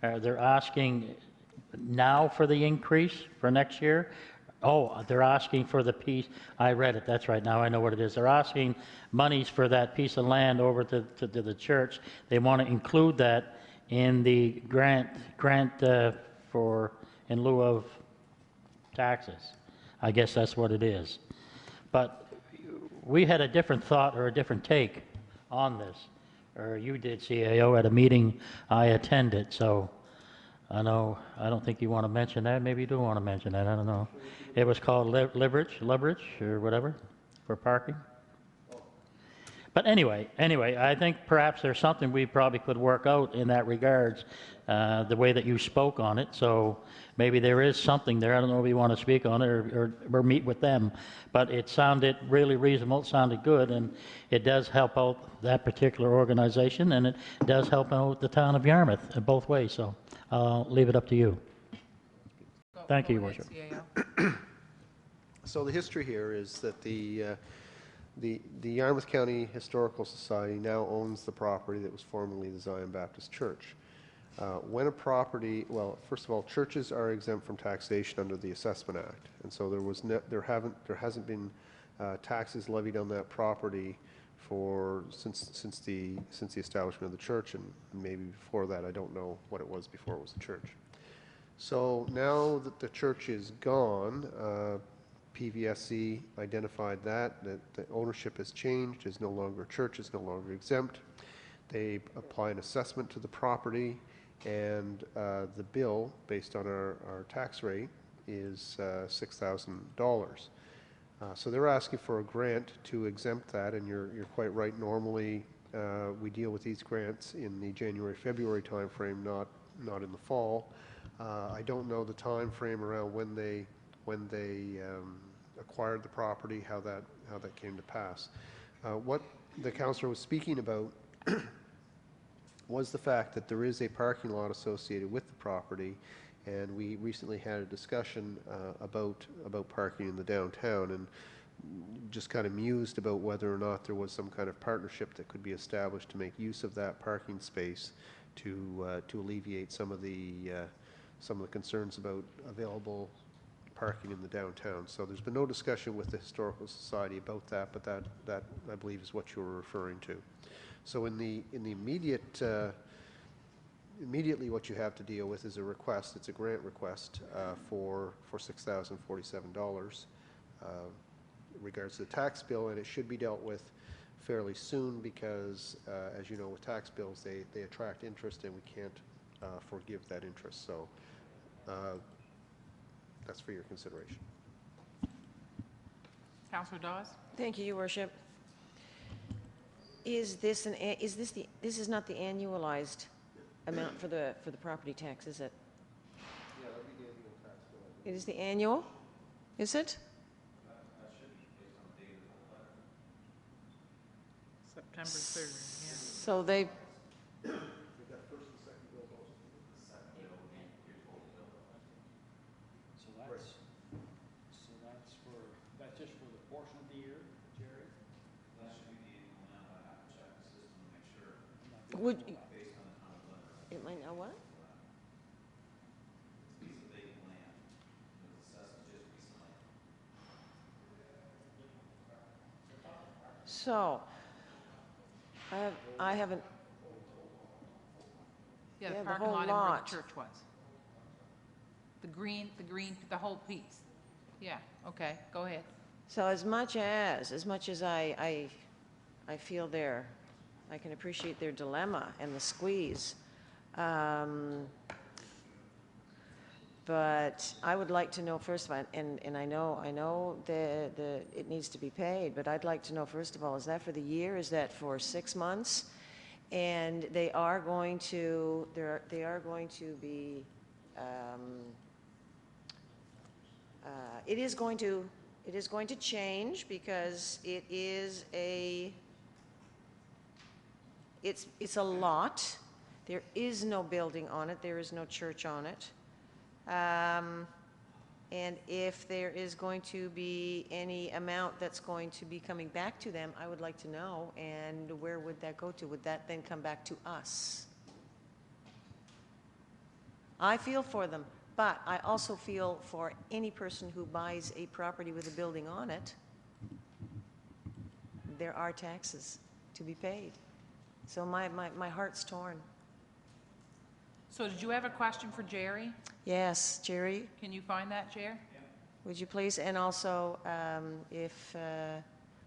They're asking now for the increase for next year? Oh, they're asking for the piece, I read it, that's right, now I know what it is. They're asking monies for that piece of land over to the church. They want to include that in the grant for, in lieu of taxes. I guess that's what it is. But we had a different thought or a different take on this, or you did, CAO, at a meeting I attended, so I don't think you want to mention that. Maybe you do want to mention that, I don't know. It was called leverage, or whatever, for parking. But anyway, I think perhaps there's something we probably could work out in that regards, the way that you spoke on it. So maybe there is something there. I don't know if you want to speak on it or meet with them. But it sounded really reasonable. It sounded good. And it does help out that particular organization. And it does help out the town of Yarmouth in both ways. So I'll leave it up to you. Thank you, Your Worship. So the history here is that the The Yarmouth County Historical Society now owns the property that was formerly the Zion Baptist Church. When a property, well, first of all, churches are exempt from taxation under the Assessment Act, and so there hasn't been taxes levied on that property since the establishment of the church, and maybe before that. I don't know what it was before it was a church. So now that the church is gone, PVSC identified that the ownership has changed, is no longer a church, is no longer exempt. They apply an assessment to the property, and the bill, based on our tax rate, is $6,000. So they're asking for a grant to exempt that, and you're quite right. Normally, we deal with these grants in the January-February timeframe, not in the fall. I don't know the time frame around when they acquired the property, how that came to pass. What the councillor was speaking about was the fact that there is a parking lot associated with the property, and we recently had a discussion about parking in the downtown, and just kind of mused about whether or not there was some kind of partnership that could be established to make use of that parking space to alleviate some of the concerns about available parking in the downtown. So there's been no discussion with the Historical Society about that, but that I believe is what you were referring to. So in the immediate immediately what you have to deal with is a request. It's a grant request for $6,047 in regards to the tax bill, and it should be dealt with fairly soon because, as you know, with tax bills, they attract interest, and we can't forgive that interest. So that's for your consideration. Councillor Dawes? Thank you, Your Worship. Is this this is not the annualized amount for the property tax, is it? Yeah, that'll be the annual tax bill. It is the annual, is it? That should be based on the date of the letter. September 3rd, yeah. So they. That's just for the portion of the year, Jerry? That should be the annual amount. I have to check the system to make sure. Would Based on the time of letter. it might know what? It's a piece of vacant land. It was assessed just recently. So I haven't. Yeah, Yeah, the the parking whole lot and where lot. the church was. The green, the whole piece. Yeah, okay, go ahead. So as much as I feel I can appreciate their dilemma and the squeeze. But I would like to know first of all, and I know it needs to be paid, but I'd like to know first of all, is that for the year? Is that for 6 months? And they are going to be. It is going to change because it's a lot. There is no building on it. There is no church on it. And if there is going to be any amount that's going to be coming back to them, I would like to know. And where would that go to? Would that then come back to us? I feel for them. But I also feel for any person who buys a property with a building on it, there are taxes to be paid. So my heart's torn. So did you have a question for Jerry? Yes, Jerry, Can you find that, Jer? would you please? And also, if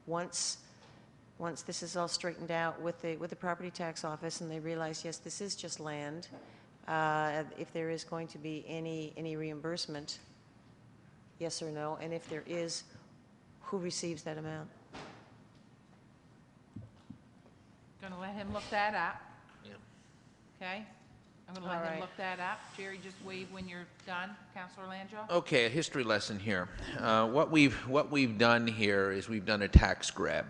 once this is all straightened out with the property tax office and they realize, yes, this is just land, if there is going to be any reimbursement, yes or no, and if there is, who receives that amount? Gonna let him look that up. Yeah. Okay? I'm gonna let All him right. look that up. Jerry, just wave when you're done. Councillor Langeau? Okay, a history lesson here. What we've done here is we've done a tax grab.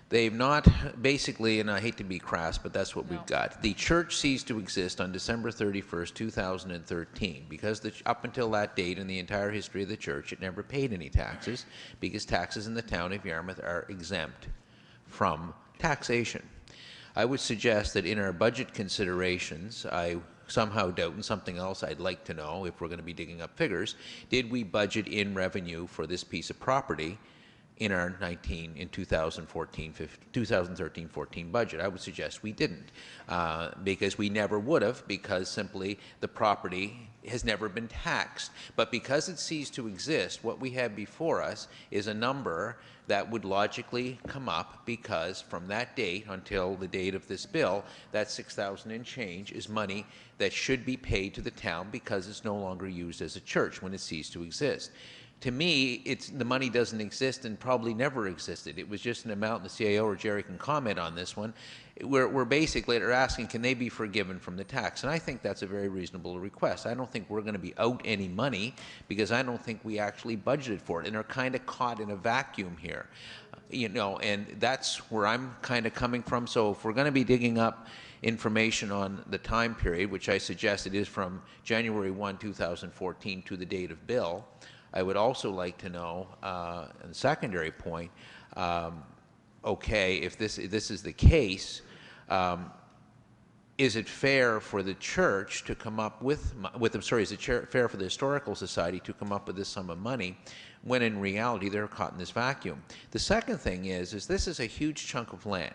They've not, basically, and I hate to be crass, but that's what we've got. The church ceased to exist on December 31st, 2013, because up until that date in the entire history of the church, it never paid any taxes, because taxes in the town of Yarmouth are exempt from taxation. I would suggest that in our budget considerations, I somehow doubt, and something else I'd like to know if we're going to be digging up figures, did we budget in revenue for this piece of property in our 2013-14 budget? I would suggest we didn't, because we never would have, because simply the property has never been taxed. But because it ceased to exist, what we have before us is a number that would logically come up, because from that date until the date of this bill, that $6,000 and change is money that should be paid to the town because it's no longer used as a church when it ceased to exist. To me, the money doesn't exist and probably never existed. It was just an amount, and the CAO or Jerry can comment on this one. We're basically asking, can they be forgiven from the tax? And I think that's a very reasonable request. I don't think we're going to be out any money, because I don't think we actually budgeted for it, and are kind of caught in a vacuum here. You know, and that's where I'm kind of coming from. So if we're going to be digging up information on the time period, which I suggest it is from January 1, 2014 to the date of bill, I would also like to know, and secondary point, okay, if this is the case, is it fair for the church to come up with is it fair for the Historical Society to come up with this sum of money, when in reality they're caught in this vacuum? The second thing is this is a huge chunk of land.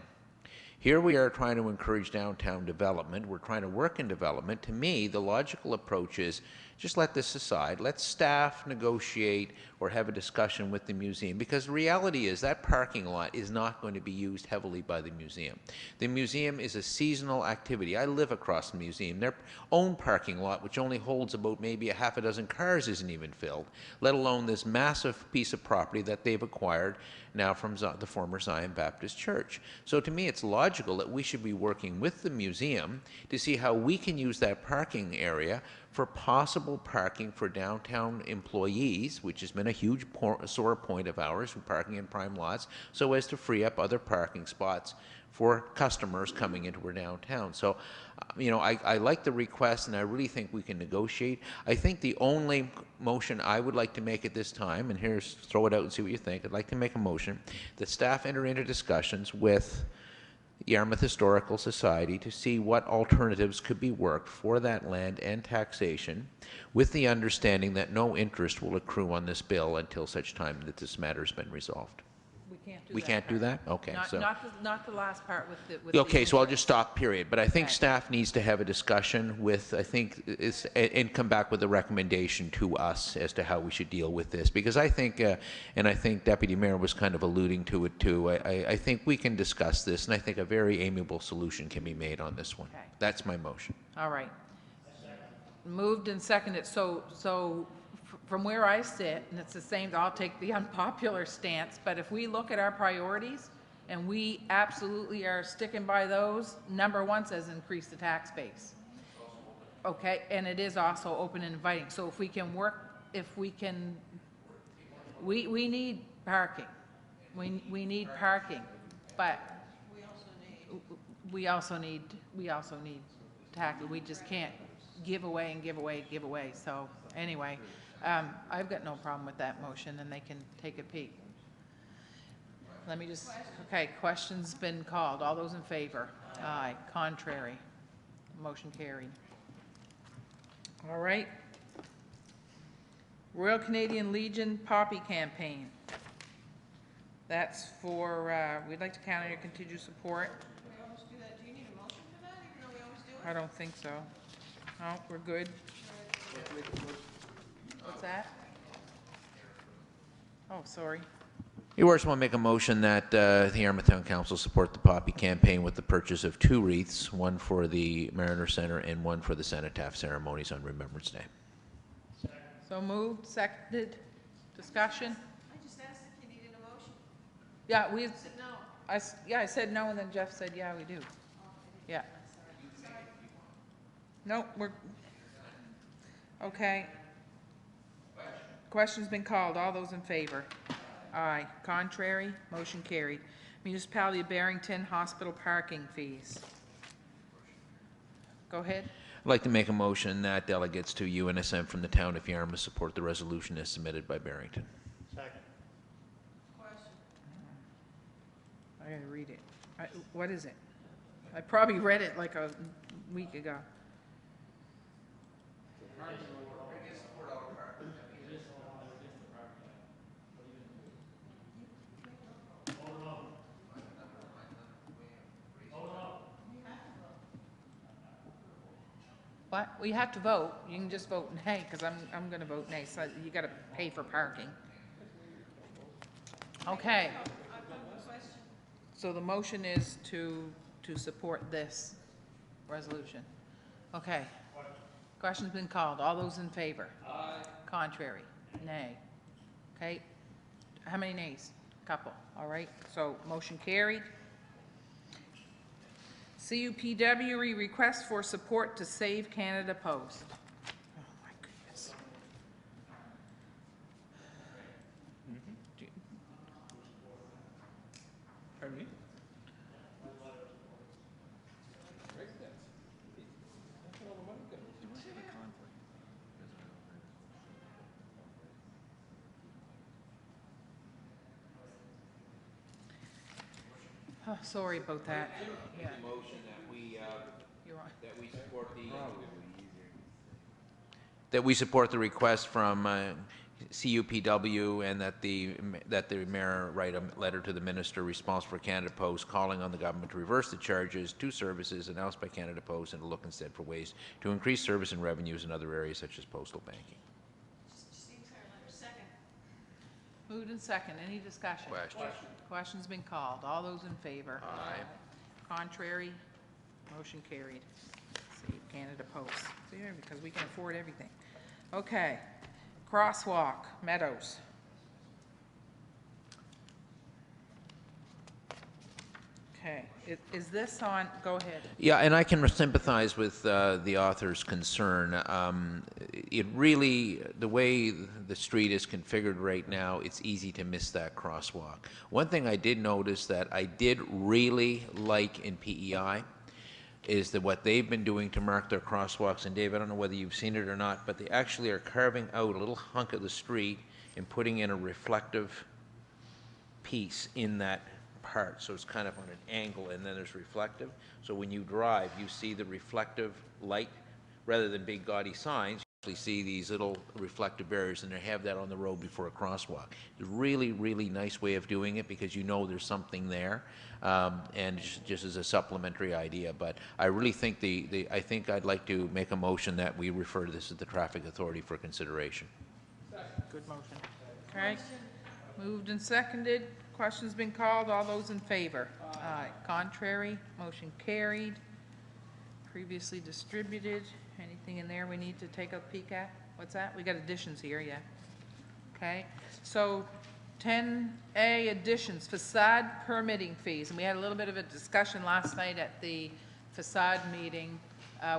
Here we are trying to encourage downtown development. We're trying to work in development. To me, the logical approach is just let this aside. Let staff negotiate or have a discussion with the museum, because the reality is that parking lot is not going to be used heavily by the museum. The museum is a seasonal activity. I live across the museum. Their own parking lot, which only holds about maybe a half a dozen cars, isn't even filled, let alone this massive piece of property that they've acquired now from the former Zion Baptist Church. So to me, it's logical that we should be working with the museum to see how we can use that parking area for possible parking for downtown employees, which has been a huge sore point of ours, parking in prime lots, so as to free up other parking spots for customers coming into our downtown. So, you know, I like the request, and I really think we can negotiate. I think the only motion I would like to make at this time, and here's, throw it out and see what you think, I'd like to make a motion that staff enter into discussions with Yarmouth Historical Society to see what alternatives could be worked for that land and taxation, with the understanding that no interest will accrue on this bill until such time that this matter has been resolved. We can't do that? Okay. Not the last part with the... Okay, so I'll just stop, period. But I think staff needs to have a discussion with, and come back with a recommendation to us as to how we should deal with this. Because I think, and I think Deputy Mayor was kind of alluding to it too, I think we can discuss this, and I think a very amiable solution can be made on this one. Okay. That's my motion. All right. Moved and seconded. So from where I sit, and it's the same, I'll take the unpopular stance, but if we look at our priorities and we absolutely are sticking by those, number one says increase the tax base. Okay, and it is also open and inviting. So if we can work, we need parking. We need parking, but we also need tax. We just can't give away and give away and give away. So anyway, I've got no problem with that motion, and they can take a peek. Let me just, okay, question's been called. All those in favor? Aye. Contrary? Motion carried. All right. Royal Canadian Legion Poppy Campaign. That's for, we'd like to count on your continued support. We always do that. Do you need a motion for that, even though we always do it? I don't think so. No, we're good. What's that? Oh, sorry. You just want to make a motion that the Yarmouth Town Council support the Poppy campaign with the purchase of 2 wreaths, one for the Mariner Center and one for the cenotaph ceremonies on Remembrance Day. So moved, seconded, discussion? I just asked if you needed a motion. Yeah, we, I said no. yeah, I said no, and then Jeff said, yeah, we do. Yeah. Nope, we're, okay. Question's been called. All those in favor? Aye. Contrary? Motion carried. Municipality of Barrington Hospital parking fees. Go ahead. I'd like to make a motion that delegates to UNSM from the town of Yarmouth support the resolution as submitted by Barrington. Second. I gotta read it. What is it? I probably read it like a week ago. What? Well, you have to vote. You can just vote nay, because I'm gonna vote nay, so you gotta pay for parking. Okay. So the motion is to support this resolution. Okay. Question's been called. All those in favor? Aye. Contrary? Nay. Okay. How many nays? Couple. All right. So motion carried. CUPW request for support to Save Canada Post. Oh my goodness. Pardon me? Oh, sorry about that. Yeah. Motion that we, You're on. that we support the request from CUPW and that the mayor write a letter to the minister responsible for Canada Post calling on the government to reverse the charges to services announced by Canada Post and to look instead for ways to increase service and revenues in other areas such as postal banking. Moved and second. Any discussion? Question. Question's been called. All those in favor? Aye. Contrary? Motion carried. Save Canada Post. See, because we can afford everything. Okay. Crosswalk, Meadows. Okay. Is this on? Go ahead. Yeah, and I can sympathize with the author's concern. It really, the way the street is configured right now, it's easy to miss that crosswalk. One thing I did notice that I did really like in PEI is that what they've been doing to mark their crosswalks, and Dave, I don't know whether you've seen it or not, but they actually are carving out a little hunk of the street and putting in a reflective piece in that part, so it's kind of on an angle and then there's reflective. So when you drive, you see the reflective light rather than big gaudy signs. You actually see these little reflective barriers, and they have that on the road before a crosswalk. It's a really, really nice way of doing it because you know there's something there, and just as a supplementary idea. But I really think I think I'd like to make a motion that we refer to this to the Traffic Authority for consideration. Good motion. Okay. Moved and seconded. Question's been called. All those in favor? Aye. Contrary? Motion carried. Previously distributed. Anything in there we need to take a peek at? What's that? We got additions here, yeah. Okay. So 10A additions, facade permitting fees. And we had a little bit of a discussion last night at the facade meeting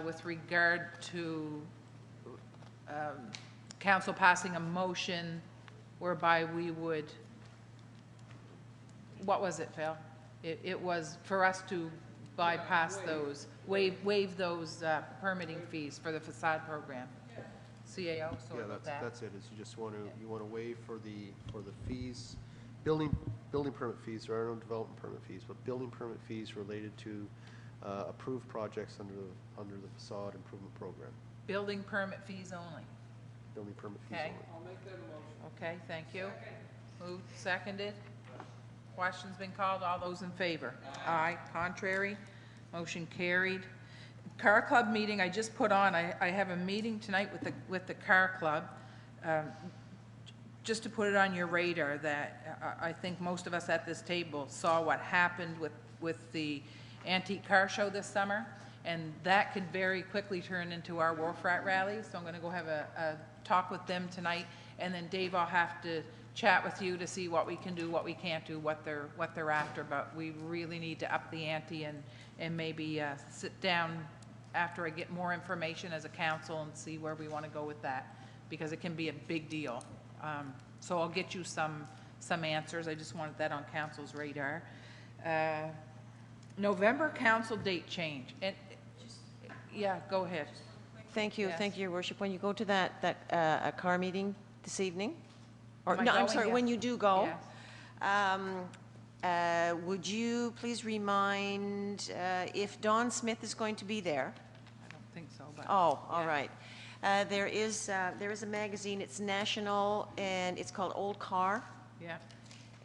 with regard to council passing a motion whereby we would, what was it, Phil? It was for us to bypass those, waive those permitting fees for the facade program. CAO, sorry about that. That's it, is you just want to waive for the fees, building permit fees. There are no development permit fees, but building permit fees related to approved projects under the facade improvement program. Building permit fees only. Building permit fees Okay. only. I'll make that a motion. Okay, thank you. Moved, seconded. Question's been called. All those in favor? Aye. Contrary? Motion carried. Car Club meeting, I just put on, I have a meeting tonight with the Car Club, just to put it on your radar that I think most of us at this table saw what happened with the antique car show this summer, and that could very quickly turn into our Wharf Rat rally, so I'm going to go have a talk with them tonight, and then Dave, I'll have to chat with you to see what we can do, what we can't do, what they're after, but we really need to up the ante and maybe sit down after I get more information as a council and see where we want to go with that, because it can be a big deal. So I'll get you some answers. I just wanted that on council's radar. November council date change, and, yeah, go ahead. Thank you, Yes. thank you, Your Worship. When you go to that car meeting this evening, or, Am I no, I'm going? sorry, Yes. when you do go, Yes. would you please remind if Dawn Smith is going to be there? I don't think so, but. Oh, all yeah. right. There is a magazine, it's national, and it's called Old Car. Yeah,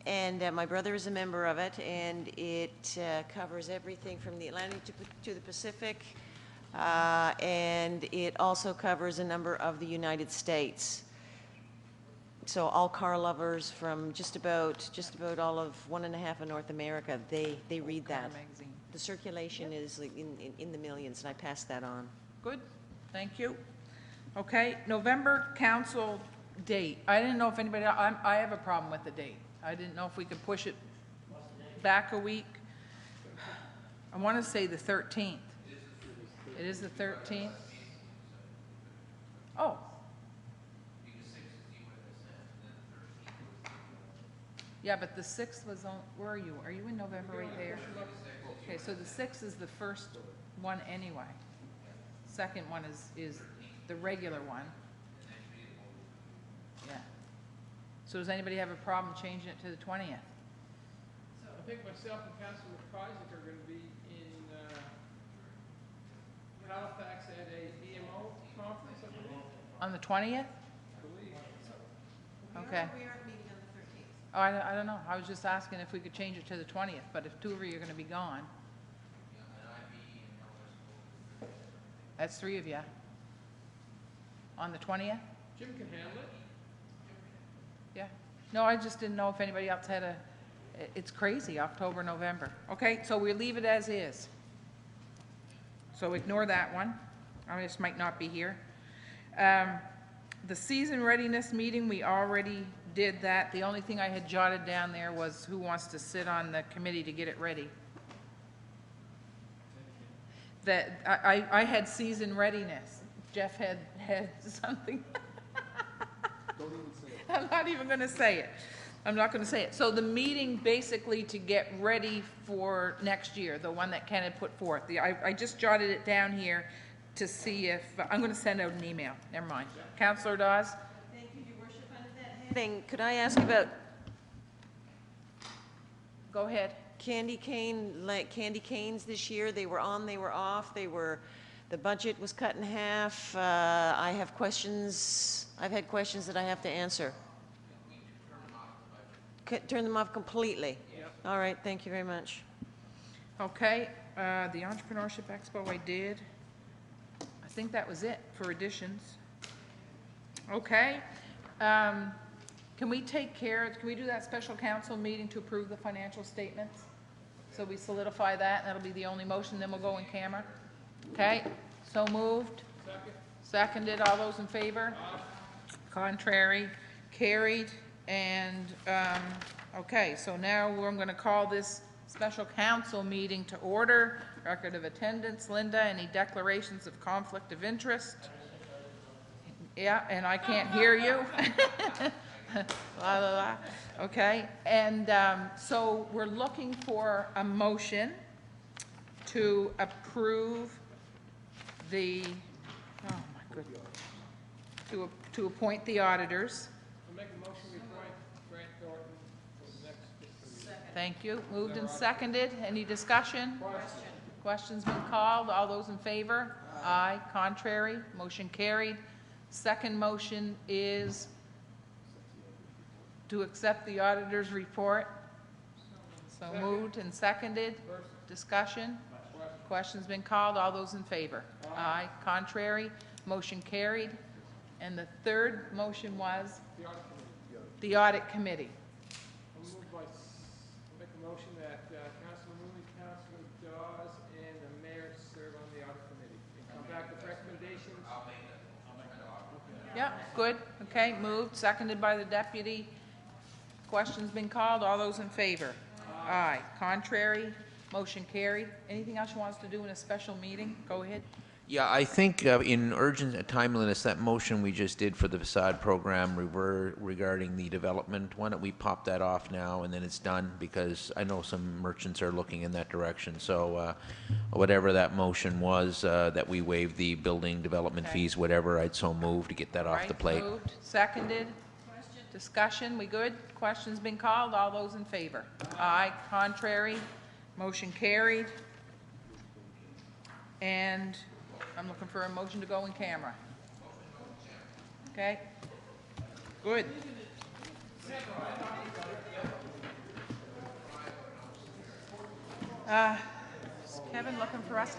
And my brother is a member of it, and it covers everything from the Atlantic to the Pacific, and it also covers a number of the United States. So all car lovers from just about all of 1.5 of North America, they read Car that. magazine. The circulation is like in the millions, and I pass that on. Good, thank you. Okay, November council date. I didn't know if anybody, I have a problem with the date. I didn't know if we could push it back a week. I want to say the 13th. It is the 13th? Oh. Yeah, but the 6th was on, where are you? Are you in November right there? Okay, so the 6th is the first one anyway. Second one is the regular one. Yeah. So does anybody have a problem changing it to the 20th? I think myself and Councilor McIsaac are going to be in Halifax at a BMO conference, I believe. On the 20th? I believe. Okay. We aren't meeting on the 13th. Oh, I don't know. I was just asking if we could change it to the 20th, but if two of you are going to be gone. That's 3 of you. On the 20th? Jim can handle it. Yeah. No, I just didn't know if anybody else had it's crazy, October, November. Okay, so we leave it as is. So ignore that one. I just might not be here. The season readiness meeting, we already did that. The only thing I had jotted down there was who wants to sit on the committee to get it ready. That, I had season readiness. Jeff had something. Don't even say it. I'm not even going to say it. I'm not going to say it. So the meeting basically to get ready for next year, the one that Ken had put forth. I just jotted it down here to see if, I'm going to send out an email. Never mind. Councillor Dawes? Thank you, Your Worship. Under that heading, could I ask about Go ahead. candy canes this year? They were on, they were off, the budget was cut in half. I have questions, I've had questions that I have to answer. Turn them off completely? Yep. All right, thank you very much. Okay, the Entrepreneurship Expo I did. I think that was it for additions. Okay. Can we do that special council meeting to approve the financial statements? So we solidify that, and that'll be the only motion, then we'll go in camera. Okay, so moved. Second. Seconded, all those in favor? Contrary, carried, and, okay, so now I'm going to call this special council meeting to order. Record of attendance, Linda, any declarations of conflict of interest? Yeah, and I can't hear you. La, la, la. Okay, and so we're looking for a motion to approve the, oh my goodness, to appoint the auditors. I'll make a motion to appoint Grant Thornton for the next fiscal year. Thank you. Moved and seconded. Any discussion? Questions been called? All those in favor? Aye. Contrary? Motion carried. Second motion is to accept the auditor's report. So moved and seconded. Discussion? Questions been called? All those in favor? Aye. Contrary? Motion carried. And the third motion was? The Audit Committee. I'll make a motion that Councilor Mooney, Councilor Dawes, and the mayor serve on the audit committee. And come back with recommendations. Yeah, good. Okay, moved, seconded by the deputy. Questions been called? All those in favor? Aye. Contrary? Motion carried. Anything else you want us to do in a special meeting? Go ahead. Yeah, I think in urgent timeliness, that motion we just did for the facade program regarding the development, why don't we pop that off now and then it's done? Because I know some merchants are looking in that direction. So whatever that motion was, that we waive the building development fees, whatever, I'd so move to get that off the plate. Moved, seconded. Discussion, we good? Questions been called? All those in favor? Aye. Contrary? Motion carried. And I'm looking for a motion to go in camera. Okay? Good. Is Kevin looking for us?